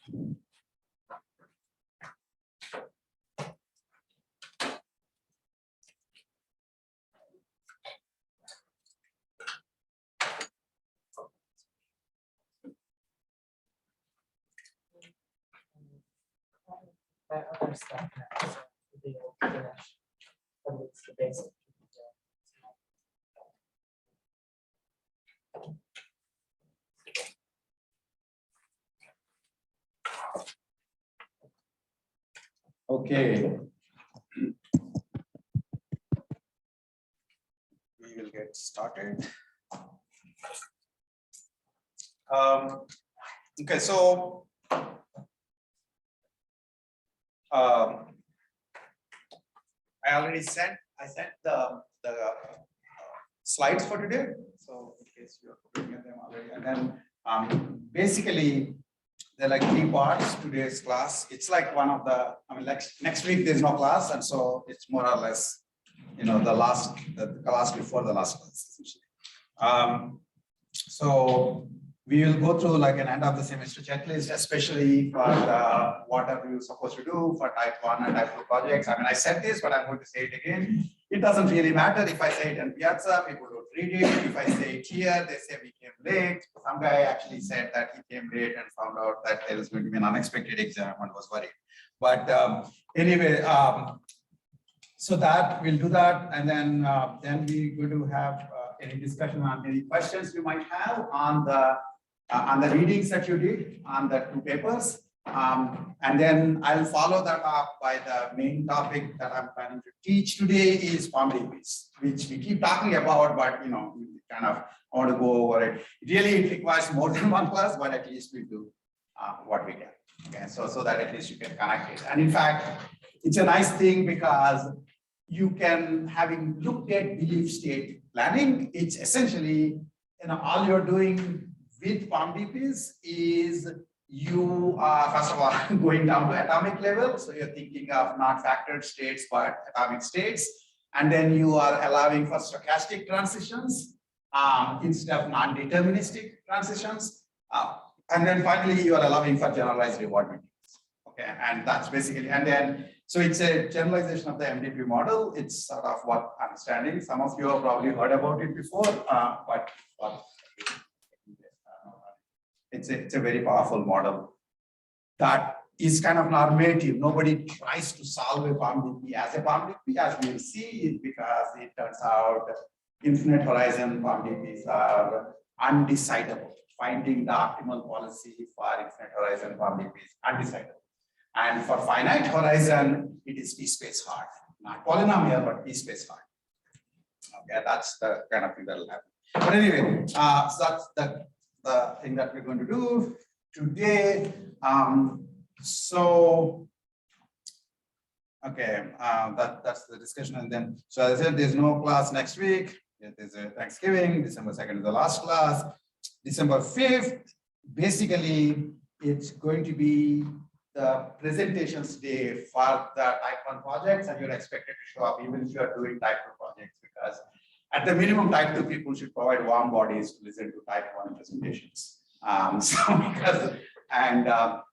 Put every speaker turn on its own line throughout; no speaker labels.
Other stuff now, so we'll finish, but it's the basic.
Okay. We will get started. Okay, so I already sent the slides for today. So in case you're looking at them already, and then basically there are like 3 parts to today's class. It's like one of the, I mean, like next week there's no class, and so it's more or less, you know, the class before the last class essentially. So we will go through like an end of the semester checklist, especially for what are you supposed to do for type 1 and type 2 projects. I mean, I said this, but I'm going to say it again. It doesn't really matter if I say it in Piazza, people don't read it. If I say it here, they say we came late. Some guy actually said that he came late and found out that there was going to be an unexpected exam and was worried. But anyway, so that we'll do that, and then we're going to have any discussion on any questions you might have on the readings that you did on the 2 papers. And then I'll follow that up by the main topic that I'm planning to teach today is POMDPs, which we keep talking about, but you know, kind of I want to go over it. Really, it requires more than 1 class, but at least we do what we can. Okay, so that at least you can connect it. And in fact, it's a nice thing because you can, having looked at belief state planning, it's essentially, you know, all you're doing with POMDPs is you are first of all going down to atomic level. So you're thinking of not factored states, but atomic states. And then you are allowing for stochastic transitions instead of non-deterministic transitions. And then finally, you are allowing for generalized reward metrics. Okay, and that's basically, and then, so it's a generalization of the MDP model. It's sort of what understanding. Some of you have probably heard about it before, but it's a very powerful model that is kind of normative. Nobody tries to solve a POMDP as a POMDP, as we'll see, because it turns out infinite horizon POMDPs are undecidable. Finding the optimal policy for infinite horizon POMDP is undecidable. And for finite horizon, it is p-space hard, not polynomial, but p-space hard. Okay, that's the kind of thing that will happen. But anyway, so that's the thing that we're going to do today. So, okay, that's the discussion. And then, so as I said, there's no class next week. There's a Thanksgiving. December 2nd is the last class. December 5th, basically, it's going to be the presentations day for the type 1 projects, and you're expected to show up even if you are doing type 2 projects, because at the minimum, type 2 people should provide warm bodies to listen to type 1 presentations.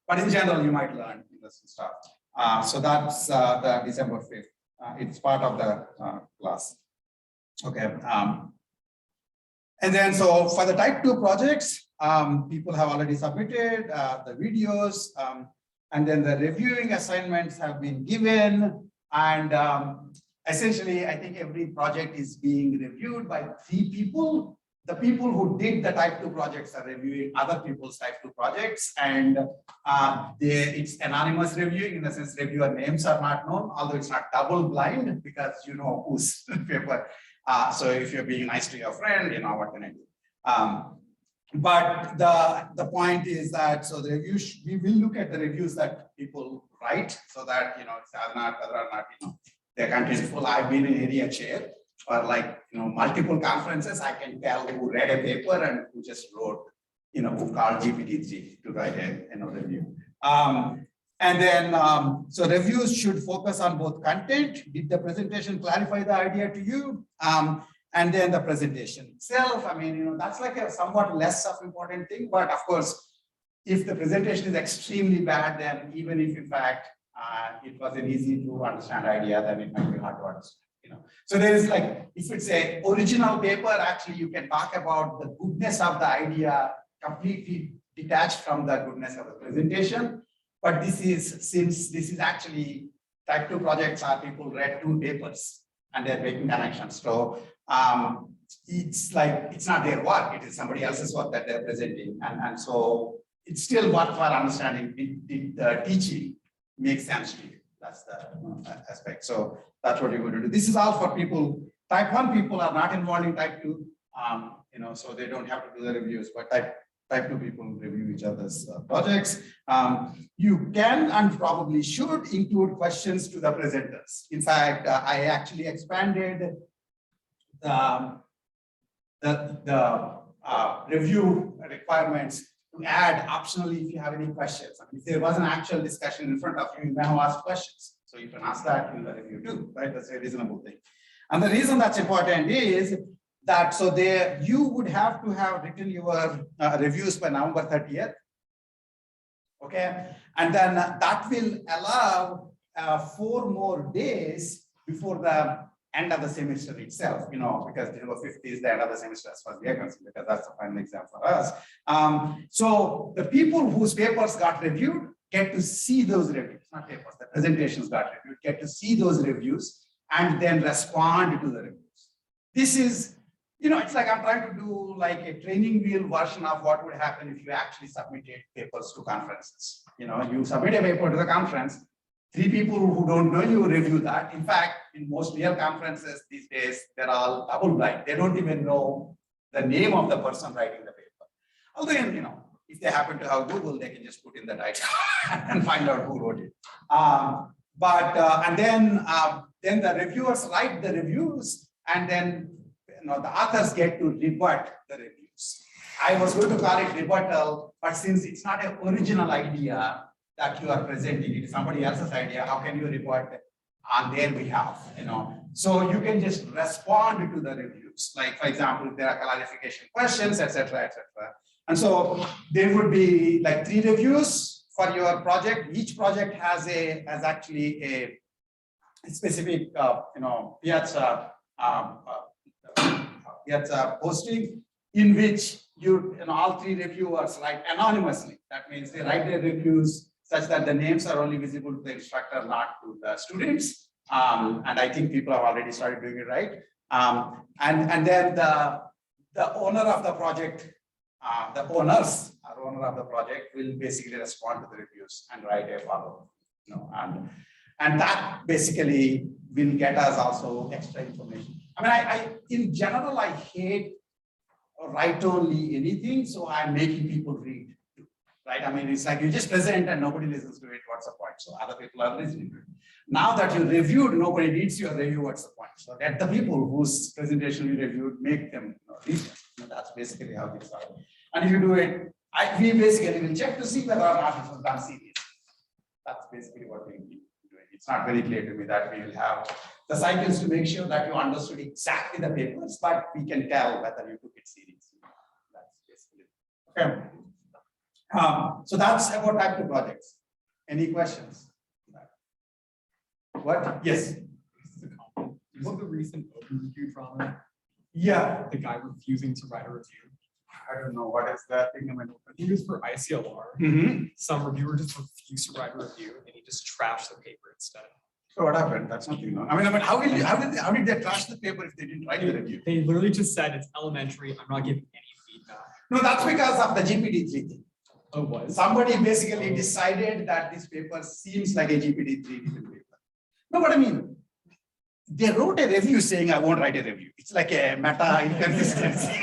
But in general, you might learn this stuff. So that's the December 5th. It's part of the class. Okay. And then, so for the type 2 projects, people have already submitted the videos, and then the reviewing assignments have been given. And essentially, I think every project is being reviewed by 3 people. The people who did the type 2 projects are reviewing other people's type 2 projects, and it's anonymous reviewing, in the sense reviewer names are not known, although it's not double blind because you know whose paper. So if you're being nice to your friend, you know, what can I do? But the point is that, so the reviews, we will look at the reviews that people write, so that, you know, whether or not, you know, their content is full. I've been in area chair for like, you know, multiple conferences. I can tell who read a paper and who just wrote, you know, who called GPT-3 to write a, you know, review. And then, so reviews should focus on both content. Did the presentation clarify the idea to you? And then the presentation itself. I mean, you know, that's like a somewhat less of important thing, but of course, if the presentation is extremely bad, then even if in fact it was an easy to understand idea, then it might be hard to understand. So there is like, if it's a original paper, actually you can talk about the goodness of the idea completely detached from the goodness of the presentation. But this is, since this is actually type 2 projects are people read 2 papers and they're making connections. So it's like, it's not their work, it is somebody else's work that they're presenting. And so it's still worthwhile understanding, did the teaching make sense to you? That's the aspect. So that's what you're going to do. This is all for people, type 1 people are not involved in type 2, so they don't have to do the reviews, but type 2 people review each other's projects. You can and probably should include questions to the presenters. In fact, I actually expanded the review requirements to add optionally if you have any questions. I mean, if there was an actual discussion in front of you, you may have asked questions. So you can ask that in the review too, right? That's a reasonable thing. And the reason that's important is that so there you would have to have written your reviews by November 30th. Okay, and then that will allow 4 more days before the end of the semester itself, because December 5th is the end of the semester as far as we are concerned, because that's the final exam for us. So the people whose papers got reviewed get to see those reviews, not papers, the presentations got reviewed, get to see those reviews and then respond to the reviews. This is, it's like I'm trying to do like a training wheel version of what would happen if you actually submitted papers to conferences. You submit a paper to the conference, 3 people who don't know you review that. In fact, in most real conferences these days, they're all double blind. They don't even know the name of the person writing the paper. Although, if they happen to have Google, they can just put in the title and find out who wrote it. And then the reviewers write the reviews, and then the authors get to rebut the reviews. I was going to call it rebuttal, but since it's not an original idea that you are presenting, it is somebody else's idea, how can you rebut on their behalf? So you can just respond to the reviews. Like, for example, if there are clarification questions, etc., etc. And so there would be like 3 reviews for your project. Each project has actually a specific Piazza posting in which all 3 reviewers write anonymously. That means they write their reviews such that the names are only visible to the instructor, not to the students. And I think people have already started doing it right. And then the owner of the project, the owners or owner of the project will basically respond to the reviews and write a follow-up. And that basically will get us also extra information. I mean, I in general, I hate write only anything, so I'm making people read. Right? I mean, it's like you just present and nobody listens to it. What's the point? So other people are listening to it. Now that you reviewed, nobody reads your review. What's the point? So let the people whose presentation you reviewed make them read them. That's basically how this are. And if you do it, we basically will check to see whether or not it was done seriously. That's basically what we keep doing. It's not very clear to me that we will have the cycles to make sure that you understood exactly the papers, but we can tell whether you took it seriously. That's basically it. Okay. So that's about type 2 projects. Any questions? What? Yes.
Is the recent open review drama?
Yeah.
The guy refusing to write a review.
I don't know what is that thing.
I think it was for ICLR. Some reviewer just refused to write a review and he just trashed the paper instead.
So what happened? That's nothing. No? I mean, how did they trash the paper if they didn't write the review?
They literally just said it's elementary. I'm not giving any feedback.
No, that's because of the GPT-3 thing.
Oh, what?
Somebody basically decided that this paper seems like a GPT-3 paper. No, but I mean, they wrote a review saying I won't write a review. It's like a meta inconsistency.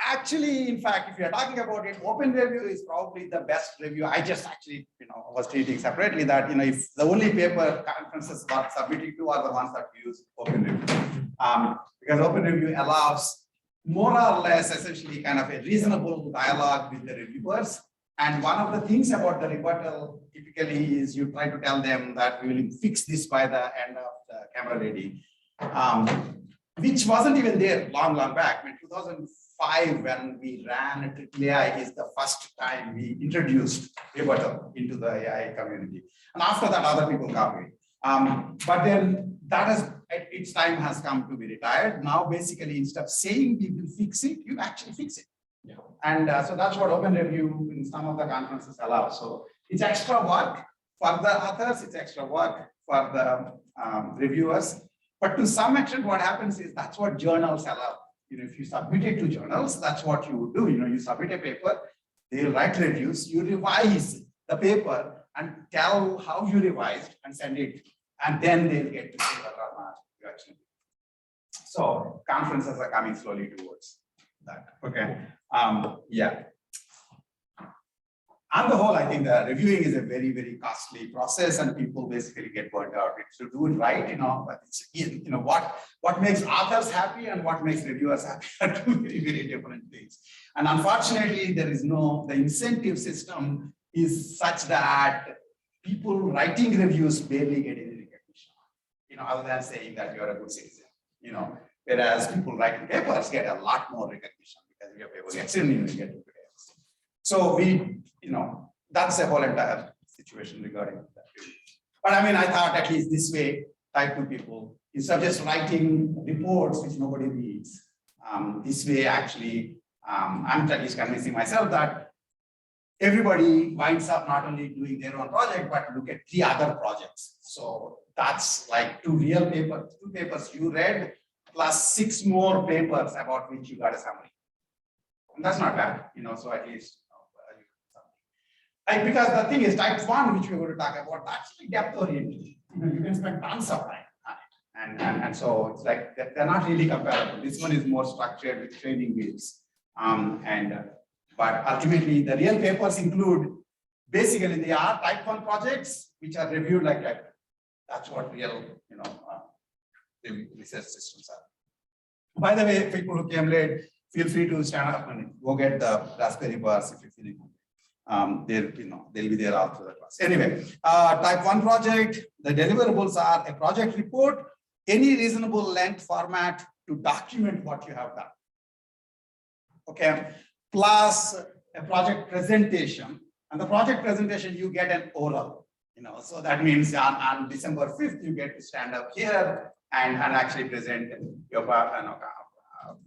Actually, in fact, if you're talking about it, open review is probably the best review. I just actually, was treating separately that, if the only paper conferences are submitting to are the ones that use open review. Because open review allows more or less essentially kind of a reasonable dialogue with the reviewers. And one of the things about the rebuttal typically is you try to tell them that we will fix this by the end of the camera ready, which wasn't even there long back. I mean, 5, when we ran Triple AI, is the first time we introduced rebuttal into the AI community. And after that, other people copied. But then that has, its time has come to be retired. Now, basically, instead of saying we will fix it, you actually fix it.
Yeah.
And so that's what open review in some of the conferences allow. So it's extra work for the authors, it's extra work for the reviewers. But to some extent, what happens is that's what journals allow. If you submit it to journals, that's what you would do. You submit a paper, they'll write reviews, you revise the paper and tell how you revised and send it. And then they'll get to say whether or not you actually. So conferences are coming slowly towards that. Okay. Yeah. On the whole, I think the reviewing is a very, very costly process, and people basically get burnt out. To do it right, but it's what makes authors happy and what makes reviewers happy are two very, very different things. And unfortunately, there is the incentive system is such that people writing reviews barely get any recognition, other than saying that you're a good citizen, whereas people writing papers get a lot more recognition because your paper gets in, you get to. So that's a whole entire situation regarding that. But I mean, I thought at least this way, type 2 people, instead of just writing reports which nobody reads, this way actually, I'm at least convincing myself that everybody winds up not only doing their own project, but look at 3 other projects. So that's like 2 real papers, 2 papers you read, plus 6 more papers about which you got a summary. And that's not bad, so at least. Because the thing is, type 1, which we're going to talk about, that's depth oriented. You can spend tons of time on it. And so it's like they're not really comparable. This one is more structured with training wheels. But ultimately, the real papers include, basically, they are type 1 projects which are reviewed like type 2. That's what real, research systems are. By the way, people who came late, feel free to stand up and go get the Raspberry bars if you're feeling hungry. They'll be there all through the class. Anyway, type 1 project, the deliverables are a project report, any reasonable length format to document what you have done. Okay, plus a project presentation. And the project presentation, you get an oral, so that means on December 5th, you get to stand up here and actually present your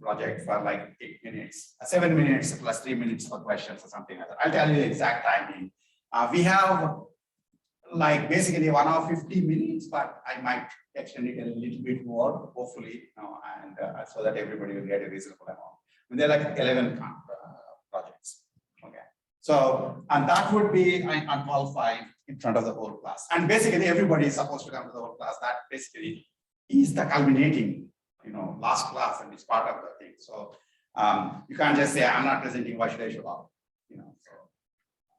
project for like 8 minutes, 7 minutes plus 3 minutes for questions or something like that. I'll tell you the exact timing. We have like basically 1 hour 50 minutes, but I might extend it a little bit more, hopefully, and so that everybody will get a reasonable amount. And they're like 11 projects. Okay. So, and that would be on 12.5 in front of the whole class. And basically everybody is supposed to come to the whole class. That basically is the culminating last class, and it's part of the thing. So you can't just say, I'm not presenting, why should I show up? So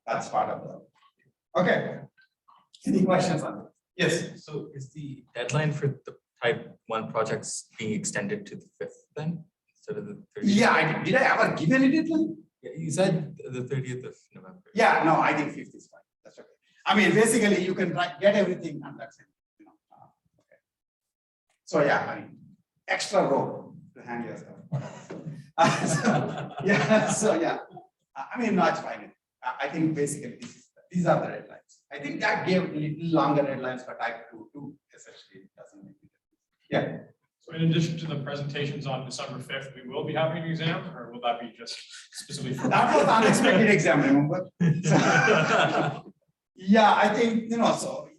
that's part of the. Okay. Any questions on that? Yes.
So is the deadline for the type 1 projects being extended to the 5th then instead of the 30th?
Yeah, did I ever give any deadline?
Yeah, you said the 30th of November.
Yeah, no, I think 5th is fine. That's okay. I mean, basically you can get everything and that's it. Okay. So yeah, I mean, extra rope to hang yourself. So yeah, I mean, no, it's fine. I think basically these are the deadlines. I think that gave a little longer deadlines for type 2 too. Essentially, it doesn't make it. Yeah.
So in addition to the presentations on December 5th, we will be having an exam, or will that be just specifically for
that was unexpected exam, remember? So, yeah, I think so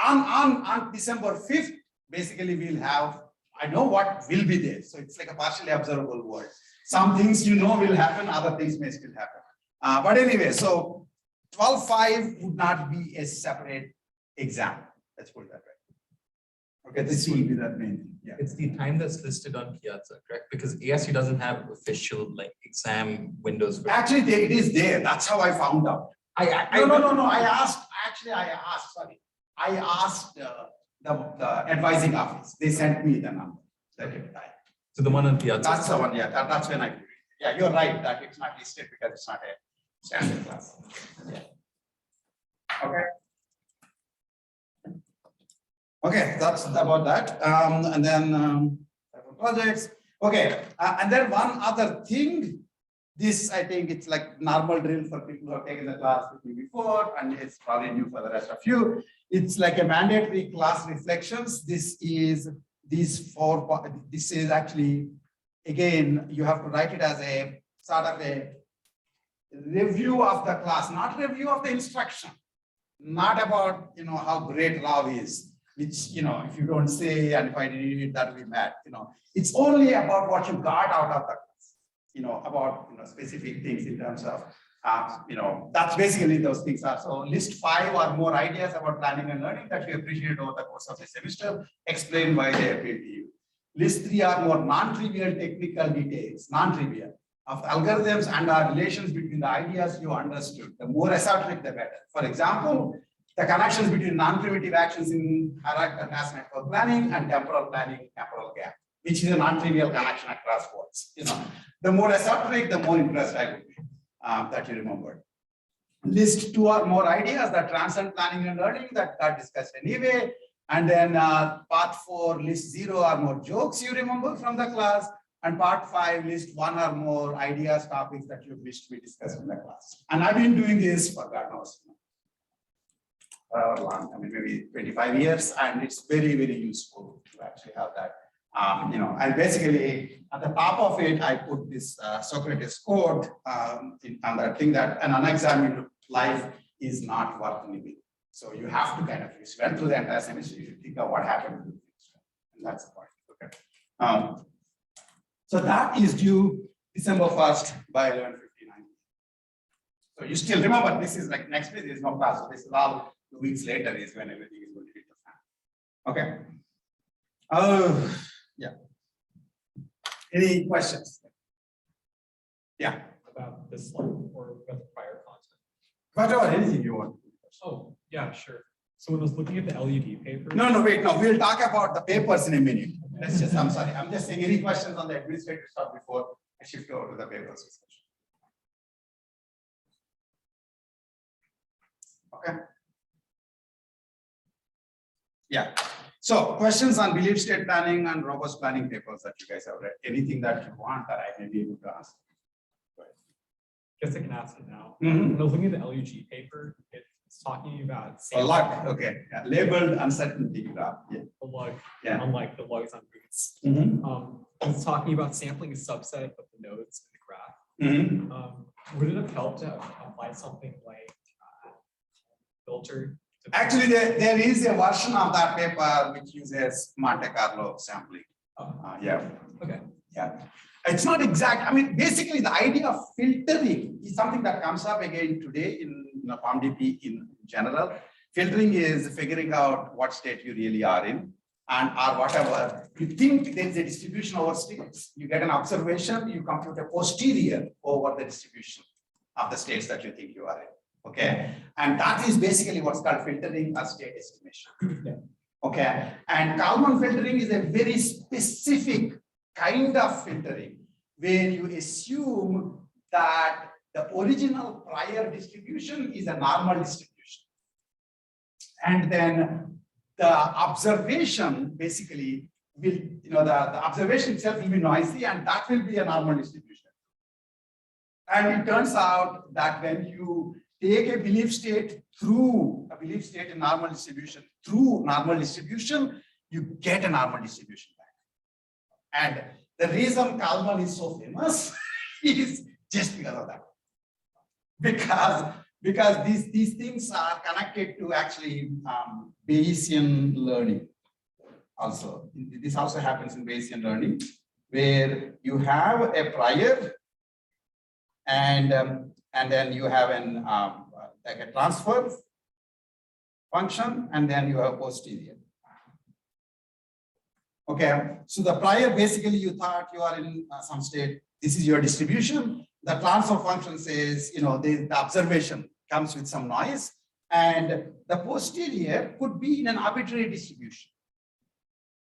on December 5th, basically we'll have, I know what will be there. So it's like a partially observable world. Some things will happen, other things may still happen. But anyway, so 12.5 would not be a separate exam. Let's put it that way. Okay, this will be that main thing. Yeah.
It's the time that's listed on Piazza, correct? Because ASU doesn't have official exam windows.
Actually, it is there. That's how I found out. No. I asked. Sorry, I asked the advising office. They sent me the number.
So the one on Piazza.
That's the one. Yeah, that's when I. Yeah, you're right that it's not listed because it's not a standard class. Yeah. Okay. Okay, that's about that. And then projects. Okay, and then one other thing, this I think it's like normal drill for people who have taken the class with me before, and it's probably new for the rest of you. It's like a mandatory class reflections. This is actually, again, you have to write it as a sort of a review of the class, not review of the instruction, not about, how great Rav is, which, if you don't say, and if I did it, that will be mad, it's only about what you got out of the class, about, specific things in terms of, that's basically those things are. So list 5 or more ideas about planning and learning that you appreciate over the course of the semester, explain why they appeal to you. List 3 are more non-trivial technical details, non-trivial, of algorithms and our relations between the ideas you understood. The more esoteric, the better. For example, the connections between non-primitive actions in hierarchical task network planning and temporal planning, temporal gap, which is a non-trivial connection across words. The more esoteric, the more impressed I would be that you remembered. List 2 or more ideas that transcend planning and learning that got discussed anyway. And then part 4, list 0 or more jokes you remember from the class. And part 5, list 1 or more ideas, topics that you wish to be discussed in the class. And I've been doing this for God knows, however long, maybe 25 years, and it's very, very useful to actually have that. And basically at the top of it, I put this Socrates quote on that thing that an unexamined life is not worth living. So you have to kind of, if you went through the entire semester, you should think of what happened to things. And that's the point. Okay. So that is due December 1st by 11:59. So you still remember, this is like next week, there is no class. So this is all 2 weeks later is when everything is going to hit the fan. Okay. Oh, yeah. Any questions? Yeah.
About this slide or about the prior content.
Whatever, anything you want.
Oh, yeah, sure. So when I was looking at the LUD paper.
No, wait, no, we'll talk about the papers in a minute. Let's just, I'm sorry, I'm just saying any questions on the administrative stuff before I shift over to the papers discussion. Okay. Yeah. So questions on belief state planning and robust planning papers that you guys have read. Anything that you want that I may be able to ask.
Guess I can ask it now.
Mm-hmm.
When I was looking at the LUG paper, it's talking about
A lug, okay. Yeah. Labeled uncertainty graph. Yeah.
the lug,
Yeah.
unlike the lugs on boots.
Mm-hmm.
It's talking about sampling a subset of the nodes in the graph.
Mm-hmm.
Would it have helped to apply something like filter?
Actually, there is a version of that paper which uses Monte Carlo sampling. Yeah.
Okay.
Yeah. It's not exact. Basically, the idea of filtering is something that comes up again today in POMDP in general. Filtering is figuring out what state you really are in, and or whatever. You think there is a distribution over states. You get an observation, you compute a posterior over the distribution of the states that you think you are in. Okay. And that is basically what's called filtering or state estimation.
Yeah.
Okay. And Kalman filtering is a very specific kind of filtering where you assume that the original prior distribution is a normal distribution. And then the observation basically will, the observation itself will be noisy and that will be a normal distribution. And it turns out that when you take a belief state through a belief state in normal distribution, through normal distribution, you get a normal distribution back. And the reason Kalman is so famous is just because of that. Because these things are connected to actually Bayesian learning. Also, this also happens in Bayesian learning, where you have a prior and then you have an like a transfer function, and then you have posterior. Okay, so the prior, basically you thought you are in some state, this is your distribution. The transfer function says, the observation comes with some noise, and the posterior could be in an arbitrary distribution.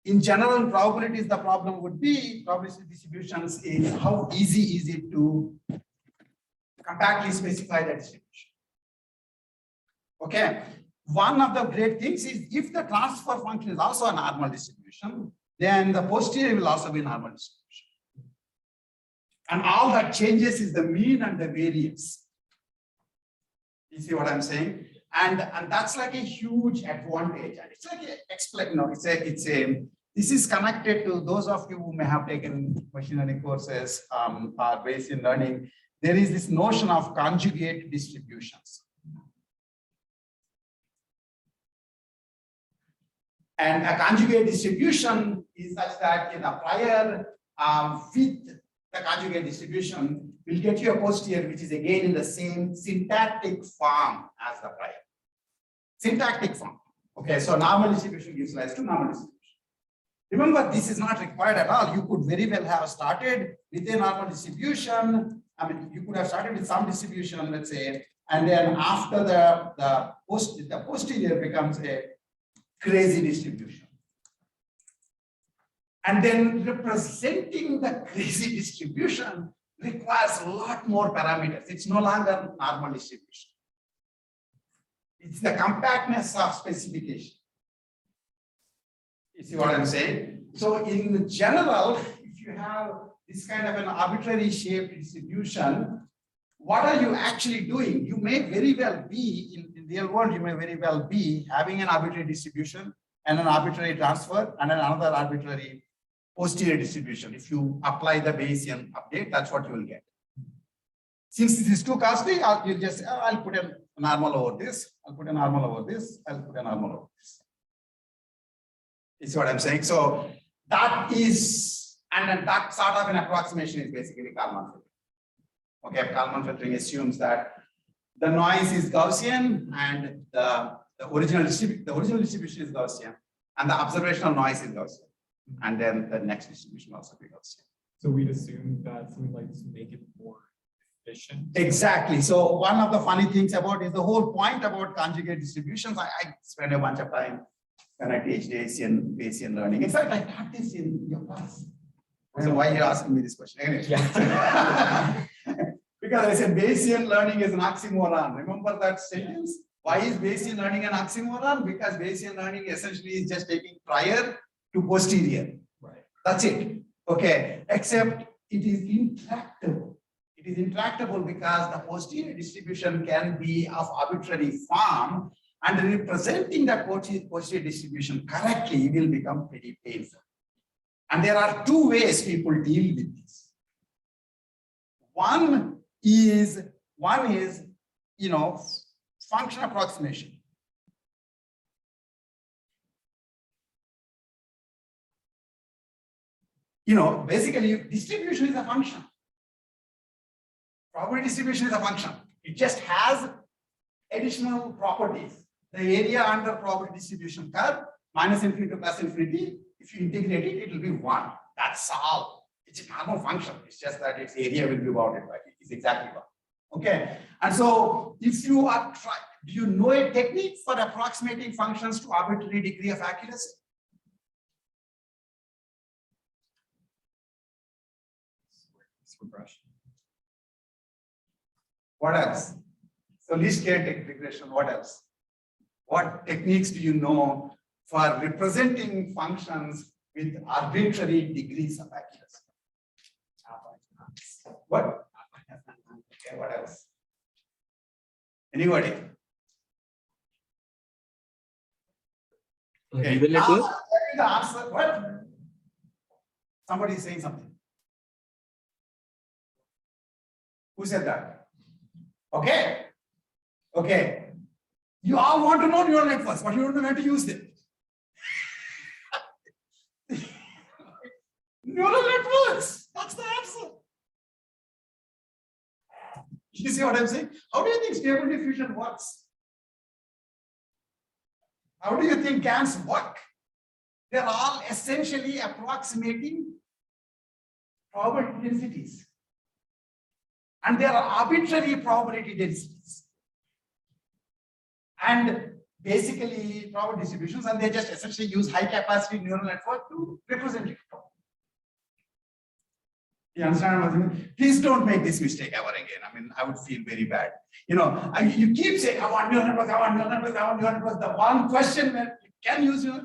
In general probabilities, the problem would be probability distributions is how easy is it to compactly specify the distribution. Okay, one of the great things is if the transfer function is also a normal distribution, then the posterior will also be a normal distribution. And all that changes is the mean and the variance. You see what I'm saying? And that's like a huge advantage. And it's like this is connected to those of you who may have taken machine learning courses or Bayesian learning. There is this notion of conjugate distributions. And a conjugate distribution is such that in a prior with the conjugate distribution will get you a posterior, which is again in the same syntactic form as the prior. Syntactic form. Okay, so normal distribution gives rise to normal distribution. Remember, this is not required at all. You could very well have started with a normal distribution. I mean, you could have started with some distribution, let's say, and then after the posterior becomes a crazy distribution. And then representing the crazy distribution requires a lot more parameters. It's no longer normal distribution. It's the compactness of specification. You see what I'm saying? So in general, if you have this kind of an arbitrary shaped distribution, what are you actually doing? You may very well be, in the real world, you may very well be having an arbitrary distribution and an arbitrary transfer and another arbitrary posterior distribution. If you apply the Bayesian update, that's what you will get. Since this is too costly, you'll just, I'll put a normal over this, I'll put a normal over this, I'll put a normal over this. You see what I'm saying? So that is, and then that sort of an approximation is basically Kalman filtering. Okay, Kalman filtering assumes that the noise is Gaussian and the original distribution is Gaussian and the observational noise is Gaussian. And then the next distribution also be Gaussian.
So we'd assume that something like this would make it more efficient.
Exactly. So one of the funny things about is the whole point about conjugate distributions. I spend a bunch of time when I teach Bayesian learning. In fact, I taught this in your class. I don't know why you're asking me this question. Anyway.
Yeah.
Because I said Bayesian learning is an oxymoron. Remember that sentence? Why is Bayesian learning an oxymoron? Because Bayesian learning essentially is just taking prior to posterior.
Right.
That's it. Okay. Except it is intractable. It is intractable because the posterior distribution can be of arbitrary form, and representing that posterior distribution correctly will become pretty painful. And there are two ways people deal with this. One is, function approximation. Basically distribution is a function. Probability distribution is a function. It just has additional properties. The area under probability distribution curve, minus infinity to plus infinity, if you integrate it, it will be 1. That's all. It's a normal function. It's just that its area will be bounded by it. It's exactly 1. Okay. And so if you are do you know a technique for approximating functions to arbitrary degree of accuracy?
Regression.
What else? So least square regression, what else? What techniques do you know for representing functions with arbitrary degrees of accuracy? What? Okay, what else? Anybody? Okay.
Neural network?
Tell me the answer. What? Somebody is saying something. Who said that? Okay. Okay. You all want to know neural networks, but you don't know how to use them. Neural networks. That's the answer. You see what I'm saying? How do you think stable diffusion works? How do you think GANs work? They're all essentially approximating probability densities. And there are arbitrary probability densities. And basically probability distributions, and they just essentially use high capacity neural network to represent it. You understand what I mean? Please don't make this mistake ever again. I mean, I would feel very bad. You keep saying, I want neural networks, I want neural networks, I want neural networks. The one question that you can use neural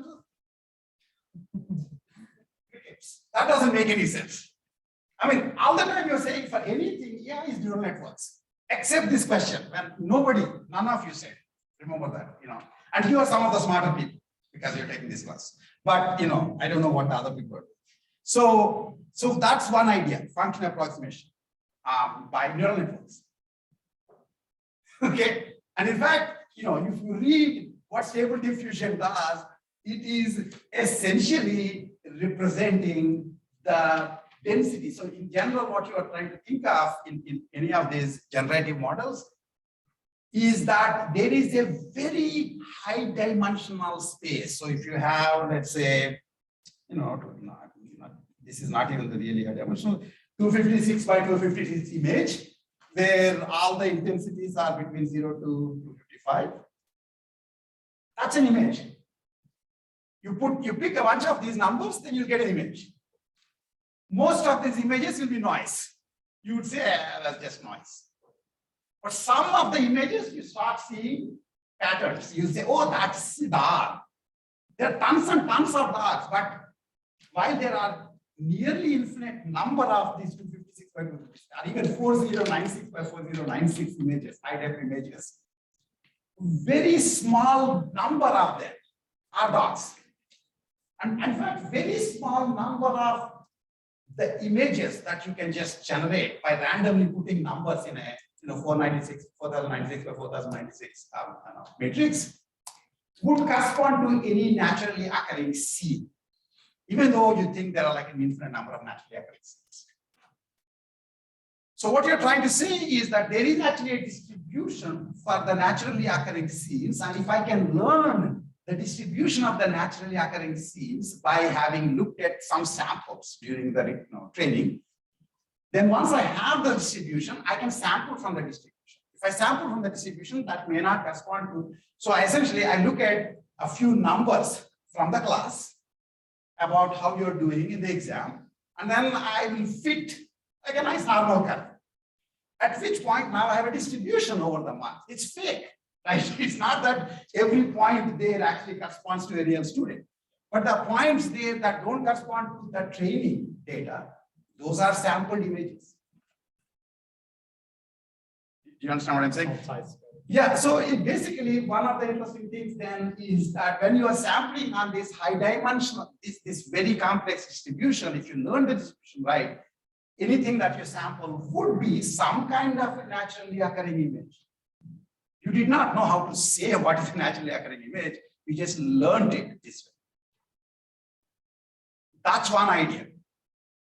networks. That doesn't make any sense. I mean, all the time you're saying for anything, AI is neural networks, except this question, when none of you said, remember that, and you are some of the smarter people because you're taking this class. But, I don't know what the other people are doing. So that's one idea, function approximation by neural networks. Okay. And in fact, if you read what stable diffusion does, it is essentially representing the density. So in general, what you are trying to think of in any of these generative models is that there is a very high dimensional space. So if you have, let's say, this is not even the really high dimensional, 256 by 256 image, where all the intensities are between 0 to 255. That's an image. You pick a bunch of these numbers, then you get an image. Most of these images will be noise. You would say, that's just noise. But some of the images, you start seeing patterns. You say, oh, that's dark. There are tons and tons of darks, but while there are nearly infinite number of these 256 by 256, or even 4096 by 4096 images, high-def images, very small number of them are dots. And in fact, very small number of the images that you can just generate by randomly putting numbers in a 4096 by 4096 matrix would correspond to any naturally occurring scene, even though you think there are like an infinite number of naturally occurring scenes. So what you're trying to say is that there is actually a distribution for the naturally occurring scenes, and if I can learn the distribution of the naturally occurring scenes by having looked at some samples during the training, then once I have the distribution, I can sample from the distribution. If I sample from the distribution, that may not correspond to. So essentially, I look at a few numbers from the class about how you're doing in the exam, and then I will fit like a nice normal curve. At which point now I have a distribution over the month. It's fake, right? It's not that every point there actually corresponds to a real student, but the points there that don't correspond to the training data, those are sampled images. Do you understand what I'm saying? Yeah, so basically one of the interesting things then is that when you are sampling on this high dimensional, this very complex distribution, if you learn the distribution right, anything that you sample would be some kind of a naturally occurring image. You did not know how to say what is a naturally occurring image, you just learned it this way. That's one idea.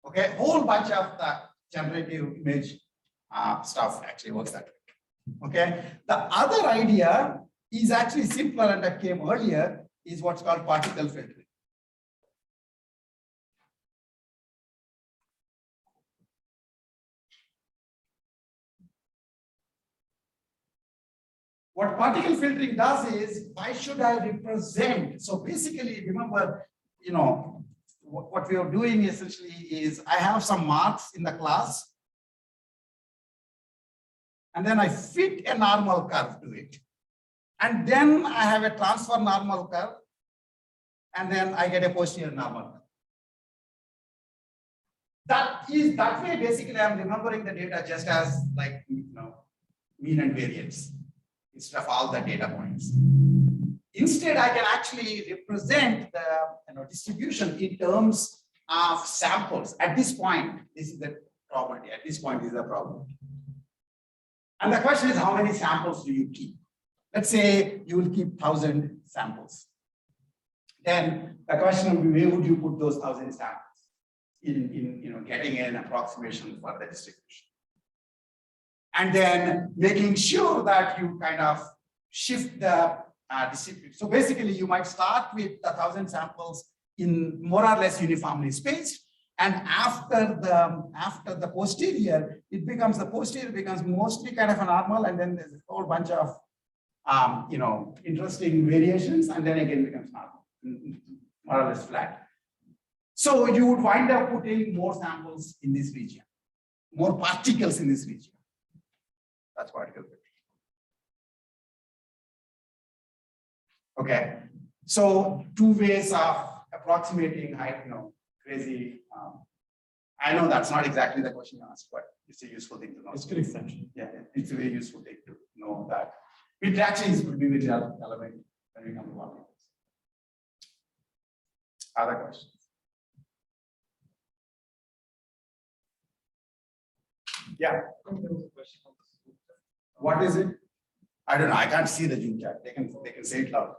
Okay, whole bunch of the generative image stuff actually works that way. Okay, the other idea is actually simpler and that came earlier, is what's called particle filtering. What particle filtering does is, why should I represent? So basically, remember, what we are doing essentially is I have some marks in the class, and then I fit a normal curve to it. And then I have a transfer normal curve, and then I get a posterior normal curve. That way, basically, I'm remembering the data just as like, mean and variance, instead of all the data points. Instead, I can actually represent the distribution in terms of samples. At this point, this is the probability. At this point, this is the probability. And the question is, how many samples do you keep? Let's say you will keep 1,000 samples. Then the question will be, where would you put those 1,000 samples in getting an approximation for the distribution? And then making sure that you kind of shift the distribution. So basically, you might start with 1,000 samples in more or less uniformly spaced, and after the posterior, the posterior becomes mostly kind of a normal, and then there's a whole bunch of interesting variations, and then again becomes normal, more or less flat. So you would wind up putting more samples in this region, more particles in this region. That's particle filtering. Okay, so two ways of approximating crazy I know that's not exactly the question you asked, but it's a useful thing to know.
It's a good extension.
Yeah, it's a very useful thing to know that. It actually would be very relevant when we come to one. Other questions? Yeah. What is it? I don't know. I can't see the Zoom chat. They can say it loud.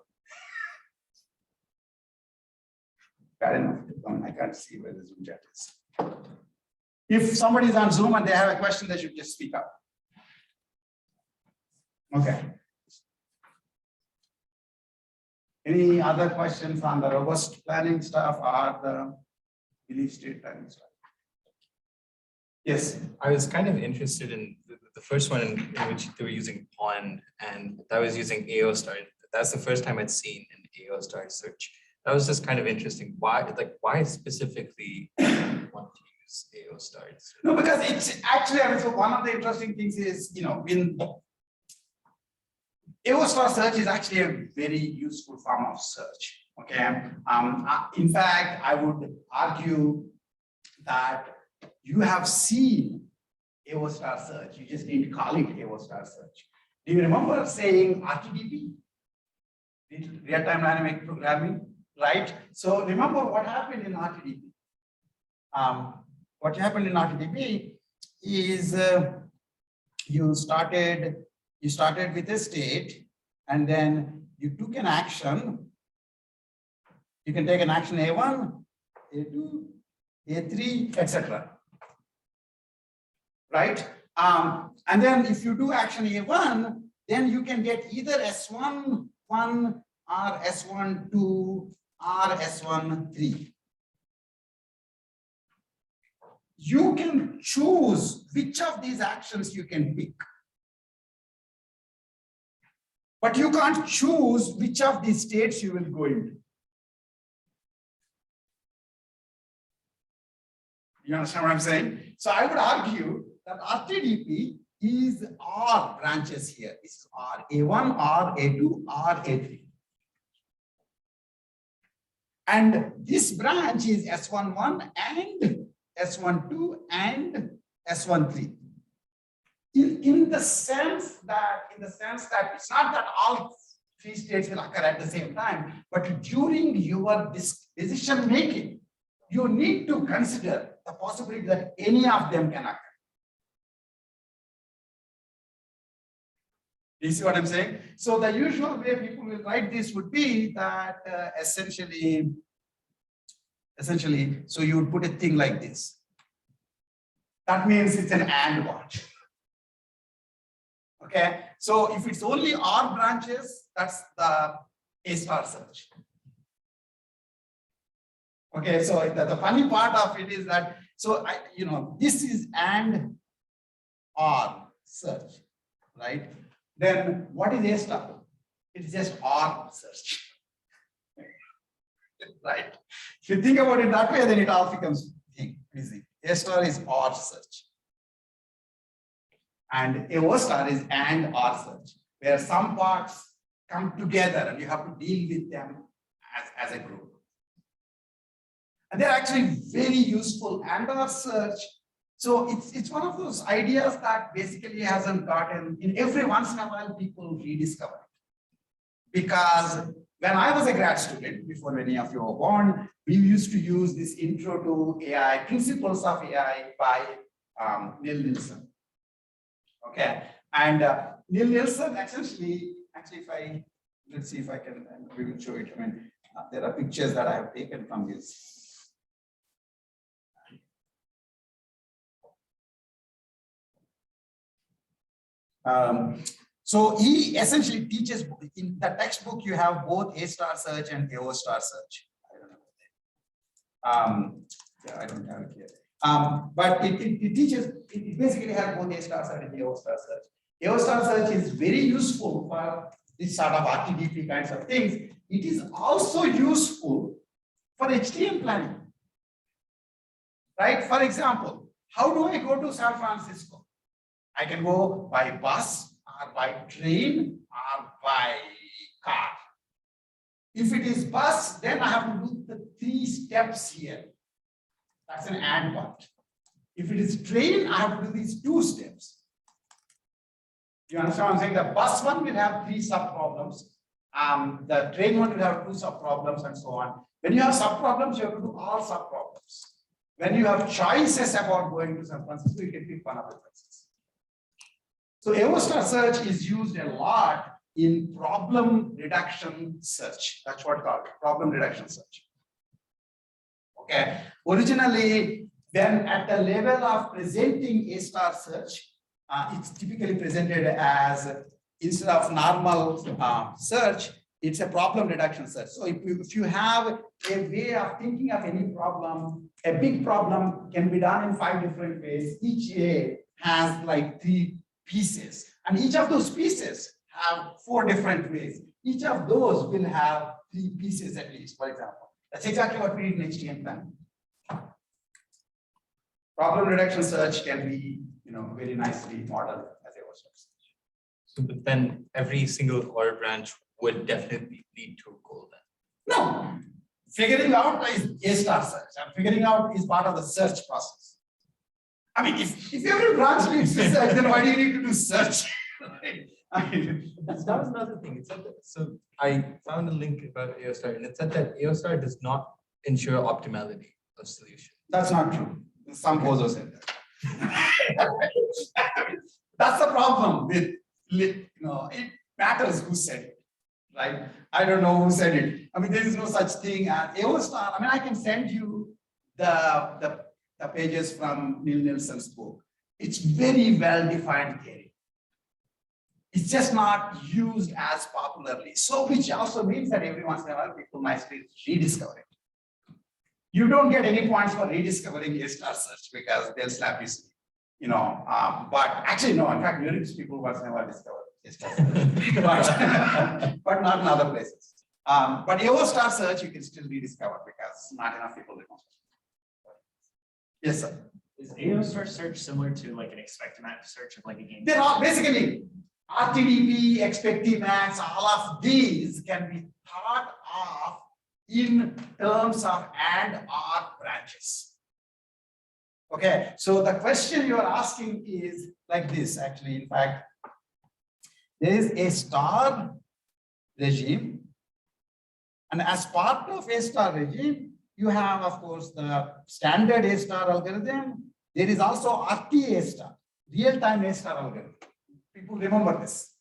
Fair enough. I can't see where the Zoom chat is. If somebody is on Zoom and they have a question, they should just speak up. Okay. Any other questions on the robust planning stuff or the belief state planning stuff? Yes.
I was kind of interested in the first one in which they were using Pond, and that was using AO star. That's the first time I'd seen an AO star search. That was just kind of interesting. Why specifically want to use AO stars?
No, because it's actually, I mean, so one of the interesting things is, you know, in AO star search is actually a very useful form of search. Okay. In fact, I would argue that you have seen AO star search. You just need to call it AO star search. Do you remember saying RTDP? Real-time dynamic programming, right? So remember what happened in RTDP. What happened in RTDP is you started with a state and then you took an action. You can take an action A1, A2, A3, etc. Right? And then if you do action A1, then you can get either S1, 1 or S1, 2 or S1, 3. You can choose which of these actions you can pick. But you can't choose which of these states you will go into. You understand what I'm saying? So I would argue that RTDP is R branches here. It's R, A1, R, A2, R, A3. And this branch is S11 and S12 and S13. In the sense that it's not that all three states will occur at the same time, but during your decision making, you need to consider the possibility that any of them can occur. You see what I'm saying? So the usual way people will write this would be that essentially, so you would put a thing like this. That means it's an AND watch. Okay, so if it's only R branches, that's the A star search. Okay, so the funny part of it is that, so this is AND R search, right? Then what is A star? It's just R search. Right? If you think about it that way, then it all becomes easy. A star is R search. And AO star is AND R search, where some parts come together and you have to deal with them as a group. And they're actually very useful. AND R search. So it's one of those ideas that basically hasn't gotten, in every once in a while, people rediscover it. Because when I was a grad student, before any of you were born, we used to use this intro to AI, principles of AI by Neil Nielsen. Okay, and Neil Nielsen essentially, let's see if I can, we will show it. I mean, there are pictures that I have taken from this. So he essentially teaches, in the textbook, you have both A star search and AO star search. I don't know. Yeah, I don't have it here. But it teaches, it basically has both A star search and AO star search. AO star search is very useful for this sort of RTDP kinds of things. It is also useful for HTM planning. Right? For example, how do I go to San Francisco? I can go by bus or by train or by car. If it is bus, then I have to do the 3 steps here. That's an AND part. If it is train, I have to do these 2 steps. You understand what I'm saying? The bus one will have 3 sub-problems. The train one will have 2 sub-problems and so on. When you have sub-problems, you have to do all sub-problems. When you have choices about going to San Francisco, you can pick one of the choices. So AOStar search is used a lot in problem reduction search. That's what called problem reduction search. Okay. Originally, then at the level of presenting A-star search, it's typically presented as, instead of normal search, it's a problem reduction search. So if you have a way of thinking of any problem, a big problem can be done in 5 different ways. Each A has like 3 pieces, and each of those pieces have 4 different ways. Each of those will have 3 pieces at least, for example. That's exactly what we did in HTM plan. Problem reduction search can be, very nicely modeled as a search.
So, but then every single OR branch would definitely lead to a goal then.
No, figuring out is A-star search, and figuring out is part of the search process. I mean, if every branch leads to search, then why do you need to do search?
That was another thing. It said that, so I found a link about AOStar, and it said that AOStar does not ensure optimality of solution.
That's not true. Some bozo said that. That's the problem with, it matters who said it, right? I don't know who said it. I mean, there is no such thing as AOStar. I mean, I can send you the pages from Neil Nelson's book. It's very well-defined theory. It's just not used as popularly. So, which also means that every once in a while, people nicely rediscover it. You don't get any points for rediscovering A-star search because they'll slap you. But actually, no, in fact, lyrics people once in a while discover A-star search, but not in other places. But AOStar search, you can still rediscover because not enough people remember. Yes, sir.
Is AOStar search similar to like an expect-to-match search of like a game?
They're all basically RTDP, expect-to-max, all of these can be thought of in terms of and or branches. Okay, so the question you are asking is like this, actually. In fact, there is a star regime, and as part of a star regime, you have, of course, the standard A star algorithm. There is also RTA star, real-time A star algorithm. People remember this.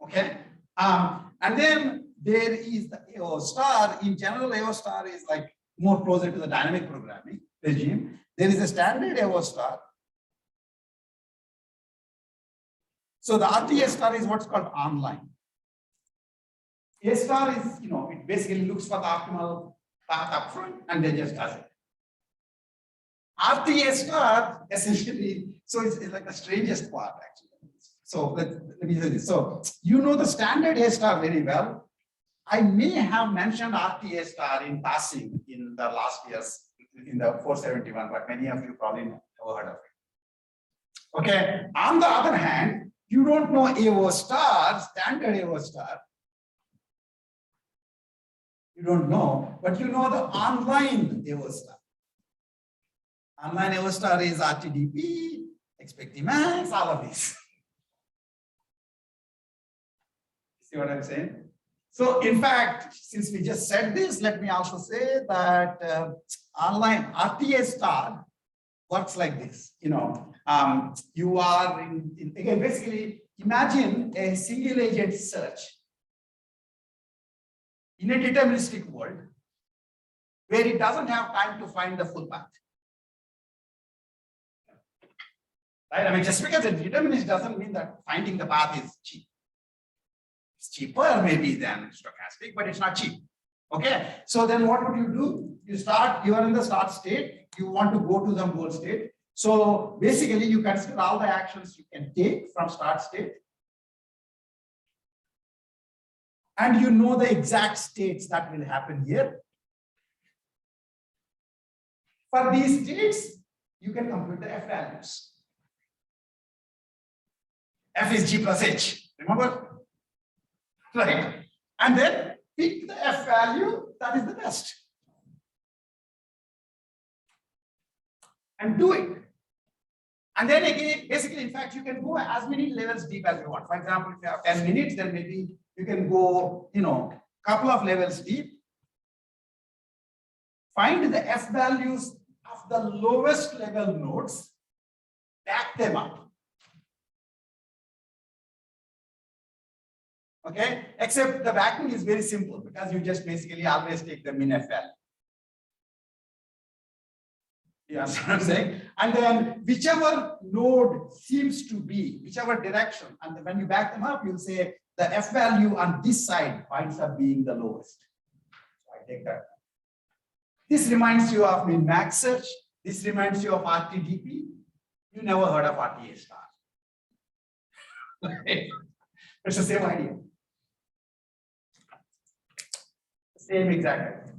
Okay, and then there is the AO star. In general, AO star is like more closer to the dynamic programming regime. There is a standard AO star. So the RTA star is what's called online. A star is, it basically looks for the optimal path up front and then just does it. RTA star essentially, so it's like the strangest part actually. So let me say this. So the standard A star very well. I may have mentioned RTA star in passing in the last years in the 471, but many of you probably never heard of it. Okay. On the other hand, you don't know AO star, standard AO star. You don't know, but you know the online AO star. Online AO star is RTDP, expect-to-max, all of these. See what I'm saying? So in fact, since we just said this, let me also say that online RTA star works like this. You are again, basically imagine a single agent search in a deterministic world where it doesn't have time to find the full path. Right? I mean, just because it's determinist doesn't mean that finding the path is cheap. It's cheaper maybe than stochastic, but it's not cheap. Okay, so then what would you do? You are in the start state, you want to go to the goal state. So basically you consider all the actions you can take from start state. And you know the exact states that will happen here. For these states, you can compute the F values. F is G plus H, remember? Right. And then pick the F value that is the best. And do it. And then again, basically, in fact, you can go as many levels deep as you want. For example, if you have 10 minutes, then maybe you can go, couple of levels deep. Find the F values of the lowest level nodes, back them up. Okay, except the backing is very simple because you just basically always take the min F value. You understand what I'm saying? And then whichever node seems to be, whichever direction, and when you back them up, you'll say the F value on this side winds up being the lowest. So I take that. This reminds you of min-max search. This reminds you of RTDP. You never heard of RTA star. It's the same idea. Same exact idea.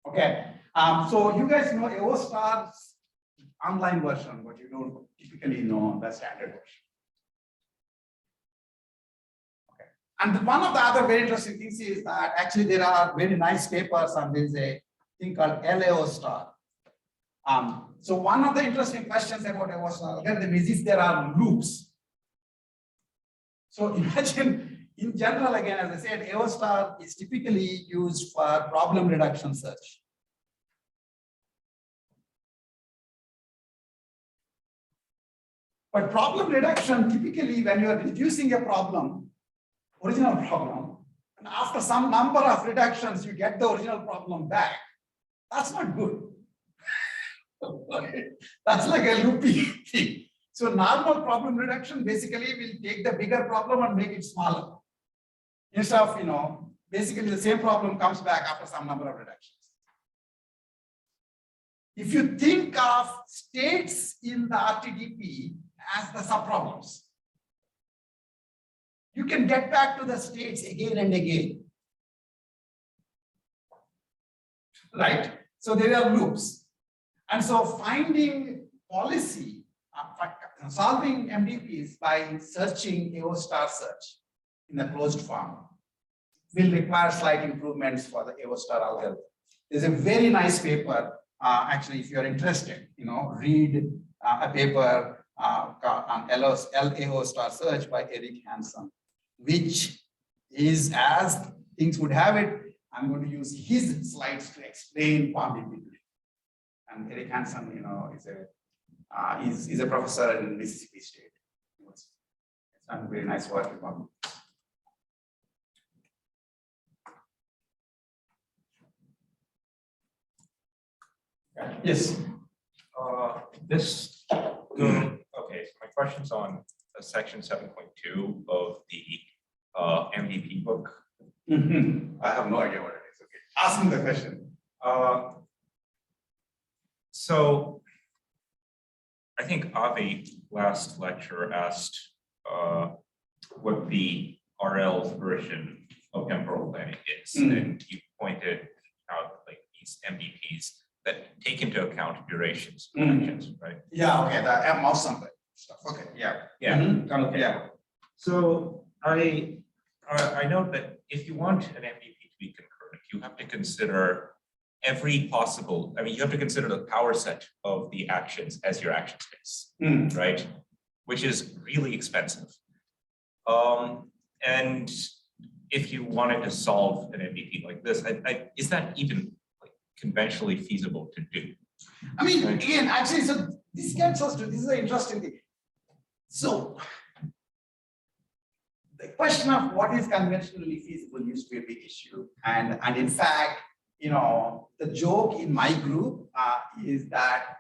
Okay. So you guys know AO star's online version, but you don't typically know the standard version. Okay. And one of the other very interesting things is that actually there are very nice papers on this thing called LAO star. So one of the interesting questions about AO star algorithm is if there are loops. So imagine in general, again, as I said, AO star is typically used for problem reduction search. But problem reduction, typically when you are reducing a problem, original problem, and after some number of reductions, you get the original problem back. That's not good. That's like a loopy thing. So normal problem reduction basically will take the bigger problem and make it smaller. Instead of, basically the same problem comes back after some number of reductions. If you think of states in the RTDP as the subproblems, you can get back to the states again and again. Right? So there are loops. And so finding policy, solving MDPs by searching AO star search in a closed form will require slight improvements for the AO star algorithm. There's a very nice paper. Actually, if you're interested, read a paper on LAO star search by Eric Hansen, which is, as things would have it, I'm going to use his slides to explain POMDP. And Eric Hansen, is a professor in Mississippi State. It's done very nice work with POMDP. Yes.
Okay, so my question's on section 7.2 of the MDP book.
I have no idea what it is. Okay, ask me the question.
So I think Avi last lecture asked what the RL version of temporal planning is, and you pointed out like these MDPs that take into account durations, connections, right?
Yeah, okay, the mouse something stuff. Okay, yeah.
Yeah.
Okay. Yeah.
So I know that if you want an MDP to be concurrent, you have to consider every possible, you have to consider the power set of the actions as your action space, right? Which is really expensive. And if you wanted to solve an MDP like this, is that even conventionally feasible to do?
Again, actually, so this gets us to, this is an interesting thing. So the question of what is conventionally feasible used to be a big issue. And in fact, the joke in my group is that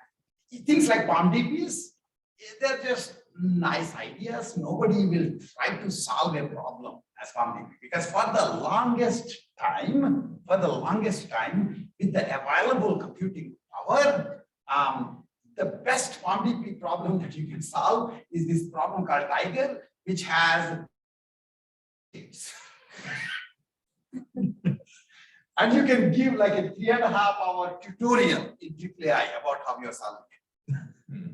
things like POMDPs, they're just nice ideas. Nobody will try to solve a problem as POMDP, because for the longest time, with the available computing power, the best POMDP problem that you can solve is this problem called Tiger, which has and you can give like a 3.5-hour tutorial in AAA about how you're solving it.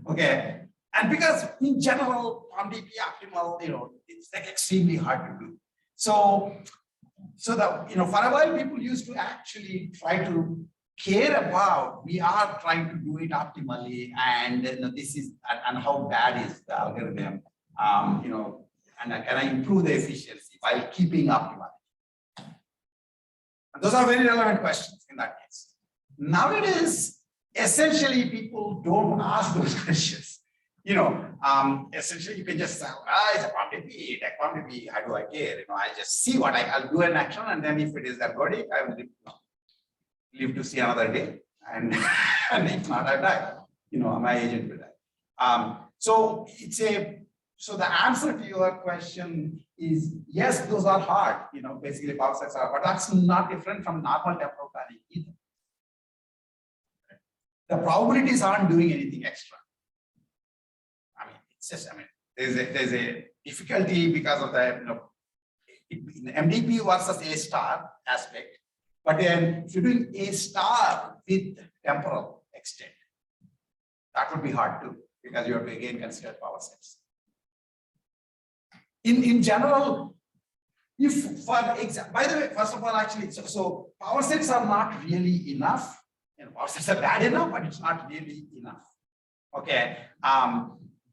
Okay. And because in general, POMDP optimal, it's like extremely hard to do. So that, for a while, people used to actually try to care about, we are trying to do it optimally, and this is, and how bad is the algorithm, and can I improve the efficiency while keeping optimal? And those are very relevant questions in that case. Nowadays, essentially, people don't ask those questions. Essentially, you can just say, it's a POMDP, how do I care? I just see what I'll do an action, and then if it is ergodic, I will live to see another day, and, and if not, I die. My agent will die. So the answer to your question is yes, those are hard. Basically, power sets are, but that's not different from normal temporal planning either. The probabilities aren't doing anything extra. It's just, there's a difficulty because of the, MDP versus A star aspect. But then if you're doing A star with temporal extent, that would be hard too, because you have to again consider power sets. In general, if for example, by the way, first of all, actually, so power sets are not really enough. Power sets are bad enough, but it's not really enough. Okay.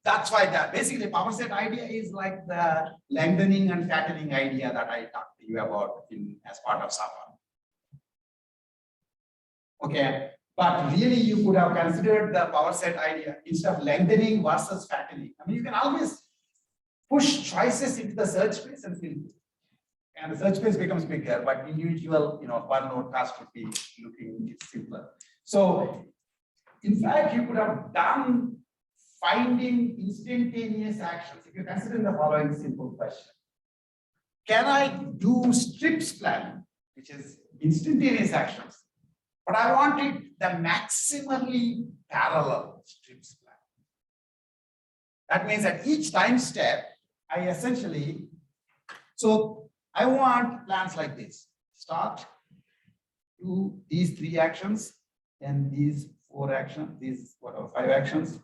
That's why basically power set idea is like the lengthening and fattening idea that I talked to you about as part of SAPA. Okay, but really you could have considered the power set idea instead of lengthening versus fattening. You can always push choices into the search space and fill it. And the search space becomes bigger, but individual, one node task would be looking simpler. So in fact, you could have done finding instantaneous actions. If you consider the following simple question: can I do strips plan, which is instantaneous actions, but I want it the maximally parallel strips plan. That means at each time step, I essentially, so I want plans like this: start, do these 3 actions, and these 4 actions, these 5 actions,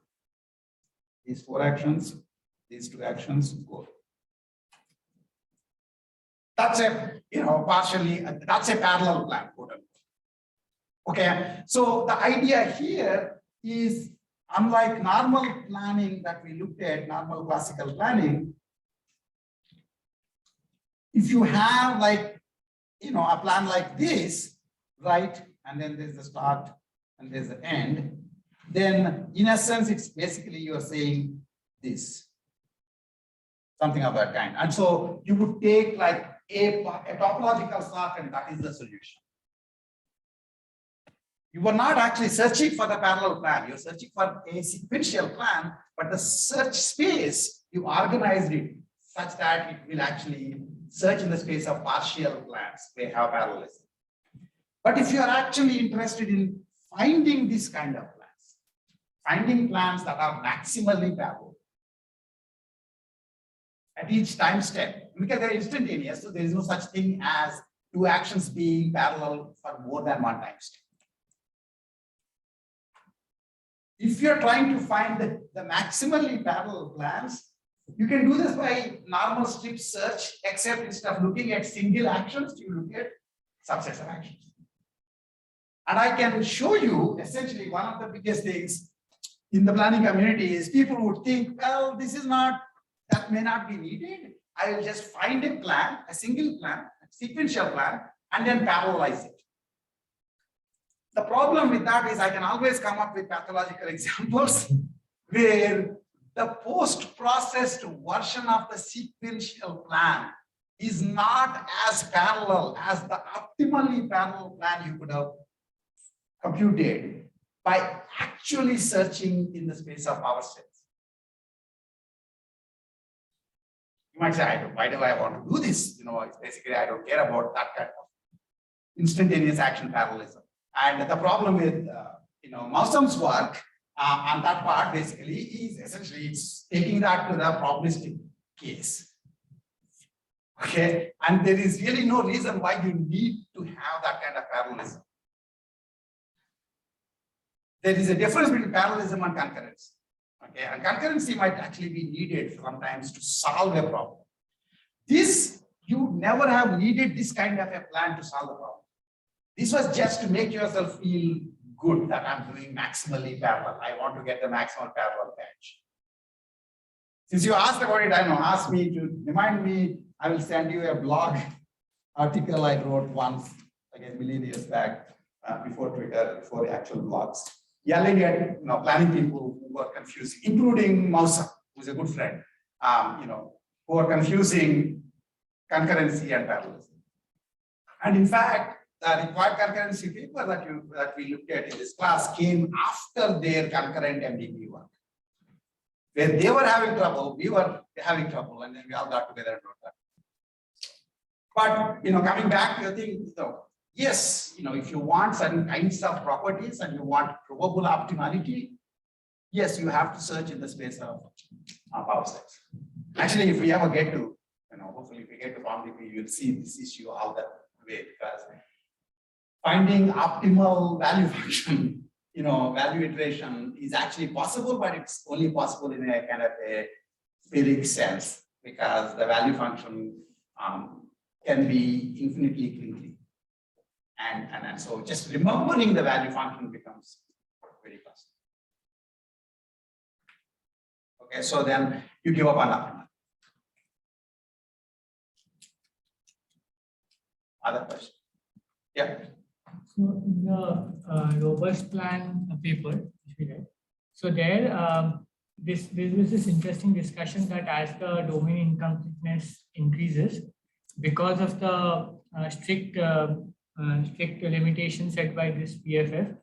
these 4 actions, these 2 actions, go. That's a, partially, that's a parallel plan, quote unquote. Okay, so the idea here is, unlike normal planning that we looked at, normal classical planning, if you have like, a plan like this, right, and then there's the start and there's the end, then in a sense, it's basically you're saying this, something of that kind. And so you would take like a topological sort, and that is the solution. You are not actually searching for the parallel plan, you're searching for a sequential plan, but the search space, you organized it such that it will actually search in the space of partial plans, they have parallelism. But if you are actually interested in finding this kind of plans, finding plans that are maximally parallel at each time step, because they're instantaneous, so there is no such thing as 2 actions being parallel for more than 1 time step. If you're trying to find the maximally parallel plans, you can do this by normal strip search, except instead of looking at single actions, you look at subsets of actions. And I can show you essentially one of the biggest things in the planning community is people would think, well, this is not, that may not be needed. I will just find a plan, a single plan, a sequential plan, and then parallelize it. The problem with that is I can always come up with pathological examples where the post-processed version of the sequential plan is not as parallel as the optimally parallel plan you could have computed by actually searching in the space of power sets. You might say, why do I want to do this? It's basically, I don't care about that kind of instantaneous action parallelism. And the problem with, Maussam's work on that part basically is essentially it's taking that to the probabilistic case. Okay, and there is really no reason why you need to have that kind of parallelism. There is a difference between parallelism and concurrency. Okay, and concurrency might actually be needed sometimes to solve a problem. This, you never have needed this kind of a plan to solve the problem. This was just to make yourself feel good that I'm doing maximally parallel. I want to get the maximal parallel patch. Since you asked about it, I know, ask me to remind me, I will send you a blog article I wrote once, like a million years back, before Twitter, before the actual blogs, yelling at planning people who were confusing, including Mausa, who's a good friend, who are confusing concurrency and parallelism. And in fact, the required concurrency paper that we looked at in this class came after their concurrent MDP work. Where they were having trouble, we were having trouble, and then we all got together and wrote that. But coming back to your thing, yes, if you want certain kinds of properties and you want probable optimality, yes, you have to search in the space of power sets. Actually, if we ever get to, hopefully if we get to POMDP, you'll see this issue all the way, because finding optimal value function, value iteration is actually possible, but it's only possible in a kind of a spheric sense, because the value function can be infinitely crinkly. And so just remembering the value function becomes very costly. Okay, so then you give up on optimal. Other question? Yeah.
So in the robust plan paper, if you read, so there there was this interesting discussion that as the domain incompleteness increases, because of the strict limitations set by this PFF,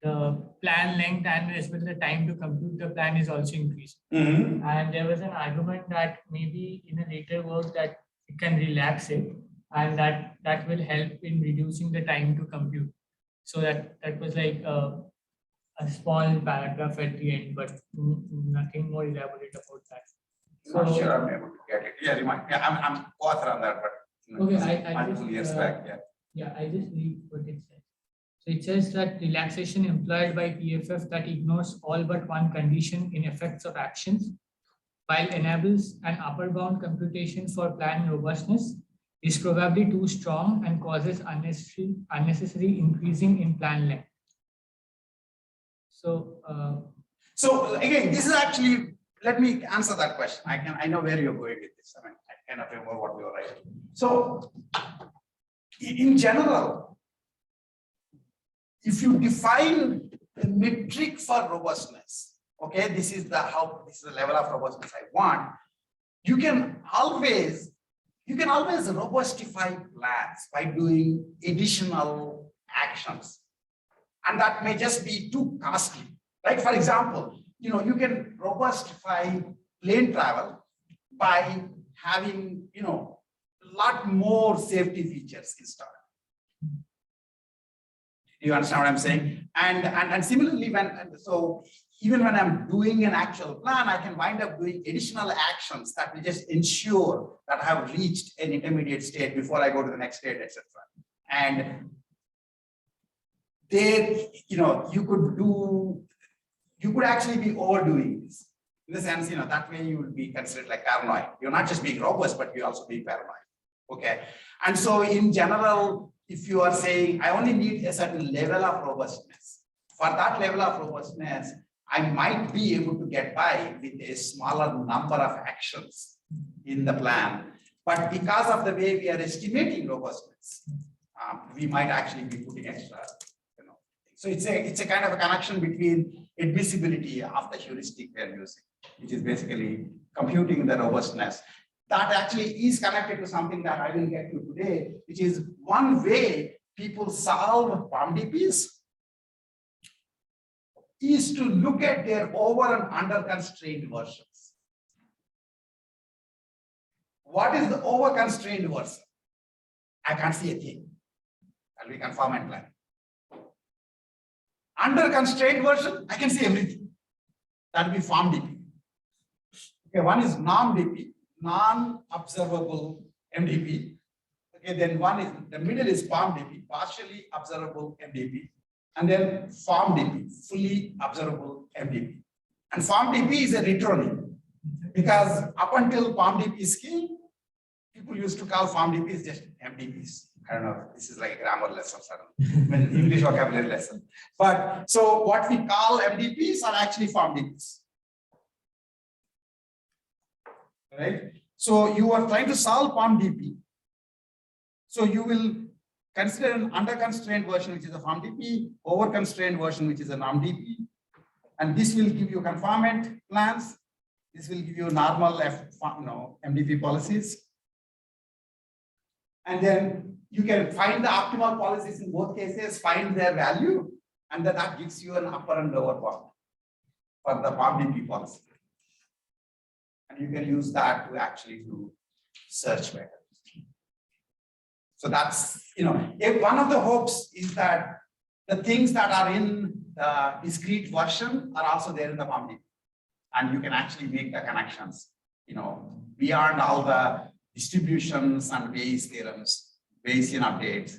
the plan length and as well the time to compute the plan is also increasing. And there was an argument that maybe in a later work that it can relax it, and that will help in reducing the time to compute. So that was like a small paragraph at the end, but nothing more elaborate about that.
So, not sure I'm able to get it. Yeah, I'm author on that, but
okay, I just
years back,
yeah, I just read what it says. So it says that relaxation employed by PFF that ignores all but one condition in effects of actions, while enables an upper bound computation for plan robustness, is probably too strong and causes unnecessary increasing in plan length. So,
so again, this is actually, let me answer that question. I know where you're going with this. I cannot remember what we were writing. So, in general, if you define the metric for robustness, okay, this is the level of robustness I want. You can always robustify plans by doing additional actions, and that may just be too costly. Like for example, you can robustify plane travel by having a lot more safety features installed. Do you understand what I'm saying? And similarly, even when I'm doing an actual plan, I can wind up doing additional actions that will just ensure that I have reached an intermediate state before I go to the next state, etc. And there, you could actually be overdoing this. In the sense, that way you will be considered like paranoid. You're not just being robust, but you also being paranoid. Okay. And so in general, if you are saying, I only need a certain level of robustness, for that level of robustness, I might be able to get by with a smaller number of actions in the plan. But because of the way we are estimating robustness, we might actually be putting extra, So it's a kind of a connection between admissibility of the heuristic we are using, which is basically computing the robustness. That actually is connected to something that I will get to today, which is one way people solve POMDPs is to look at their over and under constrained versions. What is the over constrained version? I can't see a thing. And we can form and plan. Under constrained version, I can see everything. That will be POMDP. Okay, one is NOMDP, non-observable MDP. Okay, then one is, the middle is POMDP, partially observable MDP. And then FOMDP, fully observable MDP. And FOMDP is a retronym, because up until POMDP scale, people used to call FOMDPs just MDPs, I don't know, this is like a grammar lesson, suddenly, English vocabulary lesson. But so what we call MDPs are actually POMDPs. Right? So you are trying to solve POMDP. So you will consider an under constraint version, which is a POMDP, over constrained version, which is a NOMDP. And this will give you conformant plans. This will give you normal MDP policies. And then you can find the optimal policies in both cases, find their value, and then that gives you an upper and lower bound for the POMDP policy. And you can use that to actually do search better. So that's, if one of the hopes is that the things that are in the discrete version are also there in the POMDP. And you can actually make the connections, beyond all the distributions and Bayes theorems, Bayesian updates.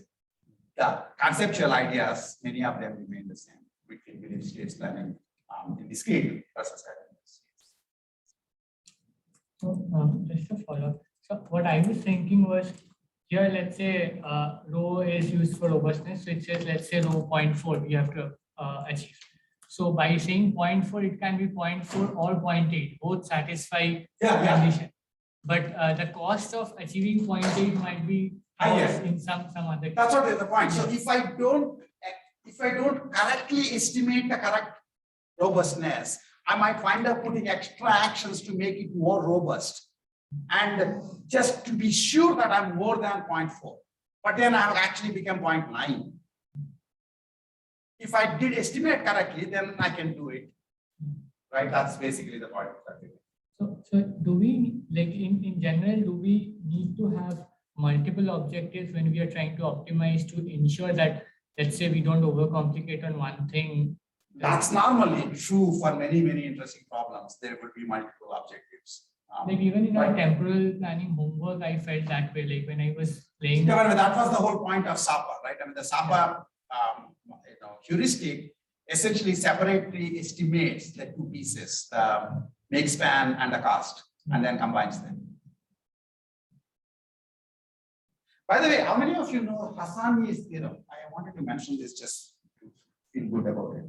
The conceptual ideas, many of them remain the same between village states planning in discrete versus
So just a follow-up. So what I was thinking was, here, let's say rho is used for robustness, so it says, let's say rho 0.4 we have to achieve. So by saying 0.4, it can be 0.4 or 0.8, both satisfy the condition. But the cost of achieving 0.8 might be in some other.
That's what is the point. So if I don't correctly estimate the correct robustness, I might wind up putting extra actions to make it more robust. And just to be sure that I'm more than 0.4, but then I have actually become 0.9. If I did estimate correctly, then I can do it, right? That's basically the point.
So do we, like in general, do we need to have multiple objectives when we are trying to optimize to ensure that, let's say, we don't overcomplicate on one thing?
That's normally true for many, many interesting problems. There will be multiple objectives.
Like even in our temporal planning homework, I felt that way. Like when I was playing.
Yeah, but that was the whole point of SAPA, right? I mean, the SAPA heuristic essentially separately estimates the two pieces, the make span and the cost, and then combines them. By the way, how many of you know Hassani's theorem? I wanted to mention this just to feel good about it.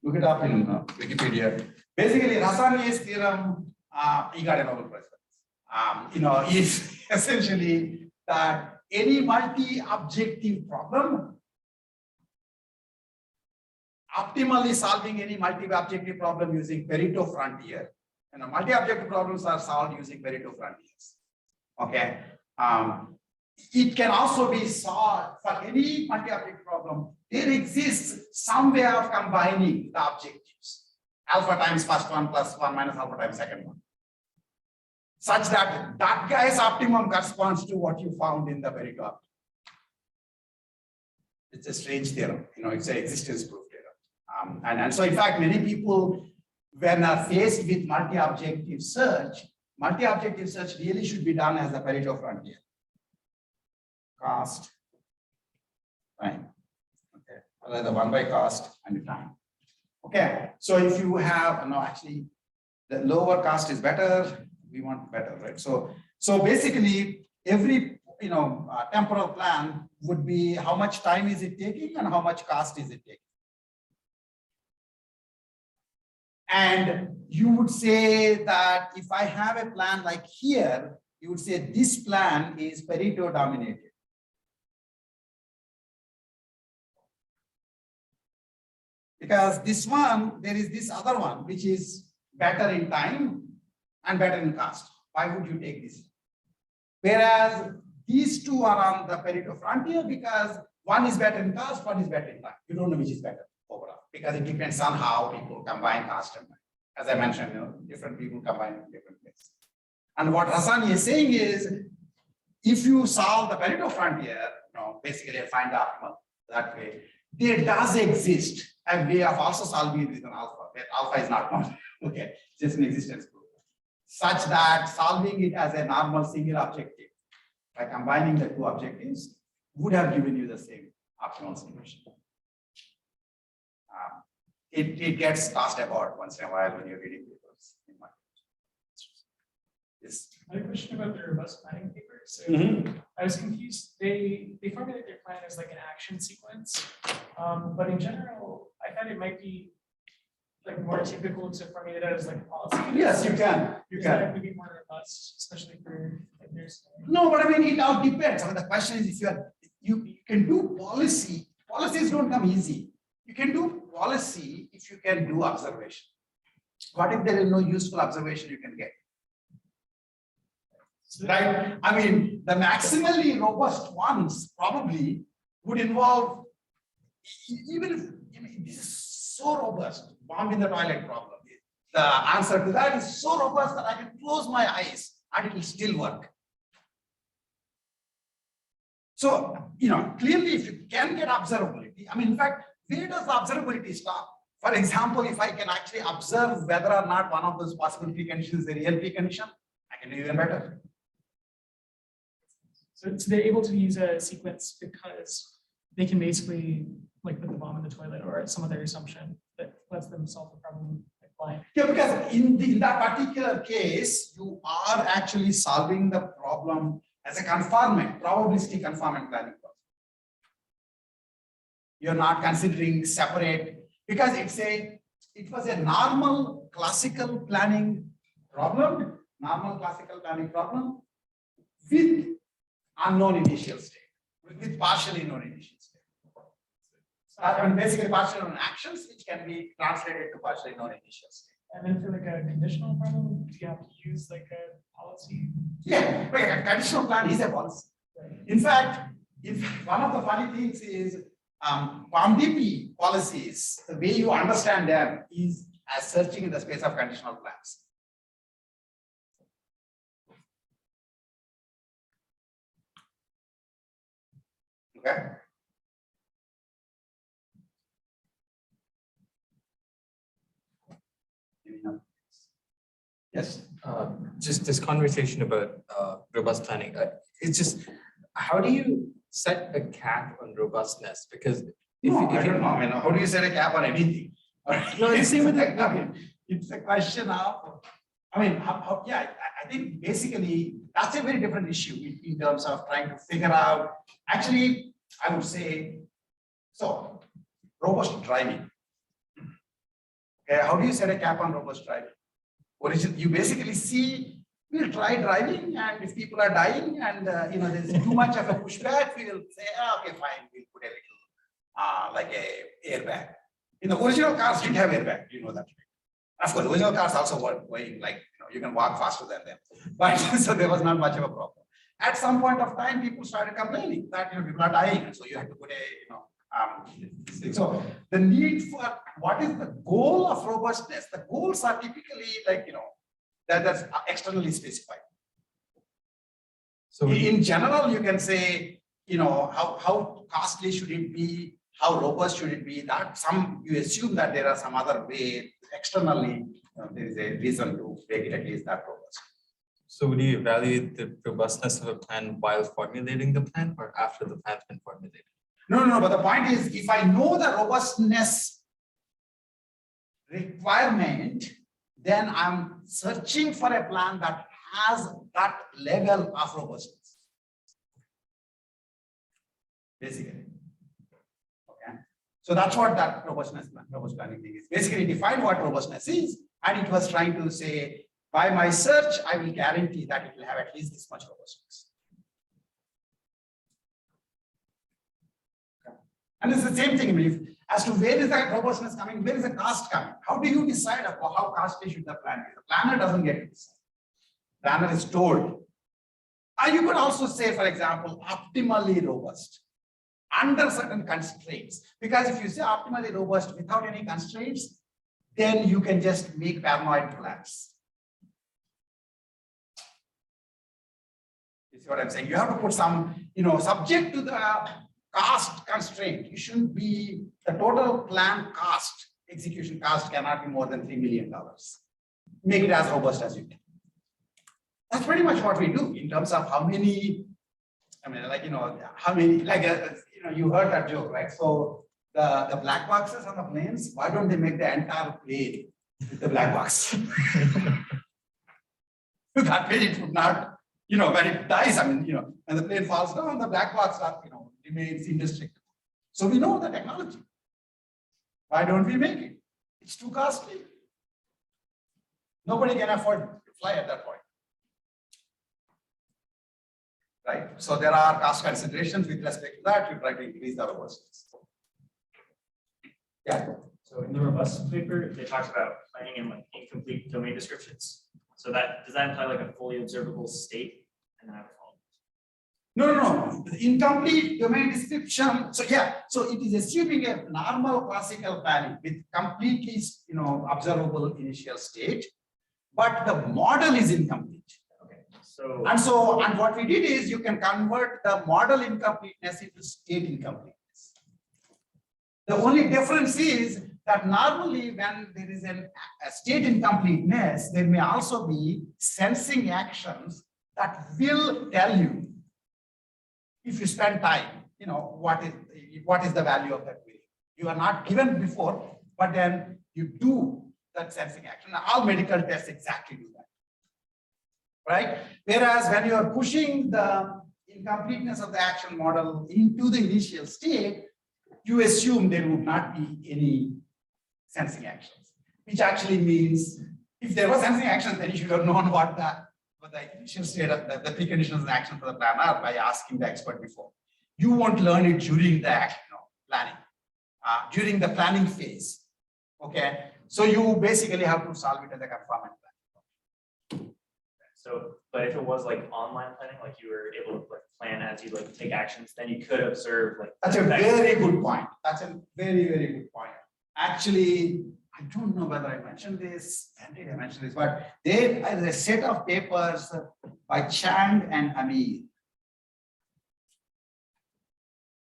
Look it up in Wikipedia. Basically, Hassani's theorem, he got a Nobel Prize. Is essentially that any multi-objective problem, optimally solving any multi-objective problem using Pareto frontier. Multi-objective problems are solved using Pareto frontiers. Okay. It can also be solved for any multi-objective problem. There exists some way of combining the objectives. Alpha times first one plus 1 minus alpha times second one. Such that that guy's optimum corresponds to what you found in the Pareto. It's a strange theorem, it's an existence proof theorem. And so in fact, many people, when are faced with multi-objective search really should be done as a Pareto frontier. Cost, time. Okay, rather 1 by cost and time. Okay, so if you have, actually, the lower cost is better. We want better, right? So basically, every temporal plan would be how much time is it taking and how much cost is it taking. And you would say that if I have a plan like here, you would say this plan is Pareto dominated. Because this one, there is this other one, which is better in time and better in cost. Why would you take this? Whereas these two are on the Pareto frontier because one is better in cost, one is better in time. You don't know which is better overall because it depends on how people combine cost and time. As I mentioned, different people combine in different ways. And what Hassani is saying is, if you solve the Pareto frontier, basically find the optimal that way, there does exist a way of also solving it with an alpha, where alpha is not known. Okay, just an existence proof. Such that solving it as a normal single objective by combining the two objectives would have given you the same optimal solution. It gets tossed about once in a while when you're reading papers. Yes.
I had a question about the robust planning paper. So
Mhm.
I was confused. They formulate their plan as like an action sequence. But in general, I thought it might be like more typical to formulate it as like a policy.
Yes, you can. You
Is that
can.
would be more robust, especially for like there's.
No, but I mean, it all depends. I mean, the question is if you can do policy. Policies don't come easy. You can do policy if you can do observation. What if there is no useful observation you can get? Right? I mean, the maximally robust ones probably would involve, even if, I mean, this is so robust, bomb in the toilet problem. The answer to that is so robust that I can close my eyes and it will still work. So, clearly if you can get observability, I mean, in fact, where does the observability stop? For example, if I can actually observe whether or not one of those possible preconditions is a real precondition, I can do even better.
So they're able to use a sequence because they can basically like put the bomb in the toilet or some other assumption that lets them solve the problem like blind.
Yeah, because in that particular case, you are actually solving the problem as a conformant, probabilistic conformant planning problem. You're not considering separate, because it was a normal classical planning problem with unknown initial state, with partially known initial state. And basically partially known actions, which can be translated to partially known initial state.
And then for like a conditional problem, do you have to use like a policy?
Yeah, but a conditional plan is a policy. In fact, if one of the funny things is POMDP policies, the way you understand them is as searching in the space of conditional plans. Okay. Yes.
Just this conversation about robust planning. It's just, how do you set a cap on robustness? Because if,
No,
if
I don't know. I mean, how do you set a cap on anything?
No, it's same with
it. I mean, it's a question of, I mean, yeah, I think basically that's a very different issue in terms of trying to figure out. Actually, I would say, so robust driving. Okay, how do you set a cap on robust driving? You basically see, we'll try driving, and if people are dying and there's too much of a pushback, we'll say, okay, fine, we'll put a little like a airbag. In the original cars didn't have airbag, you know that. Of course, original cars also were going like you can walk faster than them, but so there was not much of a problem. At some point of time, people started complaining that people are dying, and so you have to put a so the need for what is the goal of robustness? The goals are typically like that's externally specified. So in general, you can say how costly should it be, how robust should it be. That you assume that there are some other way externally there is a reason to make it at least that robust.
So would you evaluate the robustness of a plan while formulating the plan or after the plan's been formulated?
No, but the point is, if I know the robustness requirement, then I'm searching for a plan that has that level of robustness. Basically. Okay. So that's what that robust planning thing is. Basically define what robustness is, and it was trying to say, by my search, I will guarantee that it will have at least this much robustness. And it's the same thing, I mean, as to where is that robustness coming, where is the cost coming? How do you decide how costly should the plan be? The planner doesn't get to decide. The planner is told. You could also say, for example, optimally robust under certain constraints. Because if you say optimally robust without any constraints, then you can just make paranoid plans. You see what I'm saying? You have to put some, subject to the cost constraint. You shouldn't be, the total plan cost, execution cost cannot be more than $3 million. Make it as robust as you can. That's pretty much what we do in terms of how many, how many, you heard that joke, right? So the black boxes on the planes, why don't they make the entire plane with the black box? That way it would not, when it dies, and the plane falls down, the black box, remains indestructible. So we know the technology. Why don't we make it? It's too costly. Nobody can afford to fly at that point. Right. So there are cost considerations with respect to that. You try to increase the robustness. Yeah.
So in the robustness paper, they talked about planning in like incomplete domain descriptions. So does that imply like a fully observable state? And then I have a follow-up.
No. Incomplete domain description. So yeah. So it is assuming a normal classical planning with completely, observable initial state, but the model is incomplete. And what we did is you can convert the model incompleteness into state incompleteness. The only difference is that normally when there is a state incompleteness, there may also be sensing actions that will tell you, if you spend time, what is the value of that query. You are not given before, but then you do that sensing action. All medical tests exactly do that. Right? Whereas when you are pushing the incompleteness of the action model into the initial state, you assume there would not be any sensing actions, which actually means if there was sensing actions, then you should have known what the initial state of the preconditions of action for the plan are by asking the expert before. You won't learn it during the planning, during the planning phase. Okay, so you basically have to solve it as a conformant plan.
So, but if it was like online planning, like you were able to like plan as you like take actions, then you could observe like.
That's a very good point. That's a very, very good point. Actually, I don't know whether I mentioned this. When did I mention this? But there is a set of papers by Chang and Amir.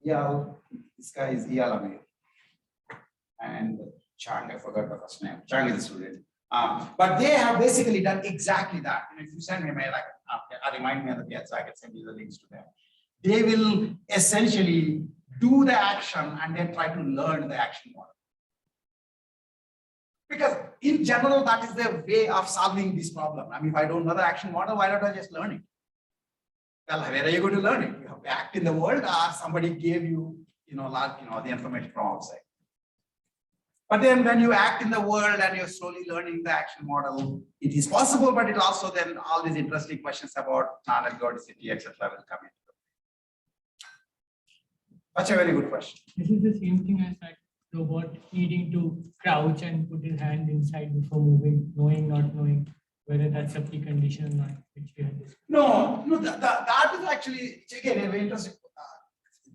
Yeah, this guy is Eyal Amir. And Chang, I forgot the first name. Chang is a student. But they have basically done exactly that. And if you send me a mail, remind me of the kids, I can send you the links to them. They will essentially do the action and then try to learn the action model. Because in general, that is the way of solving this problem. I mean, if I don't know the action model, why don't I just learn it? Well, where are you going to learn it? You have to act in the world, or somebody gave you, the information from outside. But then when you act in the world and you're slowly learning the action model, it is possible, but it also then all these interesting questions about non-algorithmicity, etc. will come into play. That's a very good question.
This is the same thing as that robot needing to crouch and put his hand inside before moving, knowing, not knowing whether that's a precondition or not, which we had discussed.
No, that is actually, again, a very interesting.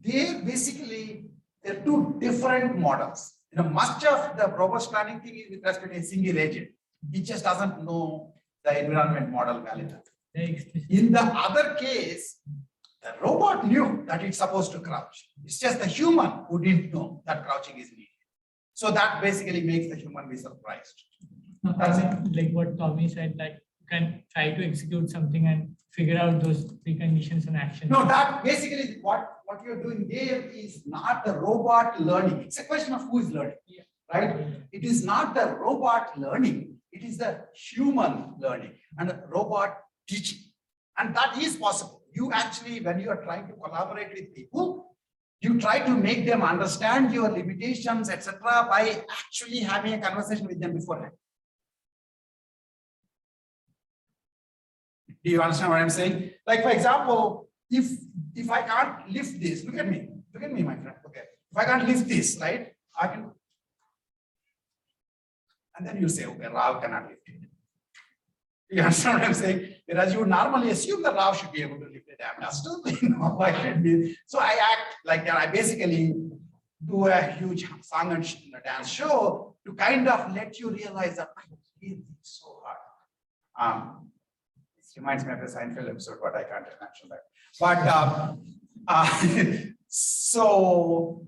They're two different models. Much of the robust planning thing is with respect to a single agent. It just doesn't know the environment model well enough. In the other case, the robot knew that it's supposed to crouch. It's just the human who didn't know that crouching is needed. So that basically makes the human be surprised. That's it.
Like what Tommy said, that you can try to execute something and figure out those preconditions and actions.
No, that basically what you're doing there is not the robot learning. It's a question of who is learning, right? It is not the robot learning. It is the human learning and the robot teaching. And that is possible. You actually, when you are trying to collaborate with people, you try to make them understand your limitations, etc., by actually having a conversation with them beforehand. Do you understand what I'm saying? Like, for example, if I can't lift this, look at me, my friend. Okay, if I can't lift this, right, I can, and then you say, okay, Rao cannot lift it. You understand what I'm saying? Whereas you would normally assume that Rao should be able to lift a damn duster. Why should be? So I act like that. I basically do a huge song and dance show to kind of let you realize that it's so hard. It reminds me of the Seinfeld episode, but I can't mention that. But so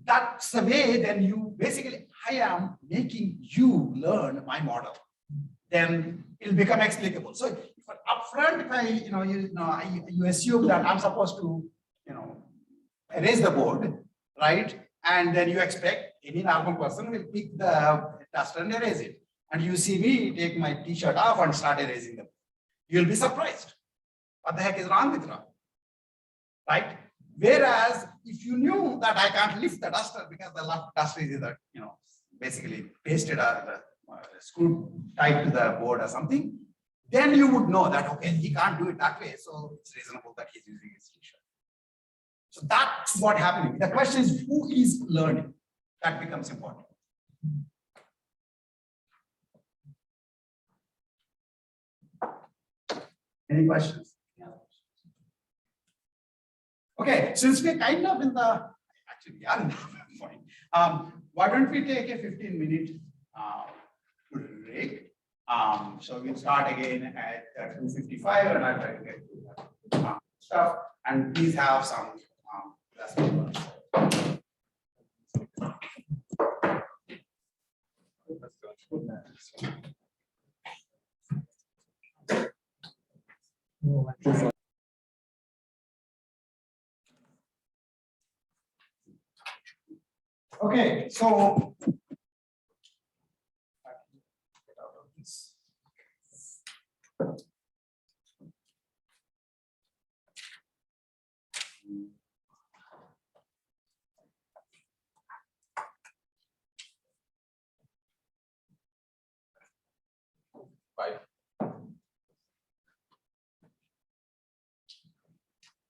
that's the way. Then you basically, I am making you learn my model. Then it'll become explicable. So if upfront, you assume that I'm supposed to, erase the board, right? And then you expect any normal person will pick the duster and erase it. And you see me take my t-shirt off and start erasing them. you'll be surprised. What the heck is wrong with Ra? Right? Whereas if you knew that I can't lift the duster because the duster is either, basically pasted or screwed tied to the board or something, then you would know that, okay, he can't do it that way. So it's reasonable that he's using his t-shirt. So that's what happening. The question is, who is learning? That becomes important. Any questions? Okay, since we're kind of in the, actually we are in the point, why don't we take a 15-minute break? So we'll start again at 2:55 and I'll try to get to that stuff. And please have some lesson. Okay, so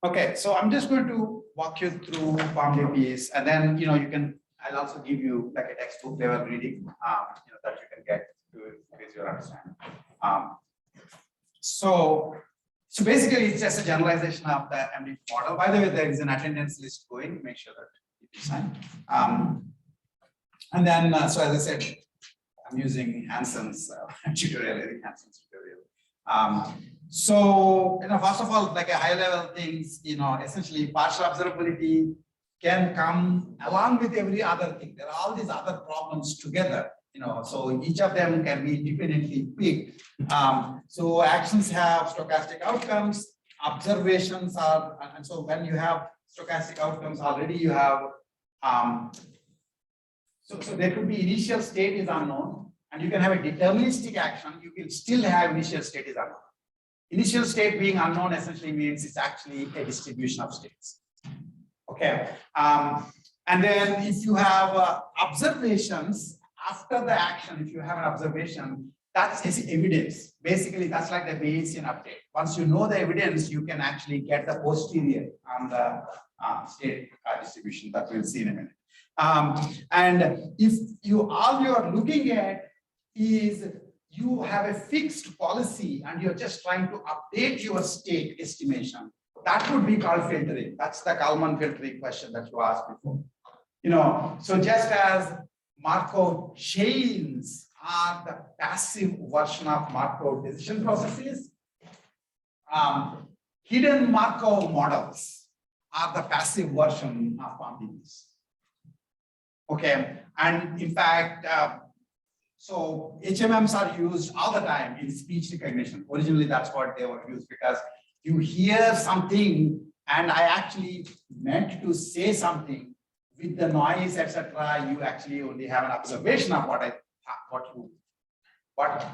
okay, so I'm just going to walk you through POMDPs, and then you can. I'll also give you like a textbook level reading, that you can get to increase your understanding. So basically, it's just a generalization of the MD model. By the way, there is an attendance list going. Make sure that it is signed. And then, so as I said, I'm using Hanson's tutorial, Eric Hanson's tutorial. So, first of all, like a high level things, essentially partial observability can come along with every other thing. There are all these other problems together, so each of them can be independently picked. So actions have stochastic outcomes, observations are, and so when you have stochastic outcomes already, you have, so there could be initial state is unknown, and you can have a deterministic action, you can still have initial state is unknown. Initial state being unknown essentially means it's actually a distribution of states. Okay, and then if you have observations after the action, if you have an observation, that's evidence. Basically, that's like the Bayesian update. Once you know the evidence, you can actually get the posterior on the state distribution that we'll see in a minute. And if all you are looking at is you have a fixed policy and you're just trying to update your state estimation, that would be called filtering. That's the Kalman filtering question that you asked before. So just as Markov chains are the passive version of Markov decision processes, hidden Markov models are the passive version of POMDPs. Okay, and in fact, so HMMs are used all the time in speech recognition. Originally, that's what they were used because you hear something and I actually meant to say something with the noise, etc. You actually only have an observation of what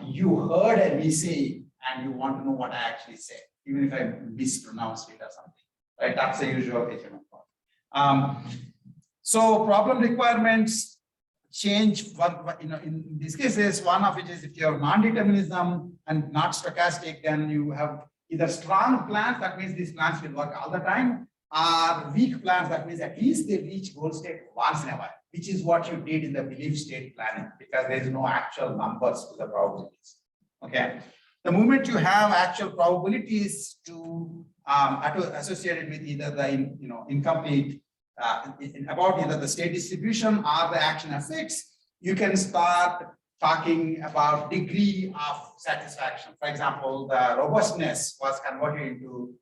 you heard me say, and you want to know what I actually said, even if I mispronounced it or something. Right? That's the usual HMM problem. So problem requirements change. In these cases, one of which is if you have non-determinism and not stochastic, then you have either strong plans, that means these plans will work all the time, or weak plans, that means at least they reach goal state once in a while, which is what you did in the belief state planning, because there is no actual numbers to the probabilities. Okay. The moment you have actual probabilities to associated with either the incomplete about either the state distribution or the action effects, you can start talking about degree of satisfaction. For example, the robustness was converted into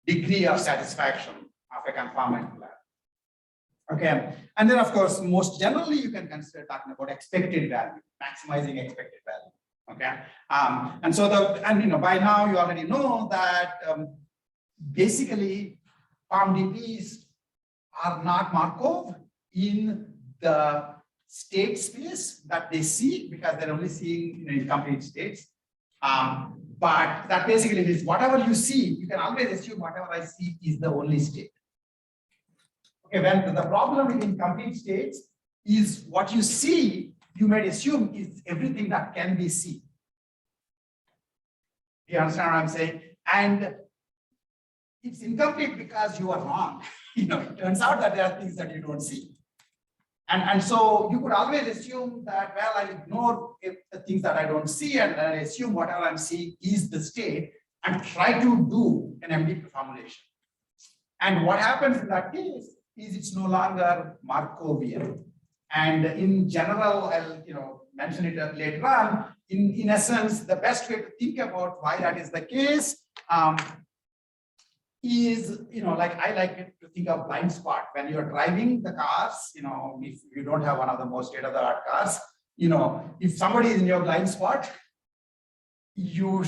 degree of satisfaction of a conformant plan. Okay, and then of course, most generally, you can consider talking about expected value, maximizing expected value. Okay, and so by now you already know that basically POMDPs are not Markov in the state space that they see, because they're only seeing incomplete states. But that basically means whatever you see, you can always assume whatever I see is the only state. Okay, when the problem with incomplete states is what you see, you might assume is everything that can be seen. You understand what I'm saying? And it's incomplete because you are wrong. You know, it turns out that there are things that you don't see. And so you could always assume that, well, I'll ignore the things that I don't see and I assume whatever I'm seeing is the state and try to do an MDP formulation. And what happens in that case is it's no longer Markovian. And in general, I'll mention it later on. In essence, the best way to think about why that is the case is, like I like it to think of blind spot. When you're driving the cars, if you don't have one of the most state-of-the-art cars, if somebody is in your blind spot, you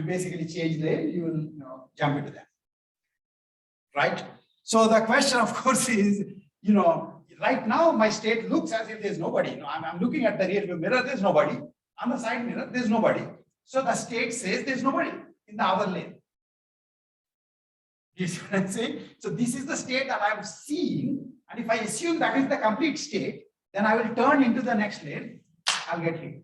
basically change lane, you will jump into them, right? So the question, of course, is, right now my state looks as if there's nobody. I'm looking at the rear view mirror, there's nobody. On the side mirror, there's nobody. So the state says there's nobody in the other lane. You see what I'm saying? So this is the state that I'm seeing. And if I assume that is the complete state, then I will turn into the next lane. I'll get hit.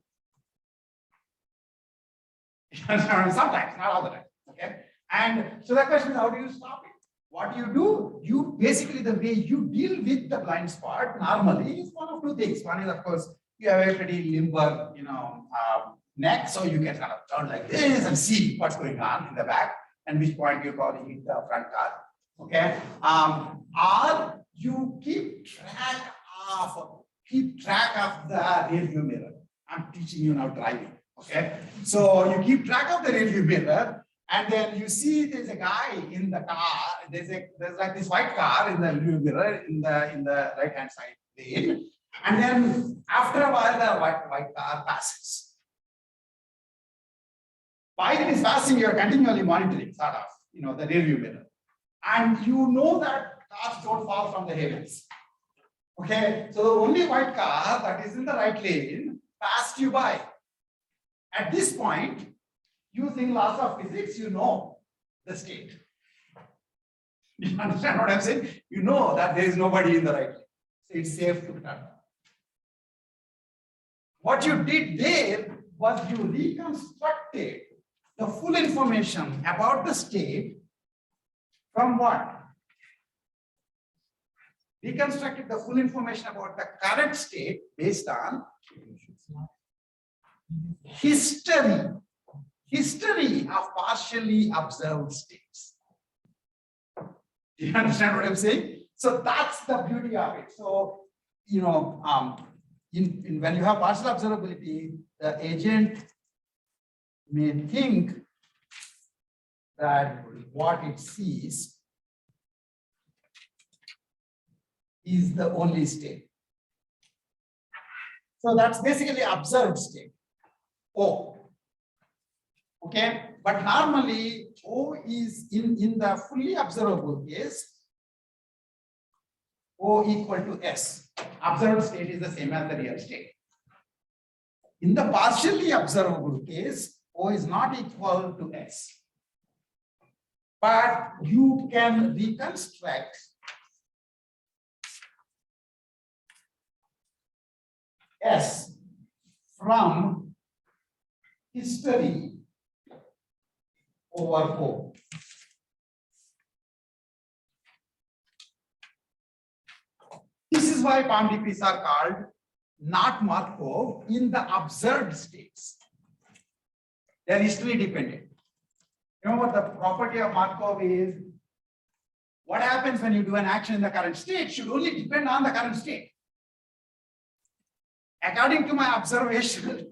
Sometimes, not all the time. Okay. And so the question is, how do you stop it? What do? You basically, the way you deal with the blind spot normally is one of two things. One is, of course, you have a pretty limber, neck, so you can kind of turn like this and see what's going on in the back, and which point you probably hit the front car. Okay. Or you keep track of the rear view mirror. I'm teaching you now driving. Okay. So you keep track of the rear view mirror. And then you see there's a guy in the car. There's like this white car in the rear mirror in the right hand side lane. And then after a while, the white car passes. While it is passing, you're continually monitoring, sort of, the rear view mirror. And you know that cars don't fall from the heavens. Okay, so the only white car that is in the right lane passed you by. At this point, using laws of physics, you know the state. You understand what I'm saying? You know that there is nobody in the right lane. So it's safe to turn. What you did there was you reconstructed the full information about the state from what? Reconstructed the full information about the current state based on history of partially observed states. Do you understand what I'm saying? So that's the beauty of it. So, when you have partial observability, the agent may think that what it sees is the only state. So that's basically observed state, O. Okay, but normally O is in the fully observable case, O equal to S. Observed state is the same as the real state. In the partially observable case, O is not equal to S. But you can reconstruct S from history over O. This is why POMDPs are called not Markov in the observed states. They are history dependent. Remember, the property of Markov is what happens when you do an action in the current state should only depend on the current state. According to my observation,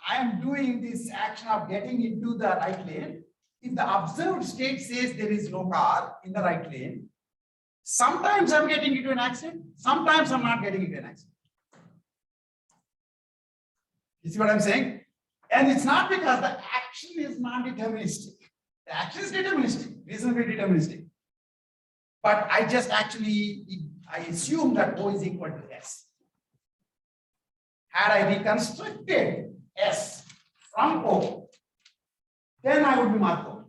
I am doing this action of getting into the right lane. If the observed state says there is no car in the right lane, sometimes I'm getting into an accident, sometimes I'm not getting into an accident. You see what I'm saying? And it's not because the action is non-deterministic. The action is deterministic, reasonably deterministic. But I just I assume that O is equal to S. Had I reconstructed S from O, then I would be Markov.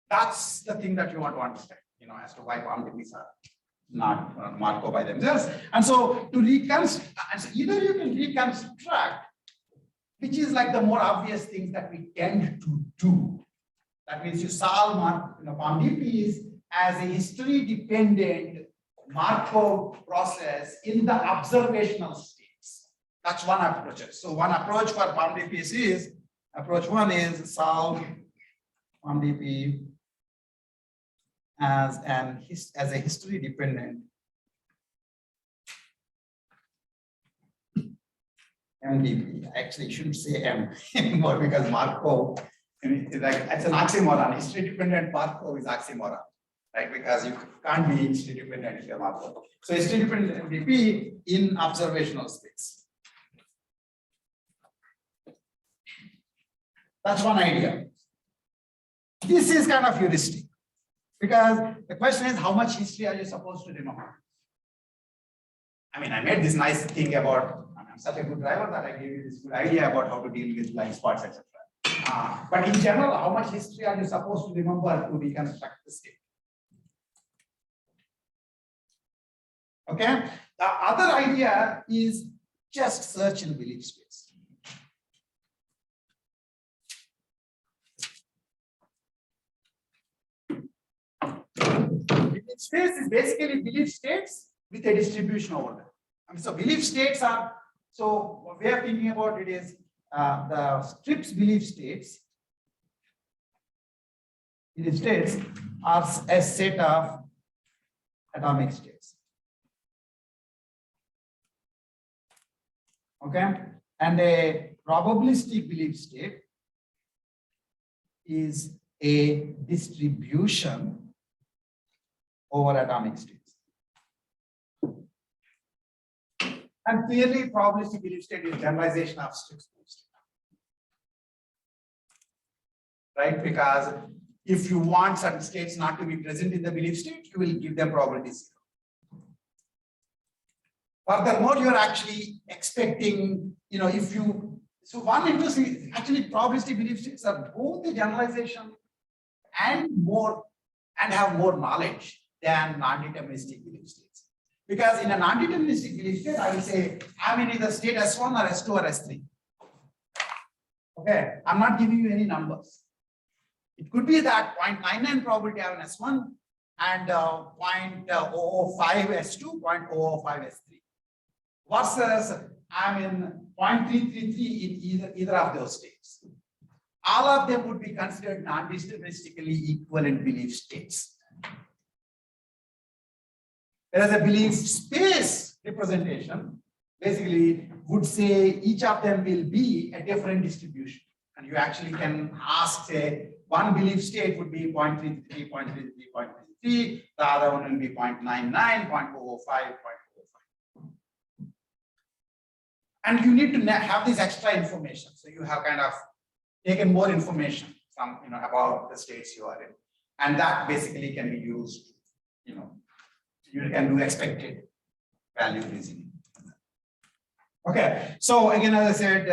That's the thing that you want to understand, as to why POMDPs are not Markov by themselves. And so to reconstruct, either you can reconstruct, which is like the more obvious things that we tend to do. That means you solve POMDPs as a history-dependent Markov process in the observational states. That's one approach. So one approach for POMDPs is, approach one is solve POMDP as a history-dependent MDP. Actually, you shouldn't say M anymore because Markov, it's an oxymoron. History-dependent Markov is oxymoron, right? Because you can't be history-dependent if you're Markov. So history-dependent MDP in observational space. That's one idea. This is kind of heuristic because the question is, how much history are you supposed to remember? I mean, I made this nice thing about, I'm such a good driver that I gave you this good idea about how to deal with blind spots, etc. But in general, how much history are you supposed to remember to reconstruct the state? Okay. The other idea is just search in belief space. Belief space is basically belief states with a distribution over them. So belief states are, so what we are thinking about it is the strips belief states are a set of atomic states. Okay, and a probabilistic belief state is a distribution over atomic states. And clearly, probabilistic belief state is generalization of strips belief state. Right? Because if you want certain states not to be present in the belief state, you will give them probability 0. Furthermore, you're actually expecting, so one interesting, actually probabilistic belief states are both a generalization and have more knowledge than non-deterministic belief states. Because in a non-deterministic belief state, I will say, I'm in either state S1 or S2 or S3. Okay, I'm not giving you any numbers. It could be that 0.99 probability I have an S1 and 0.005 S2, 0.005 S3. Versus I'm in 0.333 in either of those states. All of them would be considered non-deterministically equivalent belief states. Whereas a belief space representation basically would say each of them will be a different distribution. And you actually can ask, say, one belief state would be 0.33, 0.33, 0.33, the other one will be 0.99, 0.005, 0.05. And you need to have this extra information. So you have kind of taken more information from, about the states you are in. And that basically can be used, you can do expected value reasoning. Okay, so again, as I said,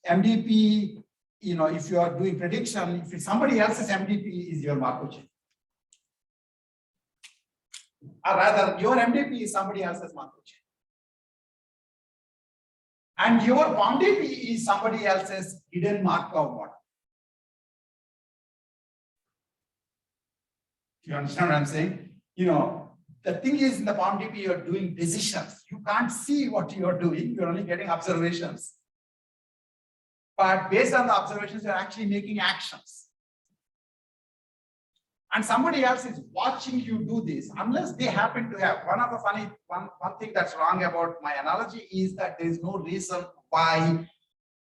MDP, if you are doing prediction, if somebody else's MDP is your Markov chain. Or rather, your MDP is somebody else's Markov chain. And your POMDP is somebody else's hidden Markov model. Do you understand what I'm saying? The thing is in the POMDP, you're doing decisions. You can't see what you're doing. You're only getting observations. But based on the observations, you're actually making actions. And somebody else is watching you do this, unless they happen to have. One of the one thing that's wrong about my analogy is that there is no reason why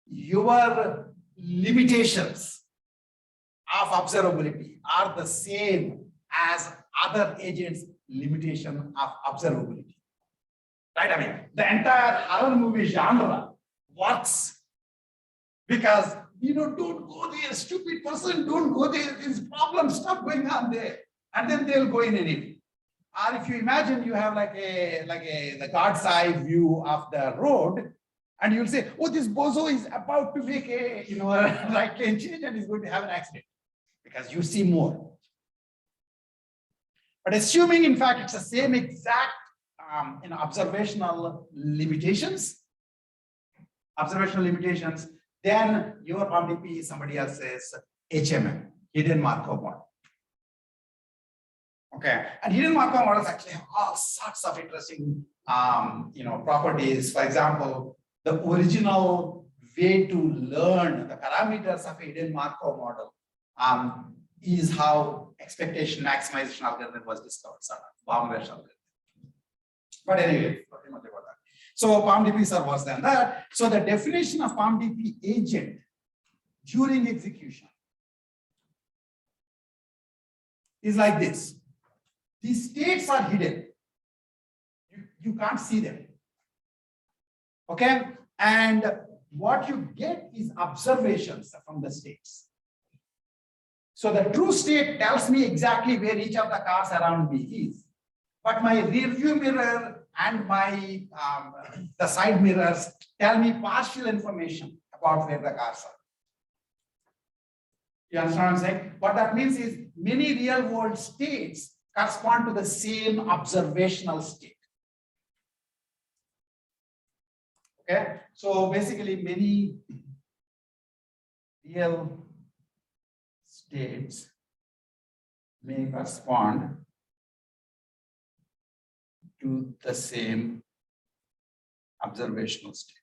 your limitations of observability are the same as other agents' limitation of observability. Right? I mean, the entire horror movie genre works because don't go there, stupid person, don't go there, there's problem, stuff going on there. And then they'll go in anyway. Or if you imagine you have like the God's eye view of the road, And you'll say, oh, this bozo is about to make a, a right lane change and is going to have an accident because you see more. But assuming, in fact, it's the same exact observational limitations, then your POMDP is somebody else's HMM, hidden Markov model. Okay, and hidden Markov models actually have all sorts of interesting, properties. For example, the original way to learn the parameters of a hidden Markov model is how expectation maximization algorithm was discovered, Baumgart's algorithm. But anyway, not much about that. So POMDPs are worse than that. So the definition of POMDP agent during execution is like this. The states are hidden. You can't see them. Okay, and what you get is observations from the states. So the true state tells me exactly where each of the cars around me is, but my rear view mirror and my the side mirrors tell me partial information about where the cars are. You understand what I'm saying? What that means is many real world states correspond to the same observational state. Okay, so basically many real states may correspond to the same observational state.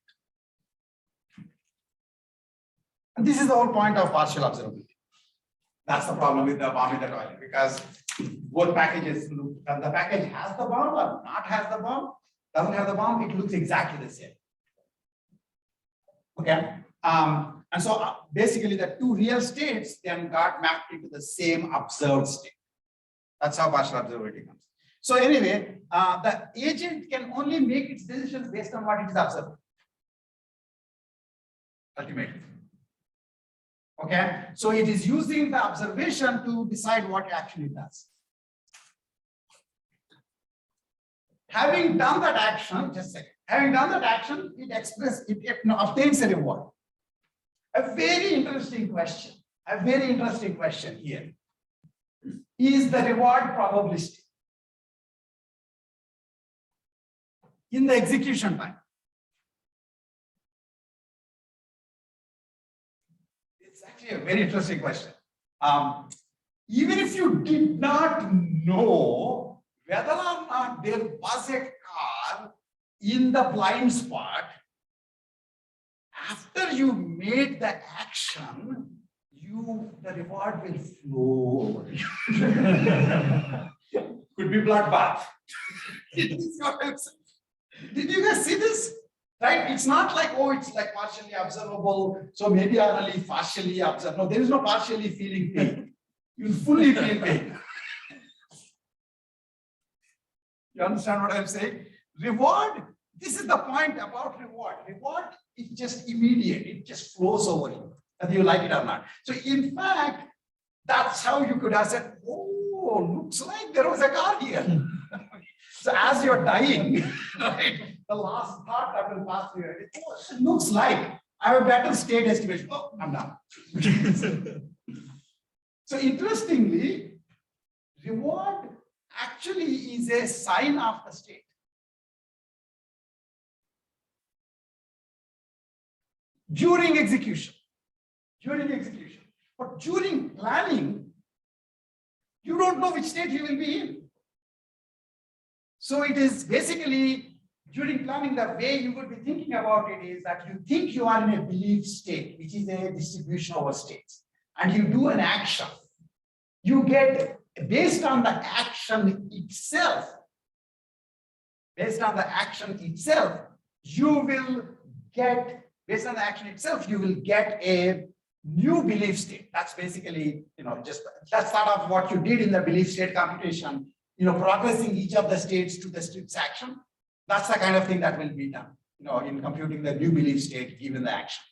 And this is the whole point of partial observability. That's the problem with the bomb methodology, because both packages look, and the package has the bomb or not has the bomb, doesn't have the bomb, it looks exactly the same. Okay, and so basically the two real states then got mapped into the same observed state. That's how partial observability comes. So anyway, the agent can only make its decisions based on what it is observed. Ultimately. Okay, so it is using the observation to decide what action it does. Having done that action, just a second. Having done that action, it obtains a reward. A very interesting question here. Is the reward probabilistic in the execution time? It's actually a very interesting question. Even if you did not know whether or not there was a car in the blind spot, after you made the action, the reward will flow over you. Could be bloodbath. Did you guys see this? Right? It's not like, oh, it's like partially observable, so maybe I only partially observe. No, there is no partially feeling pain. You fully feel pain. You understand what I'm saying? Reward, this is the point about reward. Reward is just immediate, it just flows over you, whether you like it or not. So in fact, that's how you could have said, oh, looks like there was a car here. So as you're dying, right, the last thought that will pass through your head, oh, it looks like I have a better state estimation. Oh, I'm done. So interestingly, reward actually is a sign of the state. During execution. But during planning, you don't know which state you will be in. So it is basically during planning, the way you would be thinking about it is that you think you are in a belief state, which is a distribution over states, and you do an action. You get, based on the action itself, you will get a new belief state. That's basically, that's part of what you did in the belief state computation, progressing each of the states to the state's action. That's the kind of thing that will be done, in computing the new belief state given the action.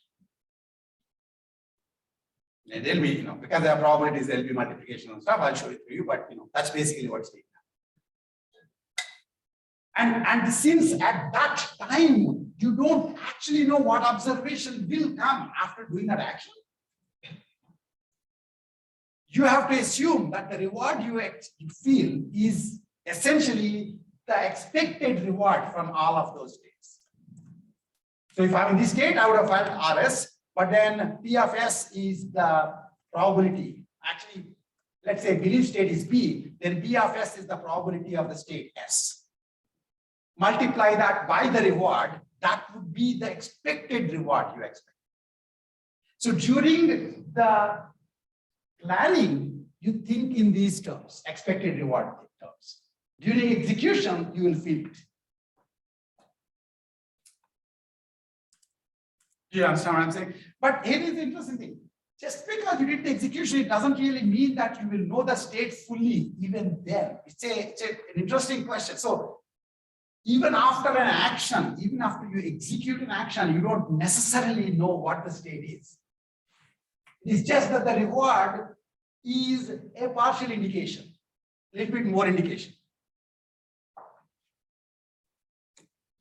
And there'll be, because there are probabilities, there'll be multiplication and stuff. I'll show it to you, but that's basically what's being done. And since at that time, you don't actually know what observation will come after doing that action, you have to assume that the reward you feel is essentially the expected reward from all of those states. So if I'm in this state, I would have filed RS, but then P of S is the probability. Actually, let's say belief state is P, then P of S is the probability of the state S. Multiply that by the reward, that would be the expected reward you expect. So during the planning, you think in these terms, expected reward terms. During execution, you will feel it. Do you understand what I'm saying? But here is the interesting thing. Just because you did the execution, it doesn't really mean that you will know the state fully even then. It's an interesting question. So even after an action, even after you execute an action, you don't necessarily know what the state is. It's just that the reward is a partial indication, a little bit more indication,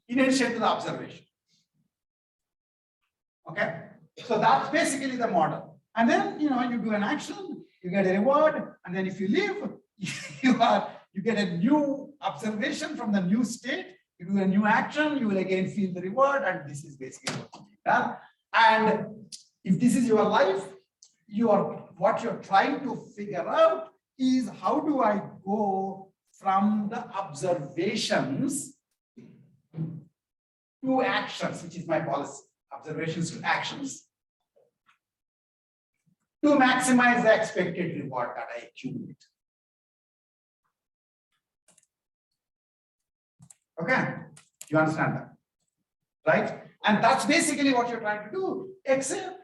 in addition to the observation. Okay, so that's basically the model. And then you do an action, you get a reward, and then if you live, you get a new observation from the new state. You do a new action, you will again feel the reward, and this is basically what you've done. And if this is your life, what you're trying to figure out is how do I go from the observations to actions, which is my policy, observations to actions, to maximize the expected reward that I accumulate. Okay, you understand that, right? And that's basically what you're trying to do, except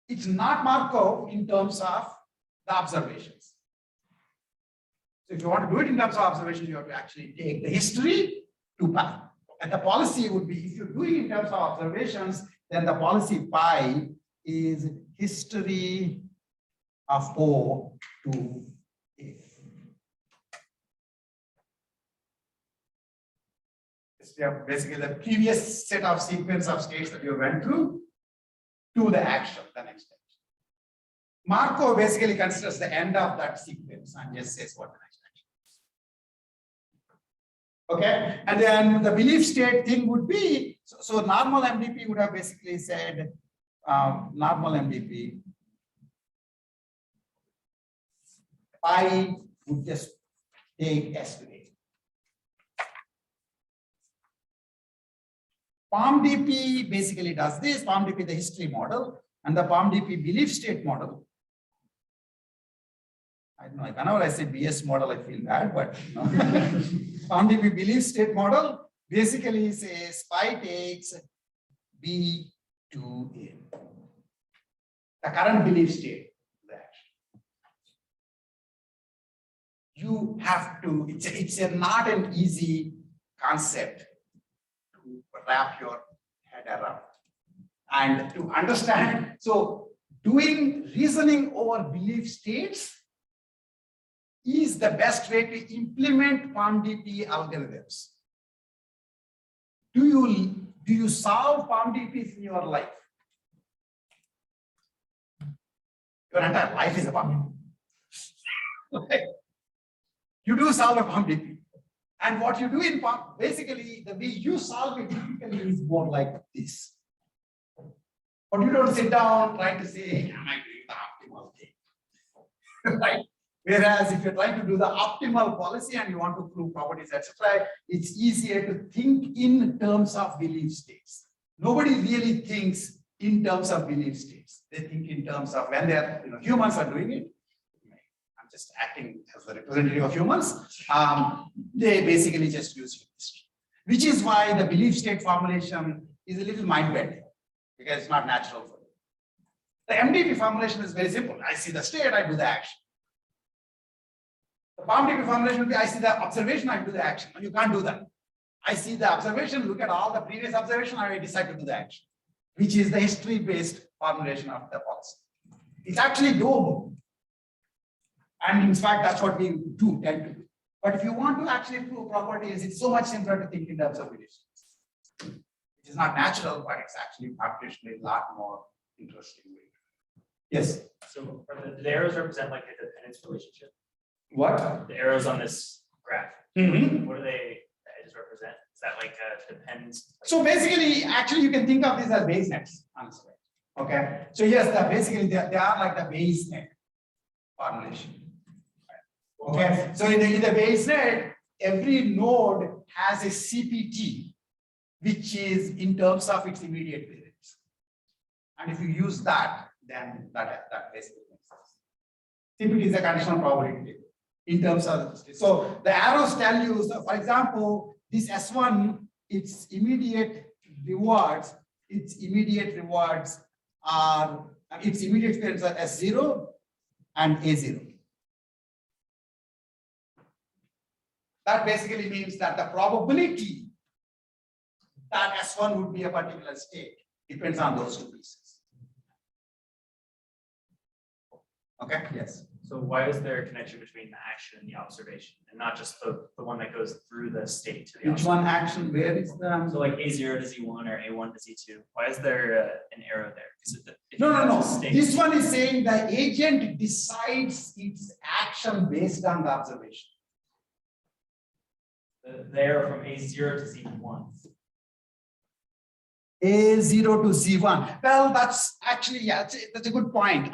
it's not Markov in terms of the observations. So if you want to do it in terms of observations, you have to actually take the history to pi. And the policy would be, if you're doing it in terms of observations, then the policy pi is history of O to A. Basically the previous set of sequence of states that you went through to the action, the next stage. Markov basically considers the end of that sequence and just says what the next action is. Okay, and then the belief state thing would be, so normal MDP would have basically said, normal MDP, I would just take S to A. POMDP basically does this, POMDP the history model, and the POMDP belief state model. I don't know, whenever I say BS model, I feel bad, but POMDP belief state model basically says pi takes B to A. The current belief state. You have to, it's not an easy concept to wrap your head around and to understand. So doing reasoning over belief states is the best way to implement POMDP algorithms. Do you solve POMDPs in your life? Your entire life is a POMDP. You do solve a POMDP. And what you do in POM, basically the way you solve it typically is more like this. But you don't sit down trying to say, am I doing the optimal thing? Right? Whereas if you're trying to do the optimal policy and you want to prove properties, etc., it's easier to think in terms of belief states. Nobody really thinks in terms of belief states. They think in terms of when they're, humans are doing it. I'm just acting as the representative of humans. They basically just use history, which is why the belief state formulation is a little mind-bending because it's not natural for you. The MDP formulation is very simple. I see the state, I do the action. The POMDP formulation will be, I see the observation, I do the action. And you can't do that. I see the observation, look at all the previous observation, I decide to do the action, which is the history-based formulation of the policy. It's actually doable. And in fact, that's what we tend to do. But if you want to actually prove properties, it's so much simpler to think in terms of relations. It is not natural, but it's actually computationally a lot more interesting way. Yes.
So are the arrows represent like a dependence relationship?
What?
The arrows on this graph,
Mm-hmm.
what do they, the edges represent? Is that like a dependence?
So basically, actually, you can think of this as base nets, honestly. Okay. So yes, basically they are like the base net formulation. Okay. So in the base net, every node has a CPT, which is in terms of its immediate parents. And if you use that, then that basically makes sense. CPT is a conditional probability in terms of, so the arrows tell you, so for example, this S1, its immediate rewards are, its immediate parents are S0 and A0. That basically means that the probability that S1 would be a particular state depends on those two pieces. Okay, yes.
So why is there a connection between the action and the observation and not just the one that goes through the state to the
Which one action, where is the?
So like A0 to Z1 or A1 to Z2, why is there an arrow there?
No. This one is saying the agent decides its action based on the observation.
The arrow from A0 to Z1.
A0 to Z1. Well, that's actually, yeah, that's a good point.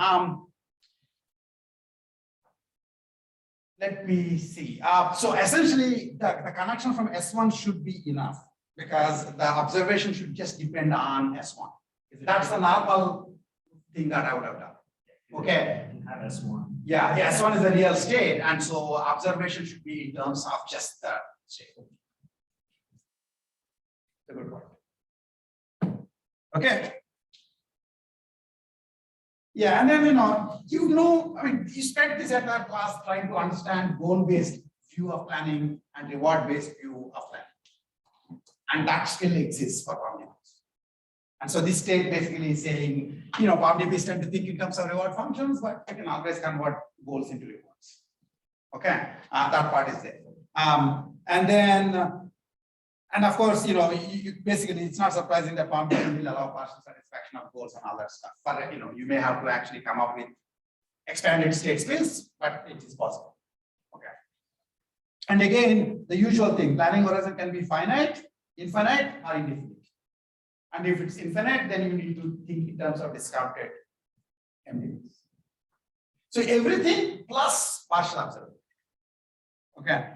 Let me see. So essentially, the connection from S1 should be enough because the observation should just depend on S1. That's the normal thing that I would have done. Okay.
Have S1.
Yeah, S1 is the real state, and so observation should be in terms of just the state. A good point. Okay. Yeah, and then I mean, you spent this entire class trying to understand goal-based view of planning and reward-based view of planning, and that still exists for POMDPs. And so this state basically is saying, POMDPs tend to think in terms of reward functions, but you can always convert goals into rewards. Okay, that part is there. And then. And of course, basically, it's not surprising that POMDP will allow partial satisfaction of goals and all that stuff. But you may have to actually come up with expanded state space, but it is possible. Okay. And again, the usual thing: planning horizon can be finite, infinite, or indefinite. And if it's infinite, then you need to think in terms of discounted MDPs. So everything plus partial observation. Okay.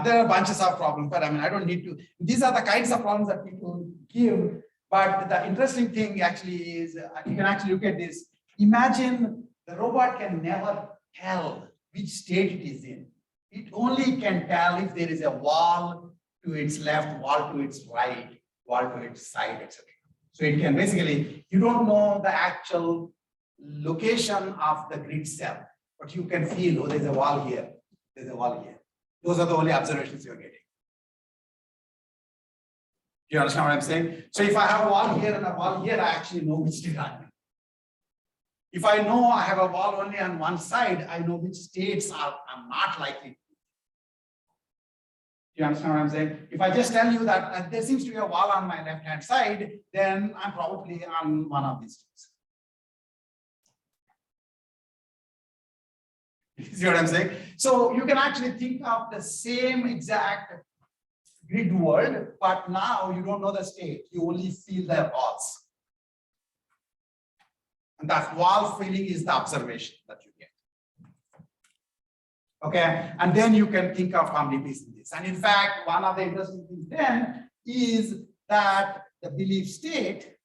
There are bunches of problems, but I mean, I don't need to. These are the kinds of problems that people give. But the interesting thing actually is you can actually look at this. Imagine the robot can never tell which state it is in. It only can tell if there is a wall to its left, wall to its right, wall to its side, etc. So it can basically, you don't know the actual location of the grid cell, but you can feel, oh, there's a wall here, there's a wall here. Those are the only observations you're getting. Do you understand what I'm saying? So if I have a wall here and a wall here, I actually know which state I'm in. If I know I have a wall only on one side, I know which states I'm not likely to. Do you understand what I'm saying? If I just tell you that there seems to be a wall on my left-hand side, then I'm probably on one of these states. You see what I'm saying? So you can actually think of the same exact grid world, but now you don't know the state. You only feel the walls. And that wall feeling is the observation that you get. Okay, and then you can think of POMDPs in this. And in fact, one of the interesting things then is that the belief state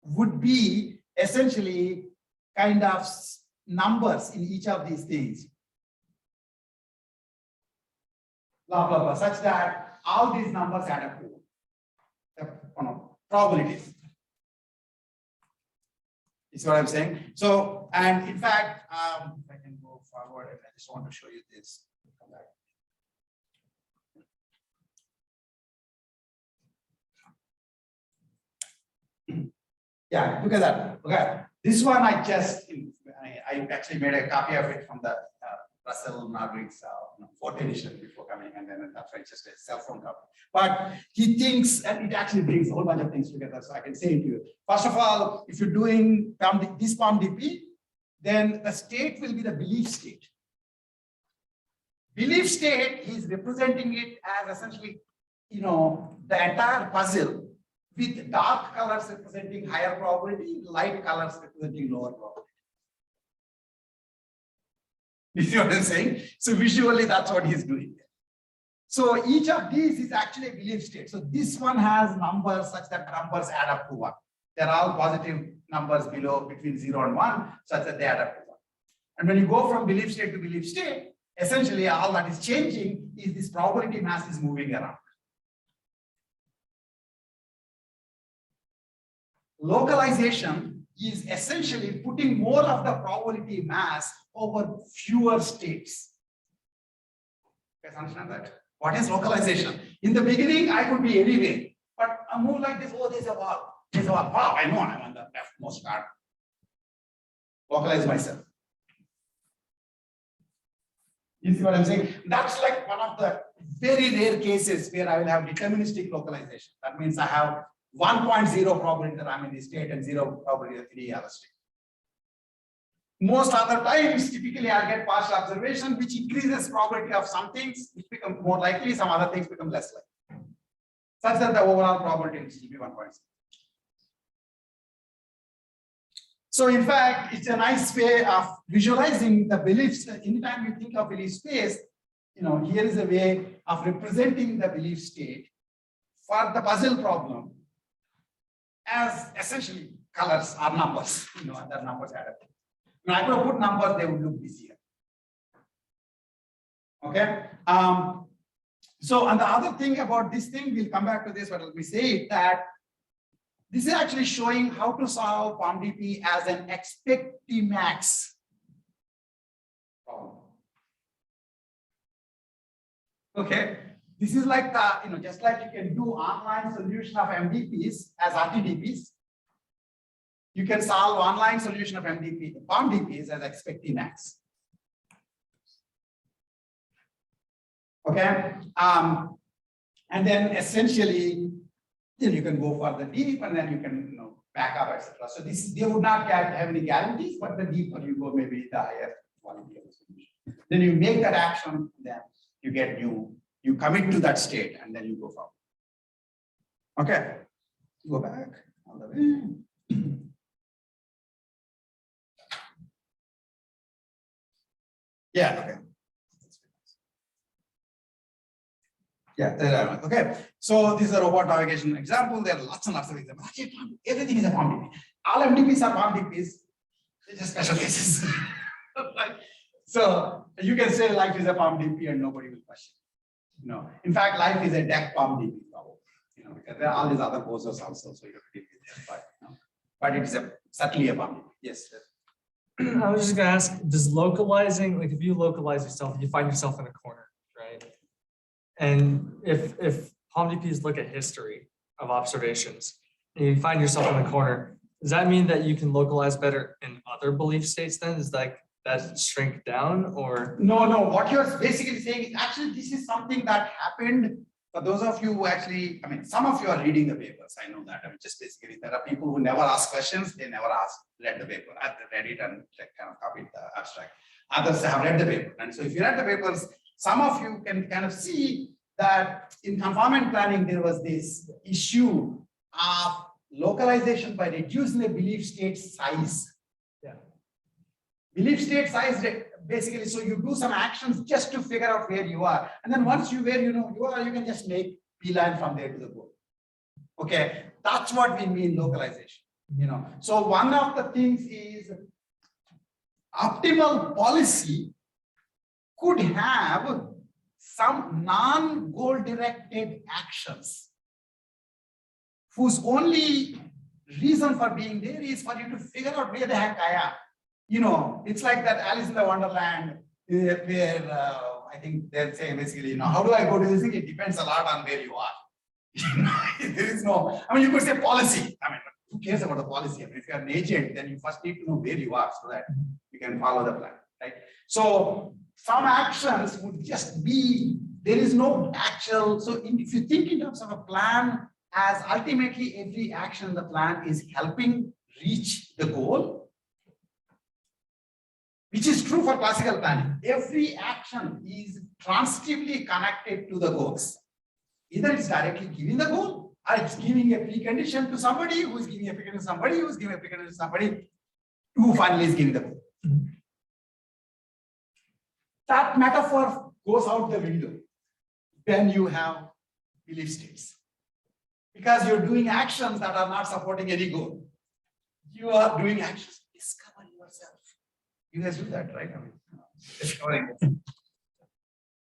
would be essentially kind of numbers in each of these things. Blah, blah, blah, such that all these numbers add up to the probabilities. You see what I'm saying? So, and in fact, if I can go forward, I just want to show you this. Come back. Yeah, look at that. Okay, this one I actually made a copy of it from the Russell Norrig's fourth edition before coming, and then that's why it's just a cell phone cover. But he thinks, and it actually brings a whole bunch of things together. So I can say it to you. First of all, if you're doing this POMDP, then the state will be the belief state. Belief state, he's representing it as essentially, the entire puzzle with dark colors representing higher probability, light colors representing lower probability. You see what I'm saying? So visually, that's what he's doing. So each of these is actually a belief state. So this one has numbers such that numbers add up to 1. They're all positive numbers below between 0 and 1 such that they add up to 1. And when you go from belief state to belief state, essentially all that is changing is this probability mass is moving around. Localization is essentially putting more of the probability mass over fewer states. You guys understand that? What is localization? In the beginning, I could be anywhere, but I move like this. Oh, there's a wall. There's a wall. Wow, I know I'm on the leftmost card. Localize myself. You see what I'm saying? That's like one of the very rare cases where I will have deterministic localization. That means I have 1.0 probability that I'm in this state and 0 probability that any other state. Most other times, typically I'll get partial observation, which increases probability of some things, which become more likely, some other things become less likely. Such that the overall probability will be 1.0. So in fact, it's a nice way of visualizing the beliefs. Anytime you think of belief space, here is a way of representing the belief state for the puzzle problem as essentially colors or numbers, and the numbers add up. When I could put numbers, they would look busier. Okay. So, and the other thing about this thing, we'll come back to this, but let me say that this is actually showing how to solve POMDP as an expectimax problem. Okay. This is like the, just like you can do online solution of MDPs as RTDPs, you can solve online solution of POMDPs as expectimax. Okay. And then essentially, then you can go further deep and then you can back up, etc. So this they would not have any guarantees, but the deeper you go, maybe the higher quality of the solution. Then you make that action, then you get you commit to that state and then you go forward. Okay, go back all the way. Yeah, okay. Yeah, okay. So this is a robot navigation example. There are lots and lots of examples. Everything is a POMDP. All MDPs are POMDPs. They're just special cases. Right? So you can say life is a POMDP and nobody will question. In fact, life is a DEC POMDP problem. Because there are all these other poses also, so you have to deal with them. But it's certainly a POMDP. Yes.
I was just gonna ask, does localizing, like if you localize yourself, you find yourself in a corner, right? And if POMDPs look at history of observations and you find yourself in a corner, does that mean that you can localize better in other belief states then? Is that shrink down or? No,
what you're basically saying is actually this is something that happened. For those of you who actually, some of you are reading the papers, I know that. Just basically there are people who never ask questions, they never read the paper. I read it and kind of copied the abstract. Others have read the paper. And so if you read the papers, some of you can kind of see that in conformant planning, there was this issue of localization by reducing the belief state size.
Yeah.
Belief state size, basically, so you do some actions just to figure out where you are. And then once you where you are, you can just make P-line from there to the goal. Okay, that's what we mean localization. So one of the things is optimal policy could have some non-goal directed actions whose only reason for being there is for you to figure out where the heck I am. It's like that Alice in the Wonderland where I think they're saying basically, how do I go to this thing? It depends a lot on where you are. There is no, you could say policy. Who cares about the policy? If you're an agent, then you first need to know where you are so that you can follow the plan, right? So some actions would just be, there is no actual, so if you think in terms of a plan, as ultimately every action in the plan is helping reach the goal, which is true for classical planning. Every action is transitively connected to the goals. Either it's directly giving the goal, or it's giving a precondition to somebody who is giving a precondition to somebody who is giving a precondition to somebody who finally is giving the goal. That metaphor goes out the window when you have belief states. Because you're doing actions that are not supporting any goal. You are doing actions to discover yourself. You guys do that, right? I mean, discovering it.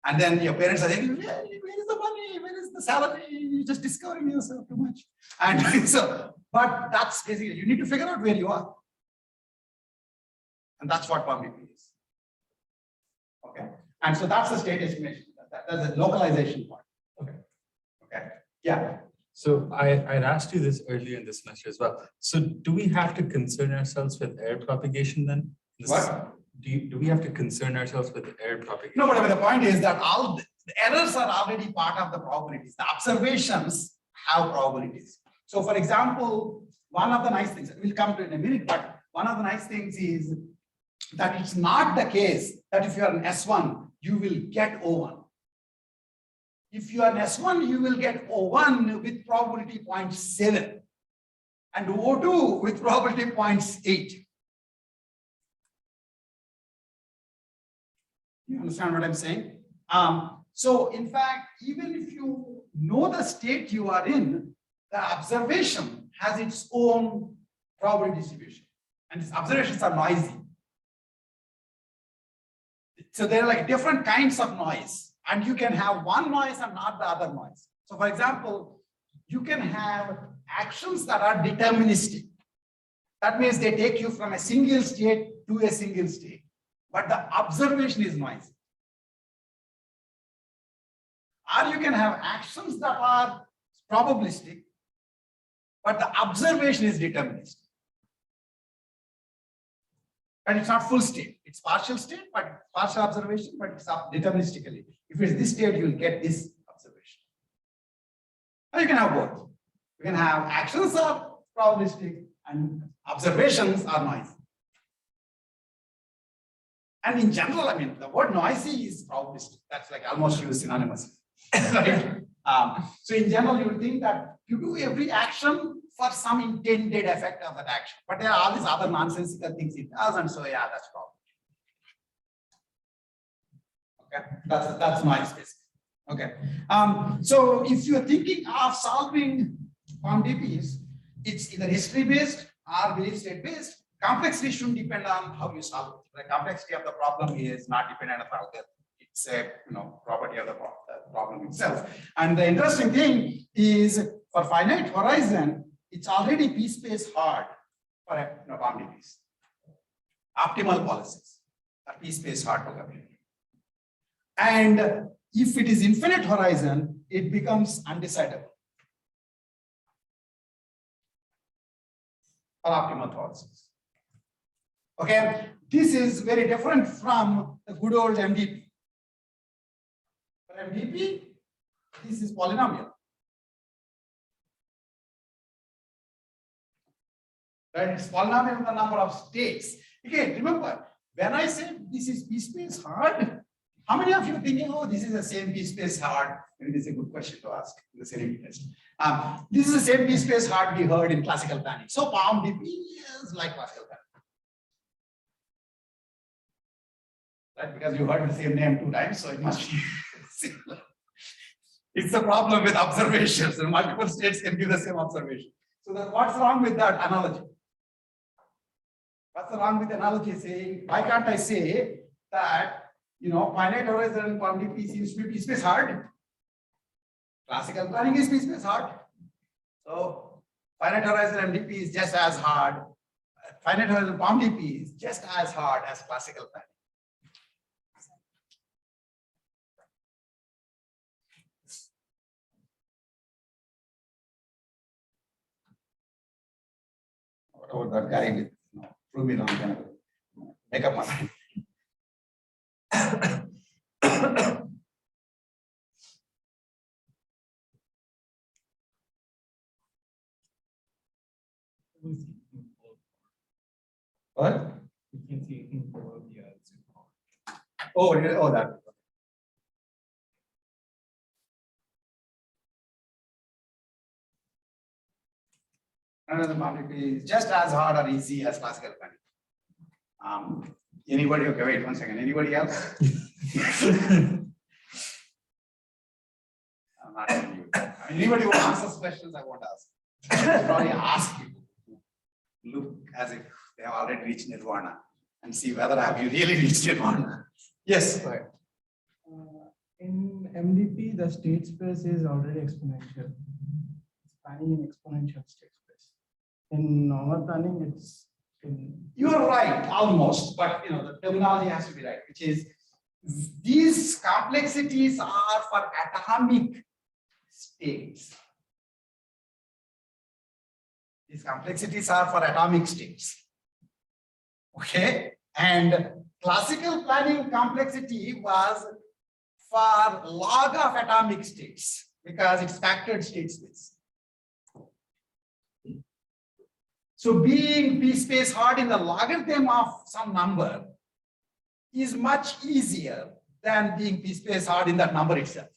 And then your parents are saying, where is the money? Where is the salary? You're just discovering yourself too much. And so, but that's basically, you need to figure out where you are. And that's what POMDP is. Okay. And so that's the state estimation. That's the localization part.
Okay.
Okay. Yeah.
So I'd asked you this earlier in the semester as well. So do we have to concern ourselves with error propagation then?
What?
Do we have to concern ourselves with error propagation?
No, but I mean, the point is that all the errors are already part of the probabilities. The observations have probabilities. So for example, one of the nice things, we'll come to it in a minute, but one of the nice things is that it's not the case that if you are an S1, you will get O1. If you are an S1, you will get O1 with probability 0.7 and O2 with probability 0.8. You understand what I'm saying? So in fact, even if you know the state you are in, the observation has its own probability distribution, and these observations are noisy. So there are like different kinds of noise, and you can have one noise and not the other noise. So for example, you can have actions that are deterministic. That means they take you from a single state to a single state, but the observation is noisy. Or you can have actions that are probabilistic, but the observation is deterministic. And it's not full state, it's partial state, but partial observation, but it's up deterministically. If it's this state, you will get this observation. Or you can have both. You can have actions are probabilistic and observations are noisy. And in general, I mean, the word noisy is probabilistic. That's like almost used synonymously. Right? So in general, you will think that you do every action for some intended effect of that action. But there are all these other nonsensical things it does, and so yeah, that's probability. Okay, that's noise basically. Okay. So if you're thinking of solving POMDPs, it's either history-based or belief state-based. Complexity shouldn't depend on how you solve it. The complexity of the problem is not dependent on algorithm. It's a property of the problem itself. And the interesting thing is for finite horizon, it's already p-space hard for POMDPs. Optimal policies are p-space hard to calculate. And if it is infinite horizon, it becomes undecidable for optimal policies. Okay, this is very different from the good old MDP. For MDP, this is polynomial. Right? It's polynomial in the number of states. Again, remember, when I said this is p-space hard, how many of you are thinking, oh, this is the same p-space hard? Maybe this is a good question to ask in the same test. This is the same p-space hard we heard in classical planning. So POMDP is like classical planning. Right? Because you heard the same name 2 times, so it must be similar. It's the problem with observations, and multiple states can give the same observation. So then what's wrong with that analogy? What's wrong with the analogy saying, why can't I say that, finite horizon POMDP seems to be p-space hard? Classical planning is p-space hard. So finite horizon MDP is just as hard. Finite horizon POMDP is just as hard as classical planning. What about that guy with prove me wrong, make up my mind. What?
You can see anything below the Zoom call.
Oh, oh, that. Another POMDP is just as hard or easy as classical planning. Anybody? Okay, wait 1 second. Anybody else? I'm not telling you. Anybody who answers questions, I won't ask. I probably ask people to look as if they have already reached nirvana and see whether have you really reached nirvana. Yes.
In MDP, the state space is already exponential. It's planning in exponential state space. In normal planning, it's in.
You are right, almost, but the terminology has to be right, which is these complexities are for atomic states. These complexities are for atomic states. Okay, and classical planning complexity was for log of atomic states because it's factored state space. So being p space hard in the logarithm of some number is much easier than being p space hard in that number itself.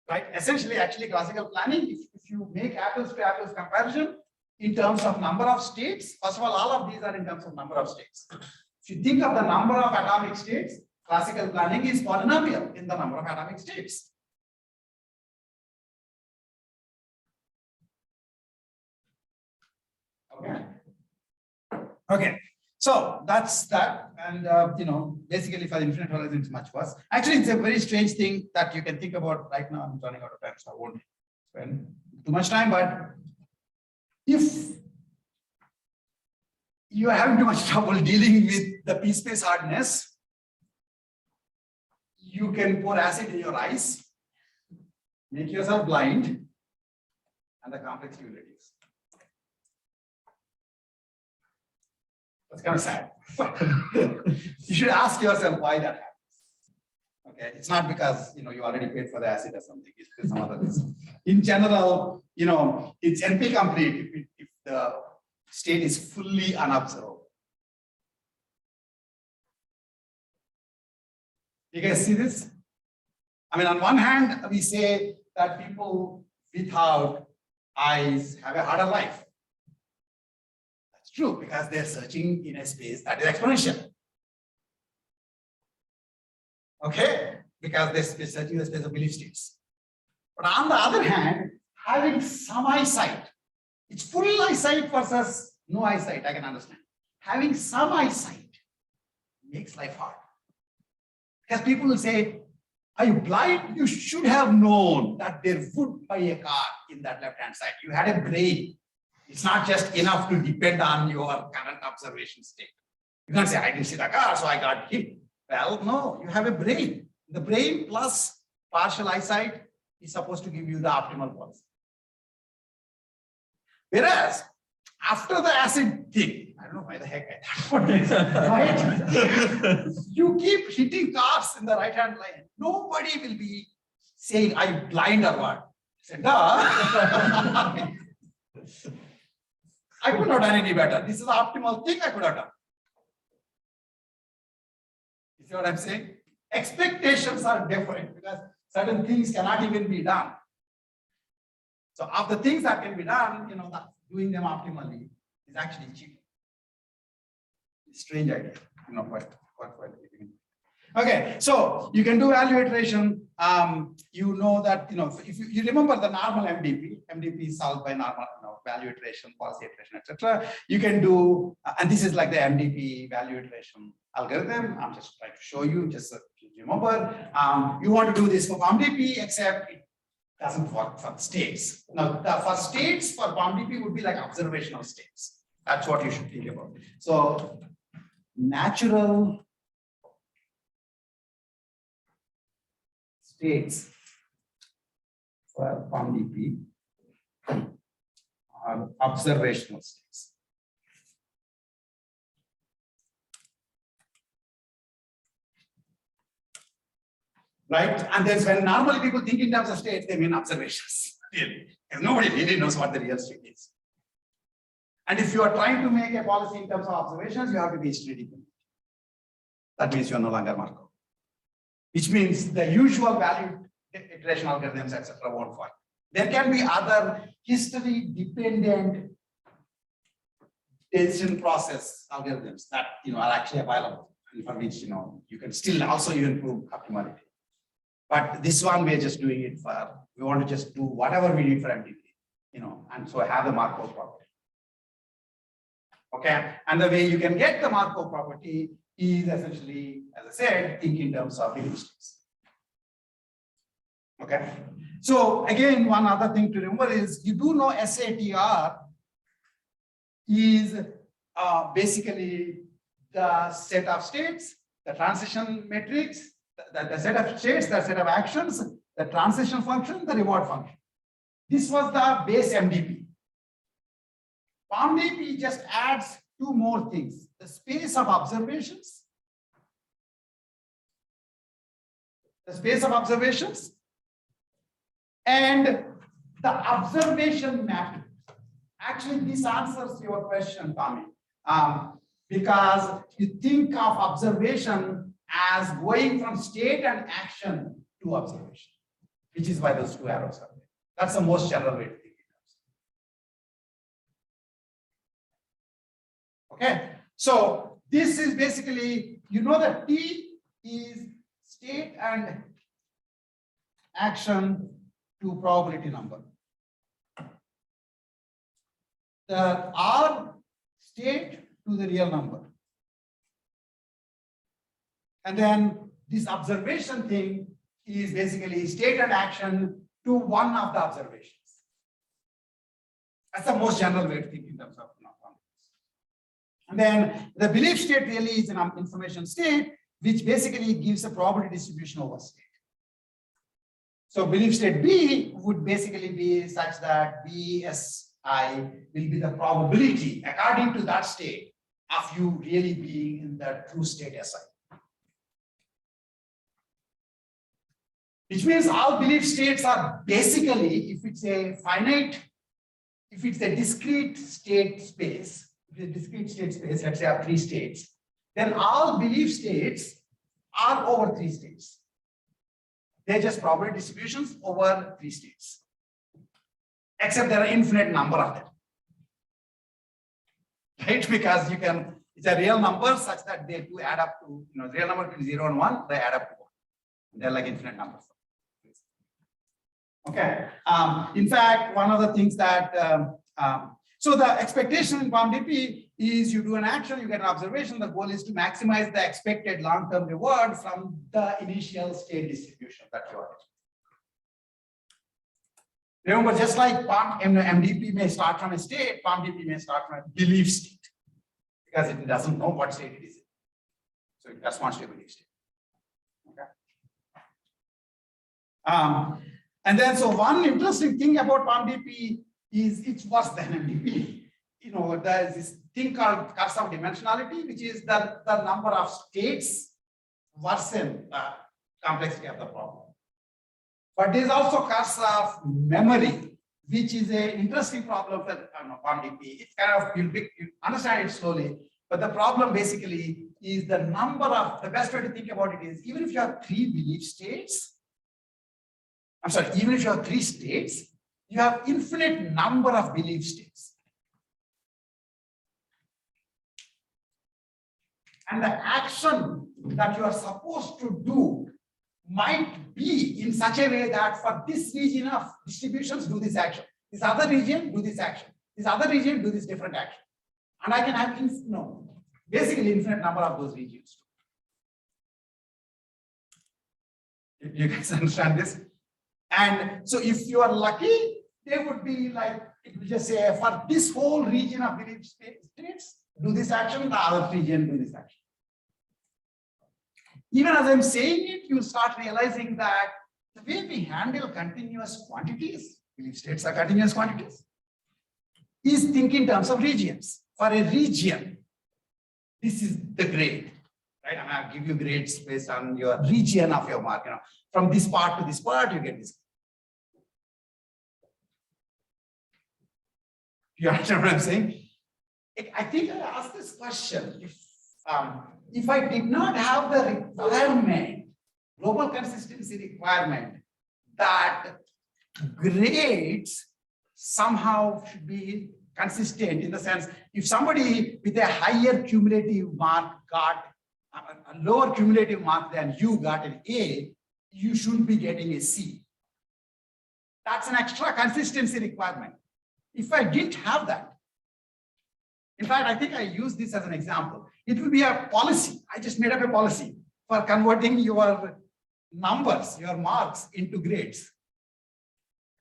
Right? Essentially, actually, classical planning, if you make apples to apples comparison in terms of number of states, first of all of these are in terms of number of states. If you think of the number of atomic states, classical planning is polynomial in the number of atomic states. Okay. Okay. So that's that. And basically for the infinite horizon, it's much worse. Actually, it's a very strange thing that you can think about right now. I'm running out of time, so I won't spend too much time. But if you are having too much trouble dealing with the p-space hardness, you can pour acid in your eyes, make yourself blind, and the complexity will reduce. That's kind of sad. You should ask yourself why that happens. Okay, it's not because you already paid for the acid or something. It's some other reason. In general, it's NP complete if the state is fully unobservable. You guys see this? I mean, on one hand, we say that people without eyes have a harder life. That's true because they're searching in a space that is exponential. Okay, because they're searching the space of belief states. But on the other hand, having some eyesight, it's full eyesight versus no eyesight, I can understand. Having some eyesight makes life hard. Because people will say, are you blind? You should have known that there would be a car in that left-hand side. You had a brain. It's not just enough to depend on your current observation state. You can't say, I didn't see the car, so I got hit. Well, no, you have a brain. The brain plus partial eyesight is supposed to give you the optimal pulse. Whereas, after the acid thing, I don't know why the heck I right? You keep hitting cars in the right-hand lane. Nobody will be saying, are you blind or what? Say, duh. I could not have done any better. This is the optimal thing I could have done. You see what I'm saying? Expectations are different because certain things cannot even be done. So of the things that can be done, doing them optimally is actually cheap. Strange idea, quite. Okay, so you can do value iteration. You know that if you remember the normal MDP is solved by normal value iteration, policy iteration, etc. You can do, and this is like the MDP value iteration algorithm. I'm just trying to show you, just so you remember. You want to do this for POMDP, except it doesn't work for states. Now, for states, for POMDP would be like observational states. That's what you should think about. So, natural states for POMDP are observational states. right? And then when normally people think in terms of states, they mean observations, really. Because nobody really knows what the real state is. And if you are trying to make a policy in terms of observations, you have to be history dependent. That means you are no longer Markov. Which means the usual value iteration algorithms, etc., won't work. There can be other history dependent decision process algorithms that are actually available, and for which you can still also improve optimality. But this one we're just doing it for, we want to just do whatever we need for MDP, and so have the Markov property. Okay, and the way you can get the Markov property is essentially, as I said, think in terms of heuristics. Okay, so again, one other thing to remember is you do know SATR is basically the set of states, the transition matrix, the set of states, the set of actions, the transition function, the reward function. This was the base MDP. POMDP just adds two more things: the space of observations, and the observation matrix. Actually, this answers your question, Tommy, because you think of observation as going from state and action to observation, which is why those two arrows are there. That's the most general way to think it. Okay, so this is basically, that T is state and action to probability number. The R state to the real number. And then this observation thing is basically state and action to one of the observations. That's the most general way to think in terms of numbers. And then the belief state really is an information state, which basically gives a probability distribution over state. So belief state B would basically be such that BSI will be the probability according to that state of you really being in the true state SI. Which means all belief states are basically, if it's a finite, if it's a discrete state space, let's say I have 3 states, then all belief states are over 3 states. They're just probability distributions over 3 states. Except there are infinite number of them. Right? Because it's a real number such that they do add up to, real number between 0 and 1, they add up to 1. They're like infinite numbers. Okay. In fact, one of the things that, so the expectation in POMDP is you do an action, you get an observation. The goal is to maximize the expected long-term reward from the initial state distribution that you are. Remember, just like MDP may start from a state, POMDP may start from a belief state because it doesn't know what state it is in. So it corresponds to a belief state. Okay. And then, so one interesting thing about POMDP is it's worse than MDP. There's this thing called curse of dimensionality, which is that the number of states worsen the complexity of the problem. But there's also curse of memory, which is an interesting problem for POMDP. It's kind of, you understand it slowly, but the problem basically is the number of, the best way to think about it is, even if you have 3 belief states, even if you have 3 states, you have infinite number of belief states. And the action that you are supposed to do might be in such a way that for this region of distributions, do this action. This other region, do this action. This other region, do this different action. And I can have, basically infinite number of those regions. You guys understand this? And so if you are lucky, they would be like, it will just say for this whole region of belief states, do this action, the other region, do this action. Even as I'm saying it, you start realizing that the way we handle continuous quantities, belief states are continuous quantities, is think in terms of regions. For a region, this is the grade, right? And I'll give you grades based on your region of your mark, from this part to this part, you get this. You understand what I'm saying? I think I asked this question. If I did not have the requirement, global consistency requirement, that grades somehow should be consistent in the sense, if somebody with a higher cumulative mark got a lower cumulative mark than you got an A, you should be getting a C. That's an extra consistency requirement. If I didn't have that, in fact, I think I use this as an example. It will be a policy. I just made up a policy for converting your numbers, your marks into grades.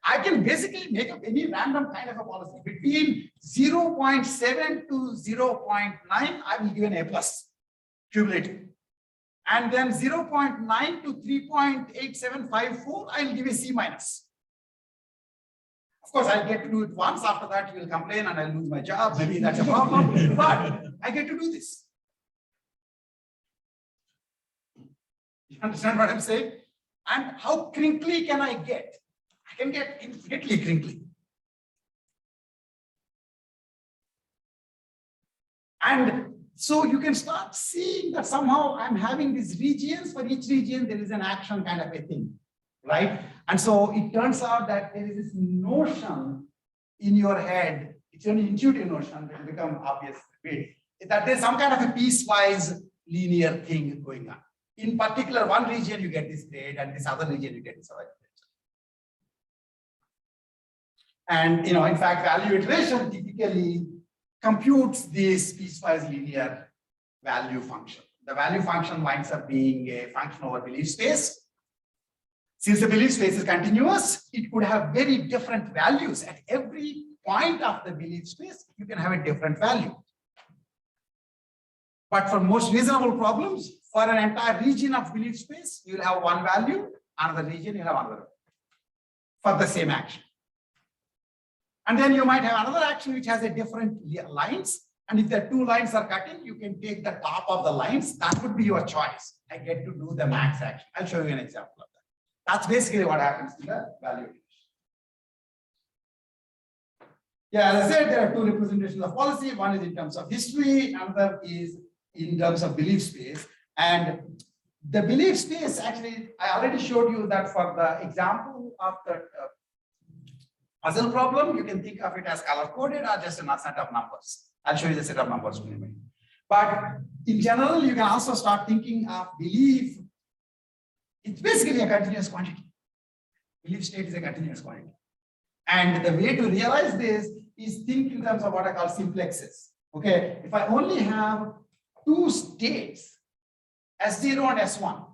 I can basically make up any random kind of a policy. Between 0.7 to 0.9, I will give an A plus cumulative. And then 0.9 to 3.8754, I will give a C minus. Of course, I'll get to do it once. After that, you will complain and I'll lose my job. Maybe that's a problem, but I get to do this. You understand what I'm saying? And how crinkly can I get? I can get infinitely crinkly. And so you can start seeing that somehow I'm having these regions. For each region, there is an action kind of a thing, right? And so it turns out that there is this notion in your head, it's an intuitive notion that will become obvious that there's some kind of a piecewise linear thing going on. In particular, one region you get this grade and this other region you get this other grade. And in fact, value iteration typically computes this piecewise linear value function. The value function winds up being a function over belief space. Since the belief space is continuous, it could have very different values. At every point of the belief space, you can have a different value. But for most reasonable problems, for an entire region of belief space, you will have one value, another region, you'll have another for the same action. And then you might have another action which has a different lines. And if the two lines are cutting, you can take the top of the lines. That would be your choice. I get to do the max action. I'll show you an example of that. That's basically what happens in the value iteration. Yeah, as I said, there are two representations of policy. One is in terms of history, another is in terms of belief space. And the belief space, actually, I already showed you that for the example of the puzzle problem, you can think of it as color-coded or just a set of numbers. I'll show you the set of numbers in a minute. But in general, you can also start thinking of belief. It's basically a continuous quantity. Belief state is a continuous quantity. And the way to realize this is think in terms of what I call simplexes. Okay, if I only have two states, S0 and S1,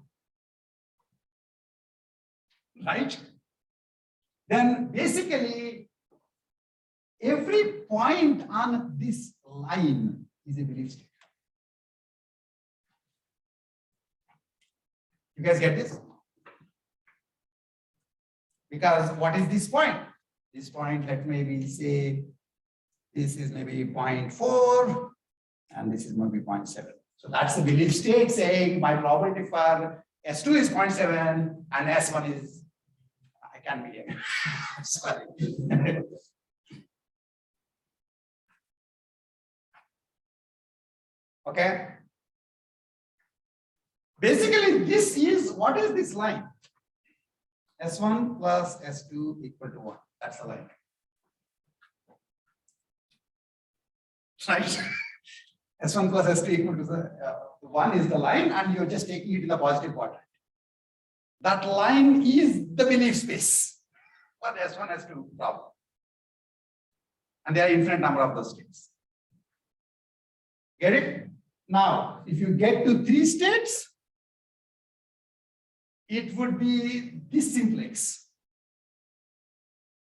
right? Then basically, every point on this line is a belief state. You guys get this? Because what is this point? This point, let maybe say, this is maybe 0.4, and this is maybe 0.7. So that's the belief state saying my probability for S2 is 0.7 and S1 is, I can't be here. Sorry. Okay. Basically, this is, what is this line? S1 plus S2 equal to 1. That's the line. Right? S1 plus S2 equal to 1 is the line, and you're just taking it in the positive quadrant. That line is the belief space for the S1, S2 problem. And there are infinite number of those states. Get it? Now, if you get to 3 states, it would be this simplex.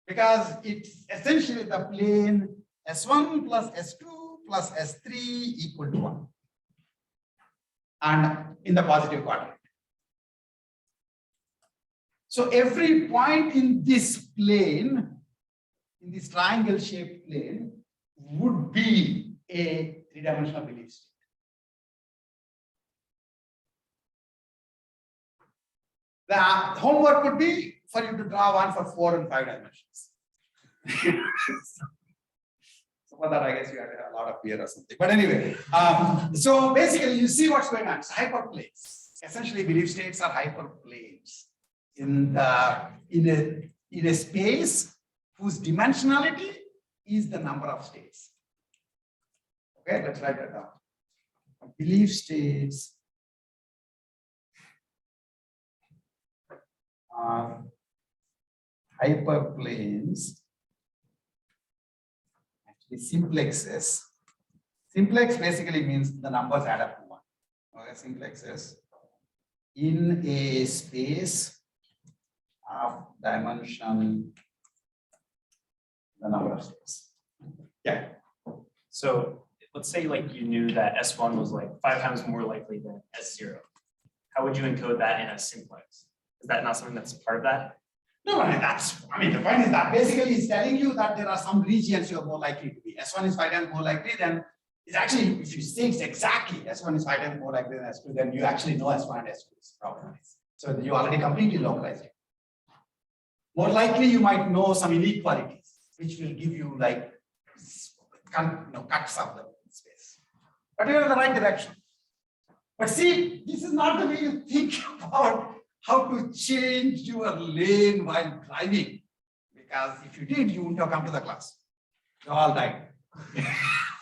Because it's essentially the plane S1 plus S2 plus S3 equal to 1. And in the positive quadrant. So every point in this plane, in this triangle shaped plane, would be a 3-dimensional belief state. The homework would be for you to draw one for 4 and 5 dimensions. So for that, I guess you had a lot of beer or something. But anyway, so basically you see what's going on. It's hyperplanes. Essentially, belief states are hyperplanes in a space whose dimensionality is the number of states. Okay, let's write that down. Belief states are hyperplanes, actually simplexes. Simplex basically means the numbers add up to 1. Okay, simplexes in a space of dimension, the number of states. Yeah.
So let's say like you knew that S1 was like 5 times more likely than S0. How would you encode that in a simplex? Is that not something that's part of that?
No, I mean, the point is that basically it's telling you that there are some regions you are more likely to be. S1 is 5 times more likely, then it's actually, if you say it's exactly S1 is 5 times more likely than S2, then you actually know S1 and S2 is probability. So you already completely localized it. More likely, you might know some inequalities, which will give you like cuts of the space. But you're in the right direction. But see, this is not the way you think about how to change your lane while driving. Because if you did, you wouldn't have come to the class. You all died.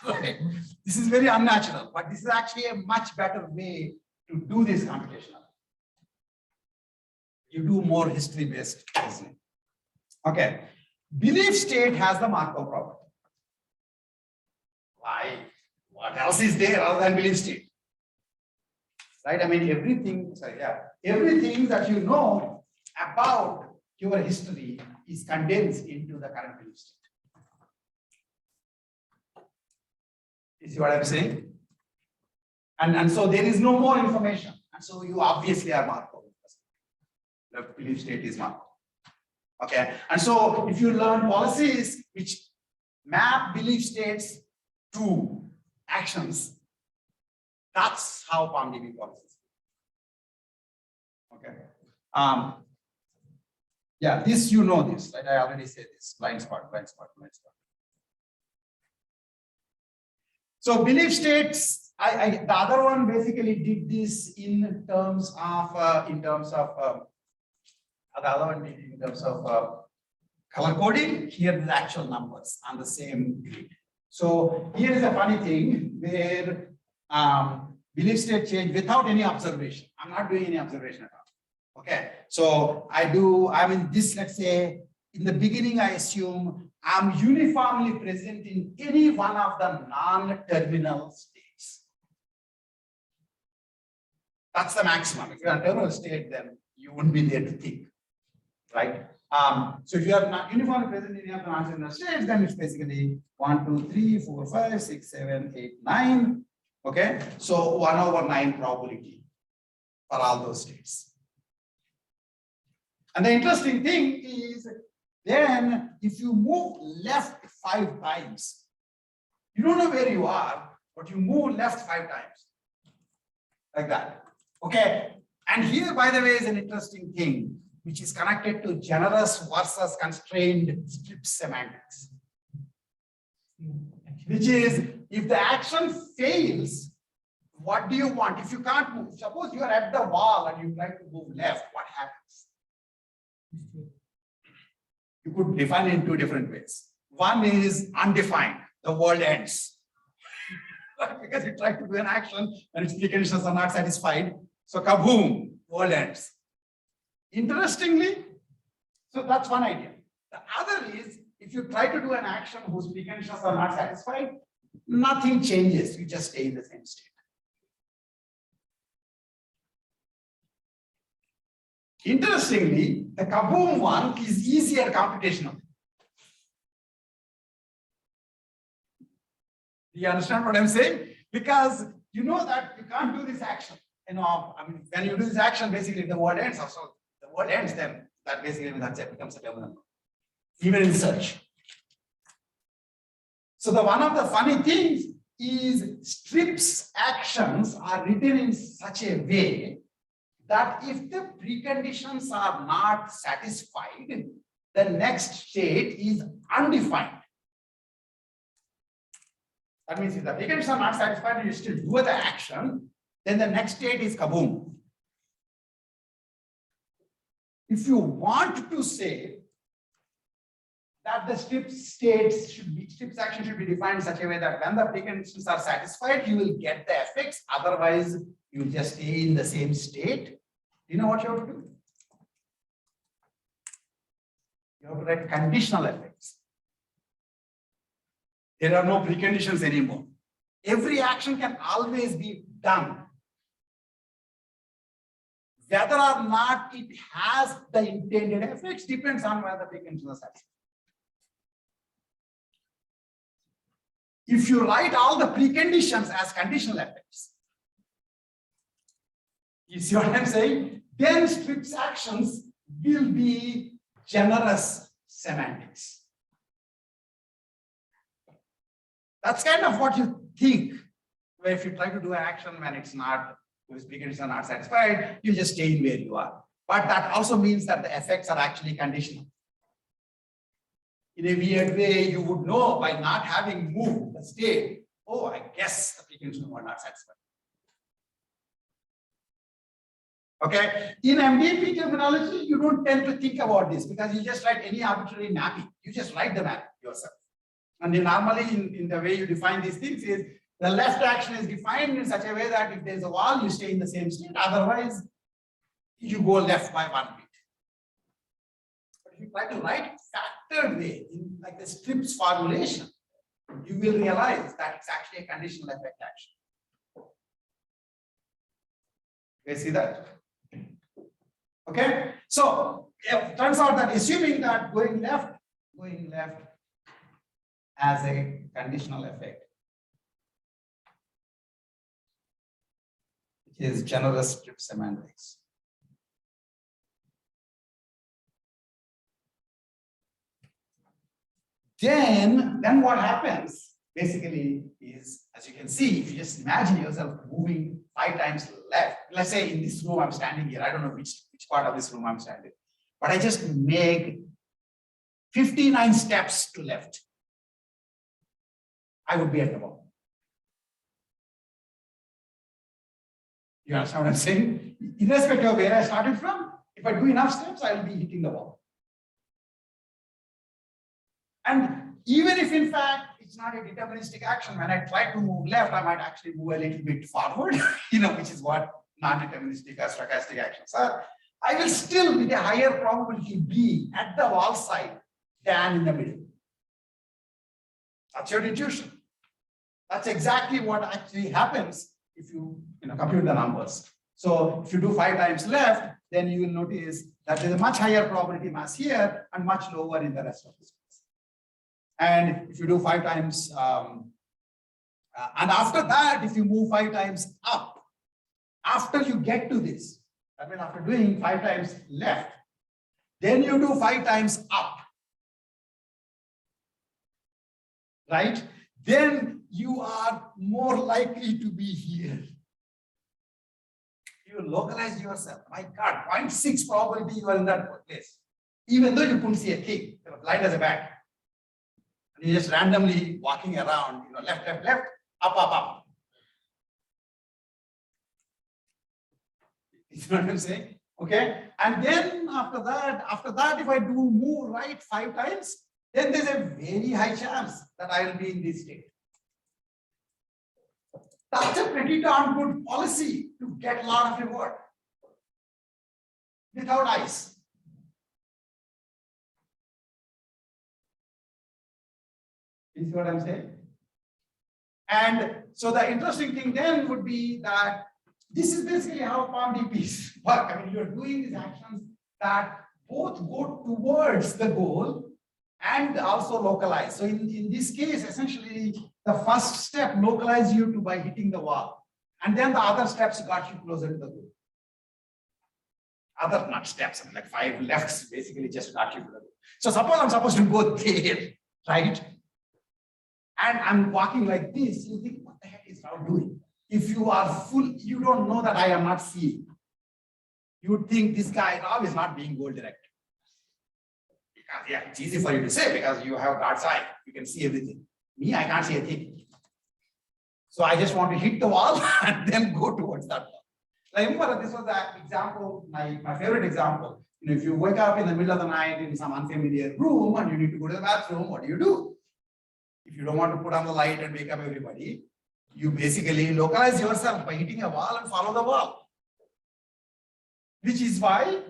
Okay. This is very unnatural, but this is actually a much better way to do this computational. You do more history-based reasoning. Okay. Belief state has the Markov property. Why? What else is there other than belief state? Right? I mean, everything that you know about your history is condensed into the current belief state. You see what I'm saying? And so there is no more information. And so you obviously are Markov. The belief state is Markov. Okay. And so if you learn policies which map belief states to actions, that's how POMDP policies. Okay. Yeah, this you know this, right? I already said this. Blind spot, blind spot, blind spot. So belief states, the other one basically did this in terms of color coding. Here the actual numbers on the same grid. So here is a funny thing where belief state change without any observation. I'm not doing any observation at all. Okay. So let's say in the beginning, I assume I'm uniformly present in any one of the non-terminal states. That's the maximum. If you're in a terminal state, then you wouldn't be there to think, right? So if you are not uniformly present in any of the non-terminal states, then it's basically 1, 2, 3, 4, 5, 6, 7, 8, 9. Okay, so 1/9 probability for all those states. And the interesting thing is, then if you move left 5 times, you don't know where you are, but you move left 5 times. Like that. Okay. And here, by the way, is an interesting thing, which is connected to generous versus constrained strip semantics. Which is, if the action fails, what do you want? If you can't move, suppose you are at the wall and you try to move left, what happens? You could define it in 2 different ways. One is undefined, the world ends. Because you try to do an action and its preconditions are not satisfied. So kaboom, world ends. Interestingly, so that's one idea. The other is, if you try to do an action whose preconditions are not satisfied, nothing changes, you just stay in the same state. Interestingly, the kaboom one is easier computationally. Do you understand what I'm saying? Because you know that you can't do this action. You know, I mean, when you do this action, basically the world ends. Also, the world ends, then that basically becomes a terminal. Even in search. So one of the funny things is strips actions are written in such a way that if the preconditions are not satisfied, the next state is undefined. That means if the preconditions are not satisfied and you still do the action, then the next state is kaboom. If you want to say that the strips action should be defined in such a way that when the preconditions are satisfied, you will get the effects. Otherwise, you just stay in the same state. You know what you have to do? You have to write conditional effects. There are no preconditions anymore. Every action can always be done. Whether or not it has the intended effects depends on whether the preconditions are satisfied. If you write all the preconditions as conditional effects, you see what I'm saying? Then strips actions will be generous semantics. That's kind of what you think. Where if you try to do an action when it's not, whose preconditions are not satisfied, you just stay in where you are. But that also means that the effects are actually conditional. In a weird way, you would know by not having moved the state, oh, I guess the preconditions were not satisfied. Okay, in MDP terminology, you don't tend to think about this because you just write any arbitrary mapping. You just write the map yourself. And then normally in the way you define these things is the left action is defined in such a way that if there's a wall, you stay in the same state. Otherwise, you go left by 1 bit. But if you try to write factored way in like the strips formulation, you will realize that it's actually a conditional effect action. You see that? Okay, so it turns out that assuming that going left as a conditional effect, which is generous strip semantics. Then what happens basically is, as you can see, if you just imagine yourself moving 5 times left, let's say in this room I'm standing here, I don't know which part of this room I'm standing, but I just make 59 steps to left, I would be at the wall. You understand what I'm saying? Irrespective of where I started from, if I do enough steps, I will be hitting the wall. And even if in fact it's not a deterministic action, when I try to move left, I might actually move a little bit forward, which is what non-deterministic or stochastic actions are. I will still, with a higher probability, be at the wall side than in the middle. That's your intuition. That's exactly what actually happens if you compute the numbers. So if you do 5 times left, then you will notice that there's a much higher probability mass here and much lower in the rest of the space. And if you do 5 times, and after that, if you move 5 times up, after you get to this, I mean, after doing 5 times left, then you do 5 times up, right? Then you are more likely to be here. You localize yourself. My God, 0.6 probability you are in that place. Even though you couldn't see a thing, you're blind as a bat. And you're just randomly walking around, left, left, left, up, up, up. You know what I'm saying? Okay. And then after that, if I do move right 5 times, then there's a very high chance that I will be in this state. That's a pretty darn good policy to get a lot of reward without ice. You see what I'm saying? And so the interesting thing then would be that this is basically how POMDPs work. I mean, you're doing these actions that both go towards the goal and also localize. So in this case, essentially, the first step localized you to by hitting the wall. And then the other steps got you closer to the goal. Other not steps, like 5 lefts basically just got you to the goal. So suppose I'm supposed to go there, right? And I'm walking like this, you think, what the heck is Rao doing? If you are full, you don't know that I am not seeing. you would think this guy Rob is not being goal directed. Because yeah, it's easy for you to say because you have God's eye, you can see everything. Me, I can't see a thing. So I just want to hit the wall and then go towards that wall. I remember this was the example, my favorite example. You know, if you wake up in the middle of the night in some unfamiliar room and you need to go to the bathroom, what do? If you don't want to put on the light and wake up everybody, you basically localize yourself by hitting a wall and follow the wall. Which is why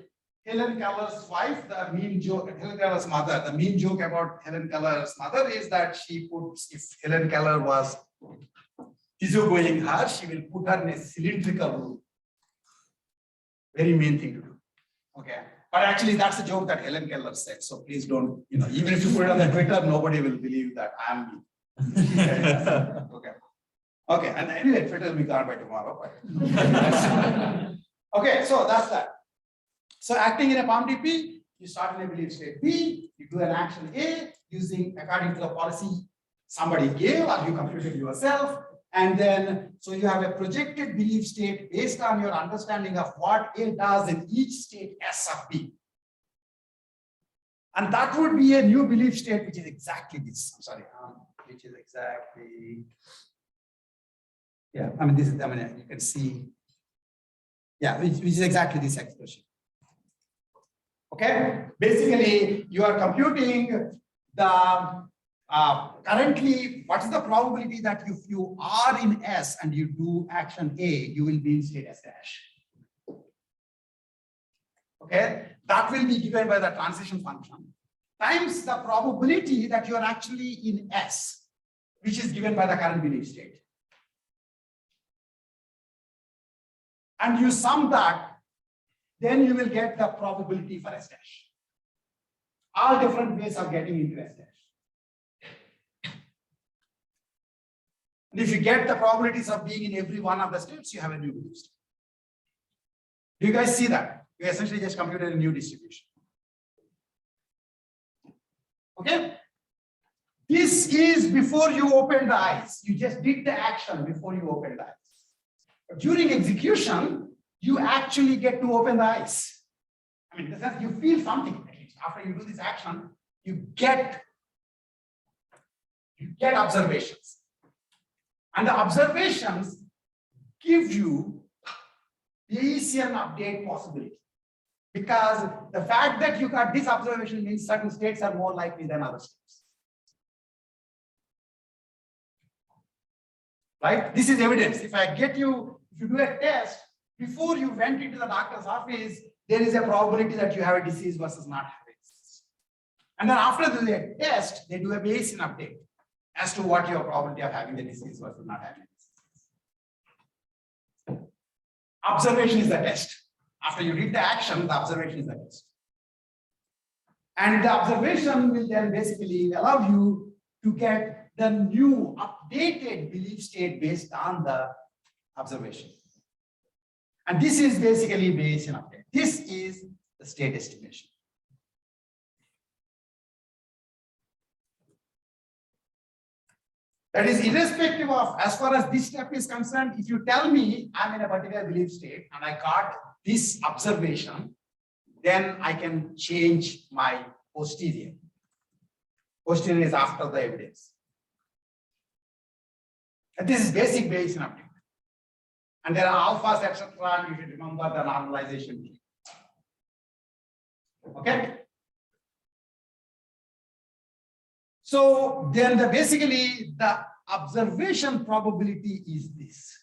Helen Keller's wife, the mean joke, Helen Keller's mother, the mean joke about Helen Keller's mother is that she puts, if Helen Keller was going her, she will put her in a cylindrical room. Very mean thing to do. Okay. But actually, that's a joke that Helen Keller said. So please don't, you know, even if you put it on the Twitter, nobody will believe that I'm me. Okay. Okay. And anyway, Twitter will be gone by tomorrow. Okay. So that's that. So acting in a POMDP, you start in a belief state B, you do an action A using according to the policy somebody gave or you computed yourself. And then, so you have a projected belief state based on your understanding of what A does in each state S of B. And that would be a new belief state, which is exactly this. I'm sorry, which is exactly, yeah, I mean, this is, I mean, you can see, yeah, which is exactly this expression. Okay, basically, you are computing the currently, what is the probability that if you are in S and you do action A, you will be in state S dash. Okay, that will be given by the transition function times the probability that you are actually in S, which is given by the current belief state. And you sum that, then you will get the probability for S dash. All different ways of getting into S dash. And if you get the probabilities of being in every one of the states, you have a new belief state. Do you guys see that? You essentially just computed a new distribution. Okay? This is before you open the eyes. You just did the action before you open the eyes. But during execution, you actually get to open the eyes. I mean, in the sense you feel something, at least after you do this action, you get observations. And the observations give you Bayesian update possibility. Because the fact that you got this observation means certain states are more likely than other states. Right? This is evidence. If I get you, if you do a test, before you went into the doctor's office, there is a probability that you have a disease versus not having it. And then after the test, they do a Bayesian update as to what your probability of having the disease versus not having the disease. Observation is the test. After you read the action, the observation is the test. And the observation will then basically allow you to get the new updated belief state based on the observation. And this is basically Bayesian update. This is the state estimation. That is irrespective of, as far as this step is concerned, if you tell me I'm in a particular belief state and I got this observation, then I can change my posterior. Posterior is after the evidence. And this is basic Bayesian update. And there are alphas, etc. And you should remember the normalization thing. Okay. So then basically the observation probability is this.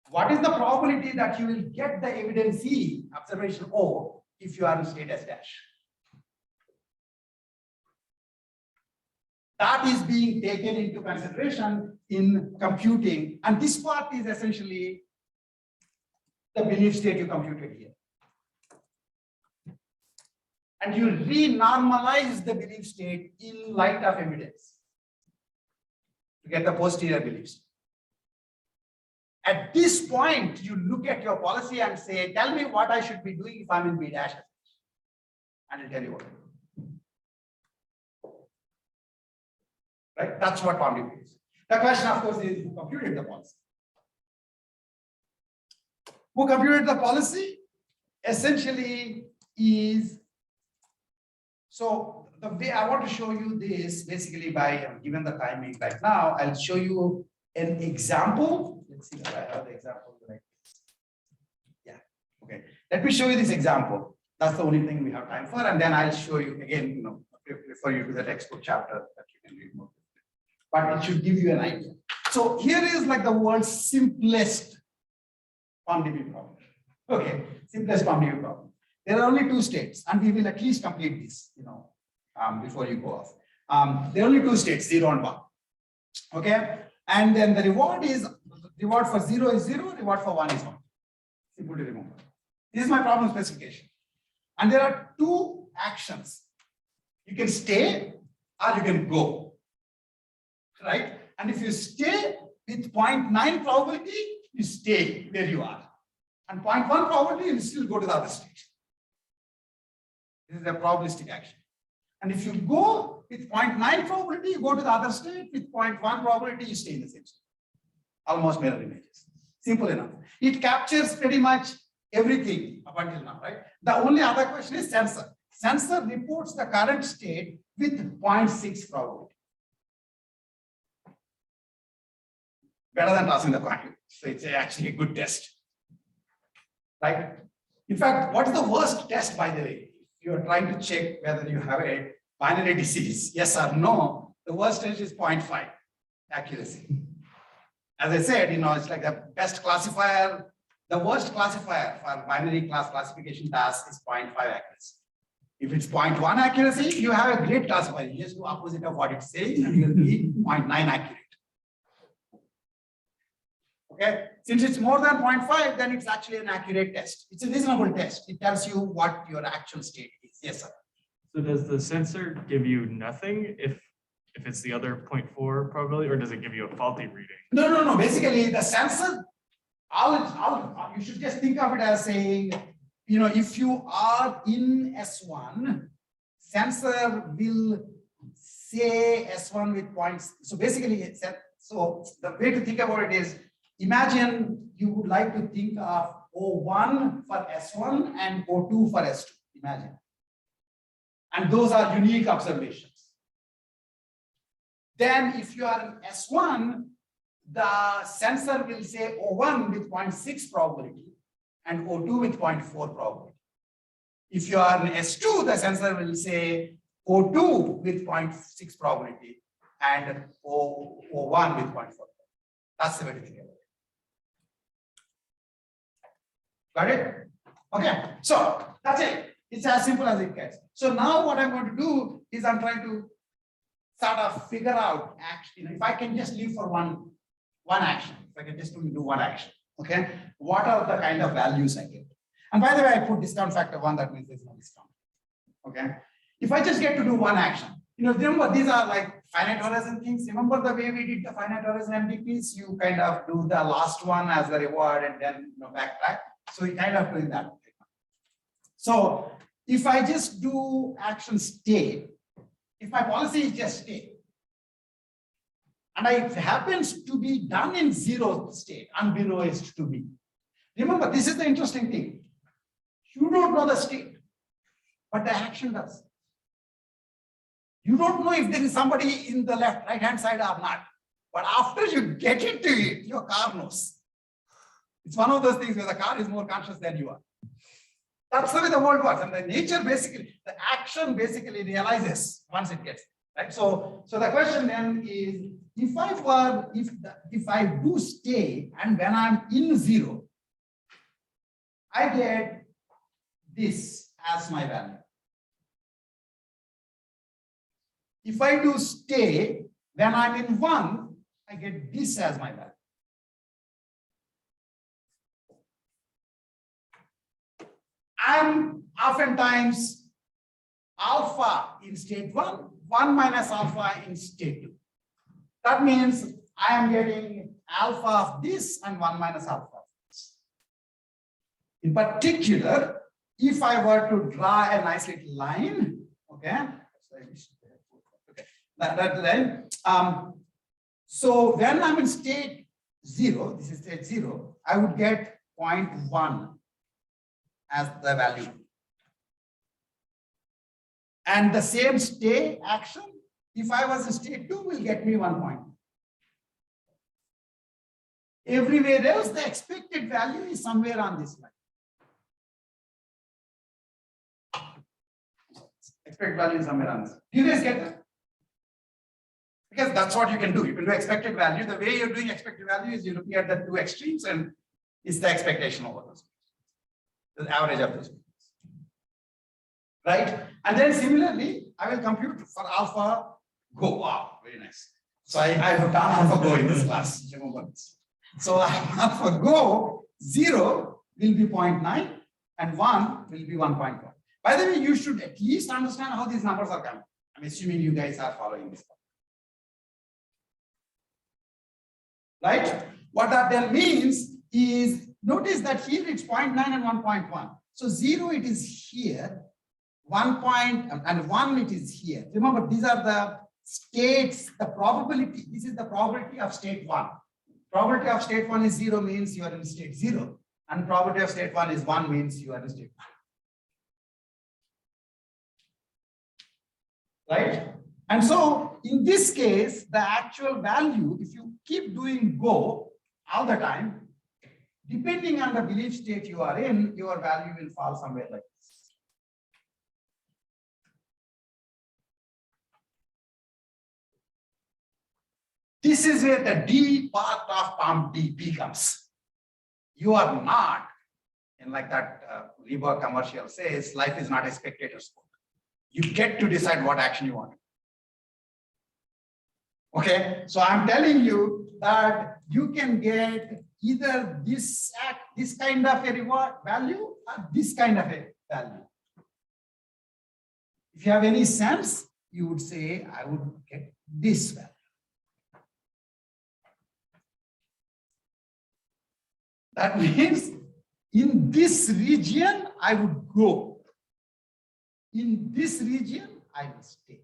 What is the probability that you will get the evidence E, observation O, if you are in state S dash? That is being taken into consideration in computing. And this part is essentially the belief state you computed here. And you re-normalize the belief state in light of evidence to get the posterior belief state. At this point, you look at your policy and say, tell me what I should be doing if I'm in B dash. And I'll tell you what. Right? That's what POMDP is. The question, of course, is who computed the policy. who computed the policy essentially is, so the way I want to show you this basically by given the timing right now, I'll show you an example. Let's see if I have the example like this. Yeah, okay. Let me show you this example. That's the only thing we have time for, and then I'll show you again, refer you to the textbook chapter that you can read more. But it should give you an idea. So here is like the world's simplest POMDP problem. Okay, simplest POMDP problem. There are only two states, and we will at least complete this, before you go off. There are only two states, 0 and 1. Okay, and then the reward for 0 is 0, reward for 1 is 1. Simple to remember. This is my problem specification. And there are two actions. You can stay or you can go, right? And if you stay with 0.9 probability, you stay where you are. And 0.1 probability, you still go to the other state. This is a probabilistic action. And if you go with 0.9 probability, you go to the other state. With 0.1 probability, you stay in the same state. Almost mirror images. Simple enough. It captures pretty much everything up until now, right? The only other question is sensor. Sensor reports the current state with 0.6 probability. Better than tossing the coin. So it's actually a good test. Right? In fact, what is the worst test, by the way? If you are trying to check whether you have a binary disease, yes or no, the worst test is 0.5 accuracy. As I said, it's like the best classifier. The worst classifier for binary class classification task is 0.5 accuracy. If it's 0.1 accuracy, you have a great classifier. You just do opposite of what it's saying, and you'll be 0.9 accurate. Okay, since it's more than 0.5, then it's actually an accurate test. It's a reasonable test. It tells you what your actual state is. Yes, sir.
So does the sensor give you nothing if it's the other 0.4 probability, or does it give you a faulty reading?
No. Basically, the sensor, you should just think of it as saying, if you are in S1, sensor will say S1 with points. So basically, so the way to think about it is, imagine you would like to think of O1 for S1 and O2 for S2. Imagine. And those are unique observations. Then if you are in S1, the sensor will say O1 with 0.6 probability and O2 with 0.4 probability. If you are in S2, the sensor will say O2 with 0.6 probability and O1 with 0.4. That's the way to think about it. Got it? Okay, so that's it. It's as simple as it gets. So now what I'm going to do is I'm trying to sort of figure out if I can just leave for one action, if I can just do one action, okay? What are the kind of values I get? And by the way, I put discount factor 1, that means there's no discount, okay? If I just get to do one action, remember these are like finite horizon things. Remember the way we did the finite horizon MDPs? You kind of do the last one as the reward and then backtrack. So we kind of doing that. So if I just do action state, if my policy is just state, and it happens to be done in 0 state, unbeknownst to me. Remember, this is the interesting thing. You don't know the state, but the action does. You don't know if there is somebody in the right-hand side or not. But after you get into it, your car knows. It's one of those things where the car is more conscious than you are. That's the way the world works. And the nature basically, the action basically realizes once it gets it, right. So the question then is, if I do stay and when I'm in 0, I get this as my value. If I do stay when I'm in 1, I get this as my value. And oftentimes alpha in state 1, 1 minus alpha in state 2. That means I am getting alpha of this and 1 minus alpha of this. In particular, if I were to draw a nice little line, okay, that line. So when I'm in state 0, this is state 0, I would get 0.1 as the value. And the same stay action, if I was a state 2, will get me 1 point. Everywhere else, the expected value is somewhere on this line. Expected value is somewhere on this. Do you guys get that? Because that's what you can do. You can do expected value. The way you're doing expected value is you're looking at the two extremes and it's the expectation over those. The average of those. Right? And then similarly, I will compute for alpha go. Wow, very nice. So I have done alpha go in this class. Remember this. So alpha go 0 will be 0.9 and 1 will be 1.1. By the way, you should at least understand how these numbers are coming. I'm assuming you guys are following this. Right? What that then means is, notice that here it's 0.9 and 1.1. So 0 it is here, 1 point and 1 it is here. Remember, these are the states, the probability. This is the probability of state 1. Probability of state 1 is 0 means you are in state 0. And probability of state 1 is 1 means you are in state 1. Right? And so in this case, the actual value, if you keep doing go all the time, depending on the belief state you are in, your value will fall somewhere like this. This is where the D part of POMDP comes. You are not, and like that Reebok commercial says, life is not a spectator sport. You get to decide what action you want. Okay, so I'm telling you that you can get either this kind of a reward value or this kind of a value. If you have any sense, you would say, I would get this value. That means in this region, I would go. In this region, I will stay.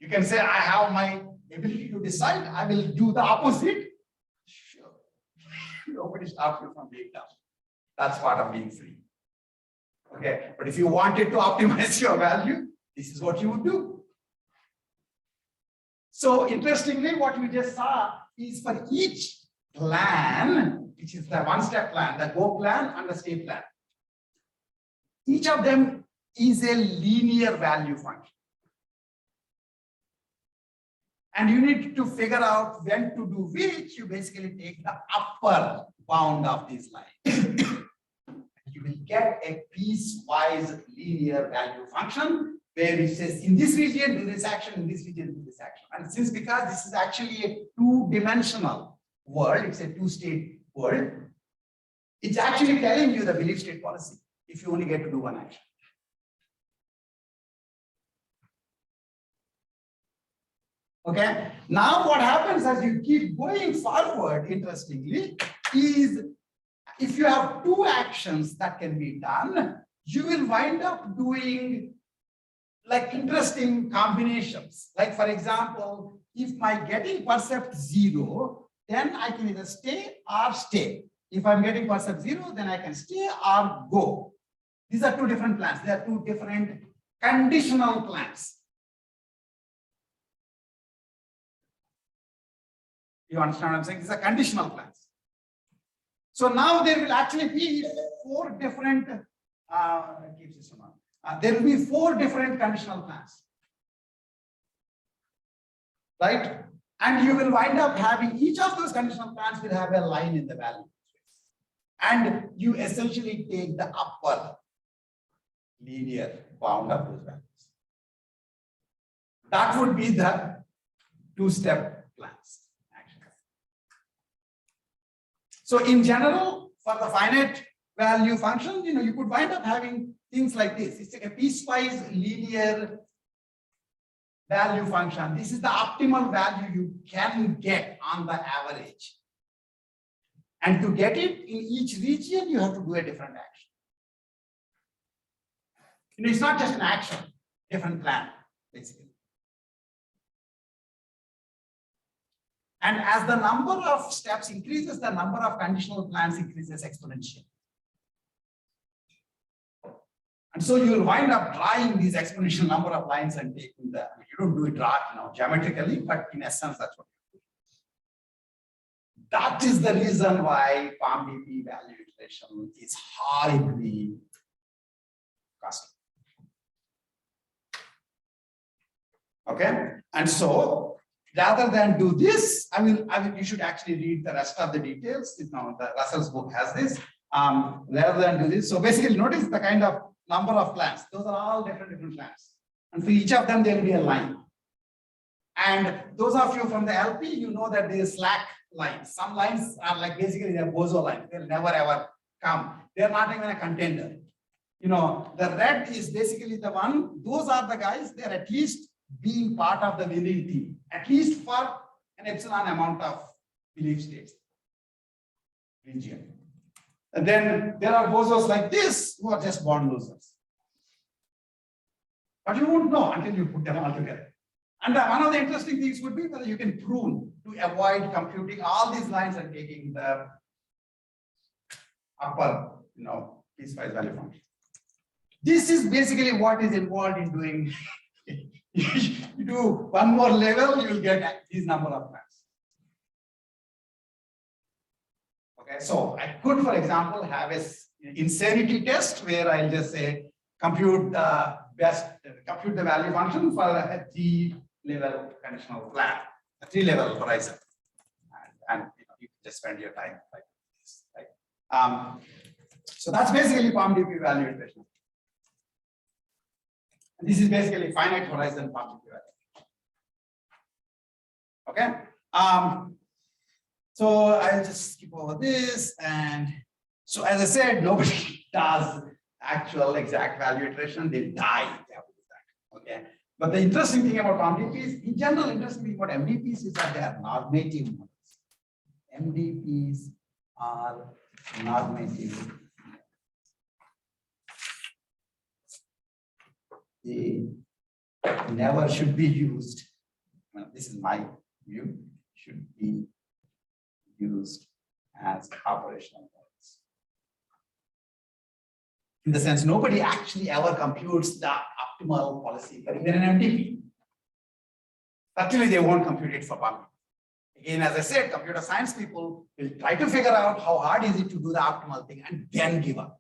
You can say, I have my ability to decide, I will do the opposite. Sure. Nobody stops you from being dumb. That's part of being free. Okay, but if you wanted to optimize your value, this is what you would do. So interestingly, what we just saw is for each plan, which is the one-step plan, the go plan and the stay plan. Each of them is a linear value function. And you need to figure out when to do which. You basically take the upper bound of this line. You will get a piecewise linear value function where it says in this region do this action, in this region do this action. And because this is actually a two-dimensional world, it's a two-state world, it's actually telling you the belief state policy if you only get to do one action. Okay, now what happens as you keep going forward, interestingly, is if you have two actions that can be done, you will wind up doing like interesting combinations. Like for example, if my getting percept 0, then I can either stay or stay. If I'm getting percept 0, then I can stay or go. These are two different plans. They are two different conditional plans. You understand what I'm saying? These are conditional plans. So now there will actually be four different, there will be four different conditional plans. Right? And you will wind up having each of those conditional plans will have a line in the value. And you essentially take the upper linear bound of those values. That would be the two-step plans. So in general, for the finite value function, you could wind up having things like this. It's like a piecewise linear value function. This is the optimal value you can get on the average. And to get it in each region, you have to do a different action. It's not just an action, different plan, basically. And as the number of steps increases, the number of conditional plans increases exponentially. And so you will wind up drawing these exponential number of lines and taking the, you don't do it geometrically, but in essence, that's what you do. That is the reason why POMDP value iteration is highly costly. Okay, and so rather than do this, you should actually read the rest of the details. The Russell's book has this. Rather than do this, so basically notice the kind of number of plans. Those are all different plans, and for each of them there will be a line. And those of you from the LP, you know that there is slack lines. Some lines are like basically they're bozo lines. They'll never ever come. They're not even a contender. The red is basically the one. Those are the guys. They're at least being part of the winning team, at least for an epsilon amount of belief states. Region. And then there are bozos like this who are just born losers. But you won't know until you put them all together. And one of the interesting things would be whether you can prune to avoid computing all these lines and taking the upper, piecewise value function. This is basically what is involved in doing. You do one more level, you will get these number of plans. Okay, so I could, for example, have a insanity test where I'll just say compute the value function for a 3-level conditional plan, a 3-level horizon, and you can just spend your time like this, right? So that's basically POMDP value iteration. And this is basically finite horizon POMDP value. Okay. So I'll just skip over this. And so as I said, nobody does actual exact value iteration. They die. Okay. But the interesting thing about POMDPs, in general, interesting thing about MDPs is that they are normative models. MDPs are normative. They never should be used. Well, this is my view. Should be used as operational models. In the sense, nobody actually ever computes the optimal policy for even an MDP. Actually, they won't compute it for POMDP. Again, as I said, computer science people will try to figure out how hard is it to do the optimal thing and then give up.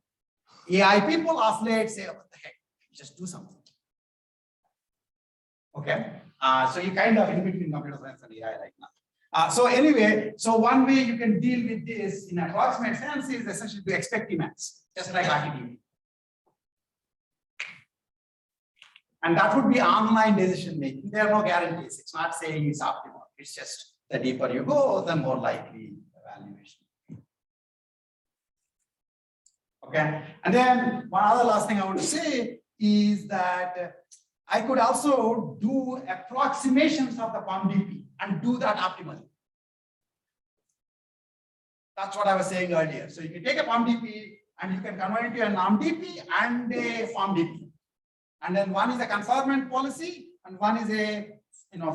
AI people of late say, what the heck, just do something. Okay, so you kind of in between computer science and AI right now. So anyway, so one way you can deal with this in approximate sense is essentially to expect demands, just like RTD. And that would be online decision making. There are no guarantees. It's not saying it's optimal. It's just the deeper you go, the more likely evaluation. Okay, and then one other last thing I want to say is that I could also do approximations of the POMDP and do that optimally. That's what I was saying earlier. So you can take a POMDP and you can convert it to a NOMDP and a FOMDP. And then one is a conformant policy and one is a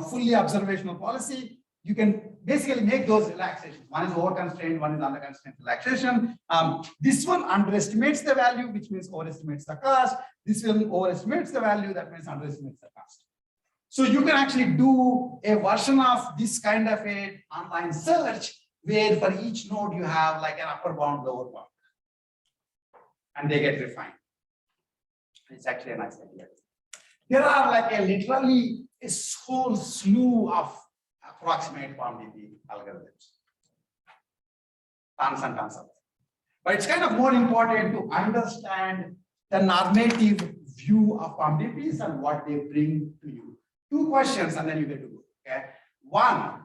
fully observational policy. You can basically make those relaxations. One is over-constrained, one is under-constrained relaxation. This one underestimates the value, which means overestimates the cost. This one overestimates the value, that means underestimates the cost. So you can actually do a version of this kind of a online search where for each node you have like an upper bound, lower bound. And they get refined. It's actually a nice idea. There are like literally a whole slew of approximate POMDP algorithms. Tons and tons of them. But it's kind of more important to understand the normative view of POMDPs and what they bring to you. 2 questions and then you get to go. Okay. 1,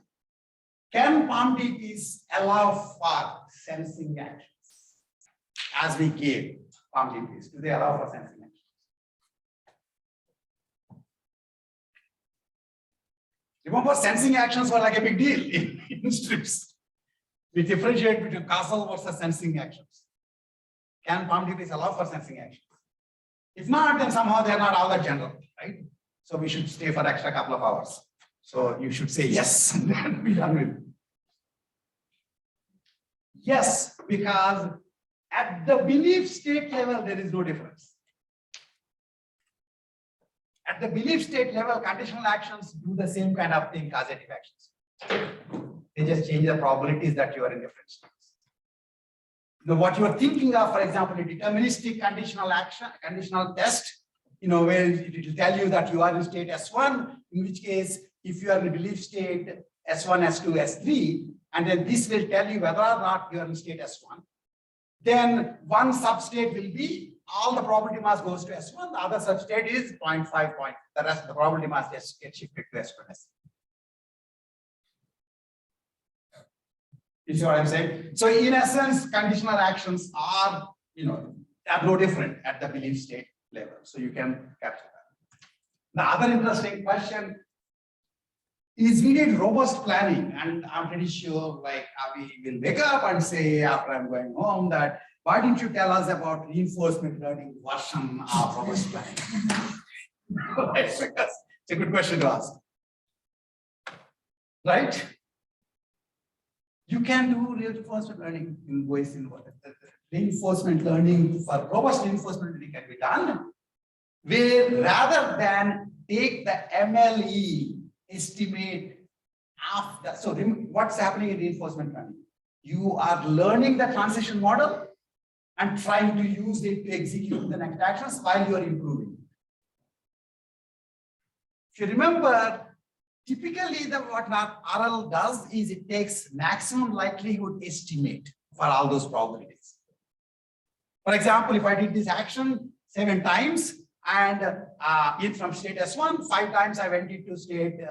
can POMDPs allow for sensing actions? As we gave POMDPs, do they allow for sensing actions? Remember, sensing actions were like a big deal in strips. We differentiate between causal versus sensing actions. Can POMDPs allow for sensing actions? If not, then somehow they're not all that general, right? So we should stay for extra couple of hours. So you should say yes, and then be done with it. Yes, because at the belief state level, there is no difference. At the belief state level, conditional actions do the same kind of thing causative actions. They just change the probabilities that you are in different states. Now, what you are thinking of, for example, a deterministic conditional action, conditional test, where it will tell you that you are in state S1, in which case, if you are in the belief state S1, S2, S3, and then this will tell you whether or not you are in state S1, then one substate will be all the probability mass goes to S1, the other substate is 0.5 point. The rest of the probability mass gets shifted to S1, S3. You see what I'm saying? So in essence, conditional actions are, are no different at the belief state level. So you can capture that. The other interesting question is we did robust planning, and I'm pretty sure like Avi will wake up and say after I'm going home that why didn't you tell us about reinforcement learning version of robust planning? Because it's a good question to ask. Right? You can do reinforcement learning in ways in what reinforcement learning for robust reinforcement learning can be done, where rather than take the MLE estimate of the, so what's happening in reinforcement learning? You are learning the transition model and trying to use it to execute the next actions while you are improving. If you remember, typically what RL does is it takes maximum likelihood estimate for all those probabilities. For example, if I did this action 7 times and from state S1, 5 times I went into state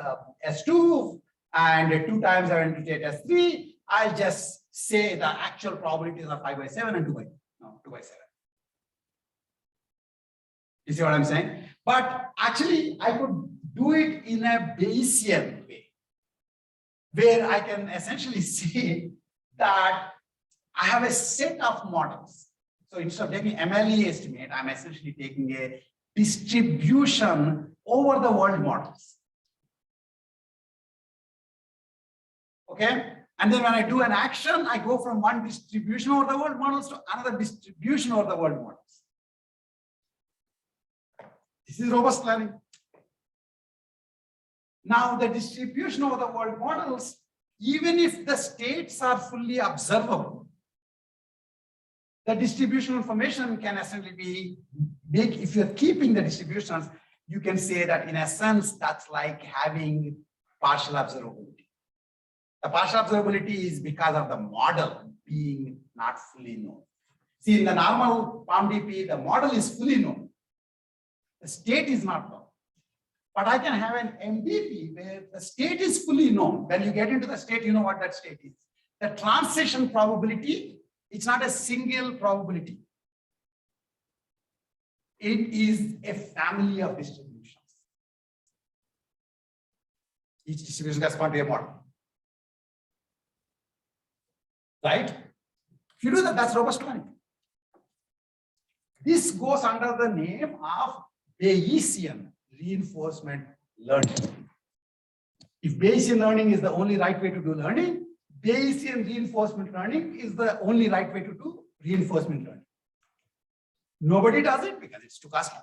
S2 and 2 times I went to state S3, I'll just say the actual probabilities are 5 by 7 and 2 by 7. You see what I'm saying? But actually I could do it in a Bayesian way, where I can essentially say that I have a set of models. So instead of taking MLE estimate, I'm essentially taking a distribution over the world models. Okay? And then when I do an action, I go from one distribution over the world models to another distribution over the world models. This is robust planning. Now, the distribution over the world models, even if the states are fully observable, the distribution information can essentially be big. If you're keeping the distributions, you can say that in a sense, that's like having partial observability. The partial observability is because of the model being not fully known. See, in the normal POMDP, the model is fully known. The state is not known. But I can have an MDP where the state is fully known. When you get into the state, you know what that state is. The transition probability, it's not a single probability. It is a family of distributions. Each distribution corresponds to a model. Right? If you do that, that's robust planning. This goes under the name of Bayesian reinforcement learning. If Bayesian learning is the only right way to do learning, Bayesian reinforcement learning is the only right way to do reinforcement learning. Nobody does it because it's too costly.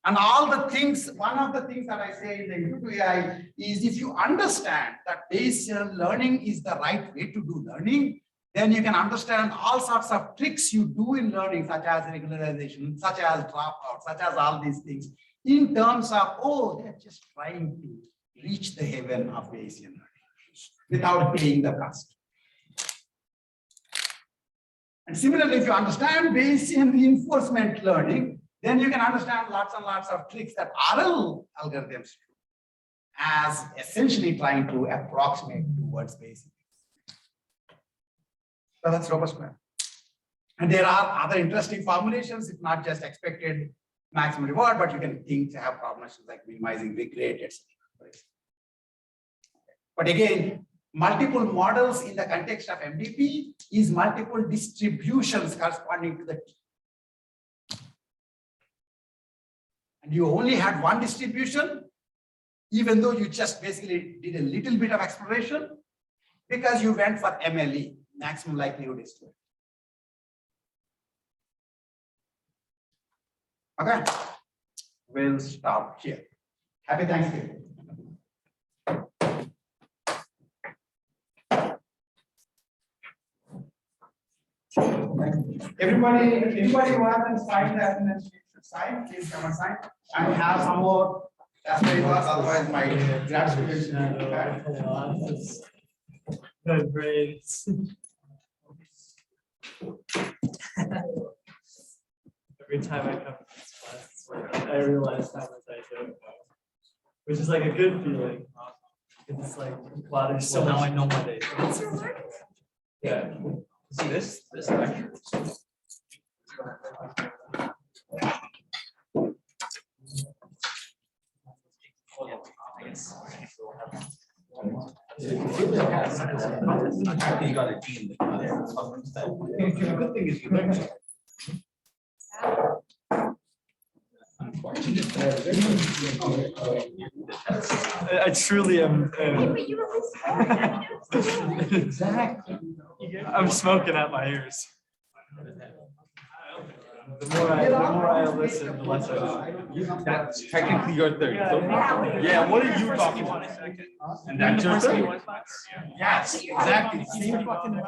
And all the things, one of the things that I say in the Intro to AI is if you understand that Bayesian learning is the right way to do learning, then you can understand all sorts of tricks you do in learning, such as regularization, such as dropout, such as all these things, in terms of, oh, they're just trying to reach the heaven of Bayesian learning without paying the cost. And similarly, if you understand Bayesian reinforcement learning, then you can understand lots and lots of tricks that RL algorithms do as essentially trying to approximate towards Bayesian. So that's robust plan. And there are other interesting formulations. It's not just expected maximum reward, but you can think to have formulations like minimizing regret, etc. But again, multiple models in the context of MDP is multiple distributions corresponding to the T. And you only had one distribution, even though you just basically did a little bit of exploration. because you went for MLE, maximum likelihood is to. Okay, we'll stop here. Happy Thanksgiving. Anybody want to sign the attendance sheet? Sign, please come and sign. And have some more. That's what it was, otherwise my grad students will be back.
Good grades. Every time I come to this class, I realize how much I don't know, which is like a good feeling. It's like, wow, so now I know what it is.
Yeah. See, this lecture. You got a G. The good thing is you learned.
I truly am.
Exactly.
I'm smoking at my ears. The more I listen, the less I listen.
That's technically your third. So, yeah, what are you talking about? And that's your third.
Yes, exactly. Same fucking.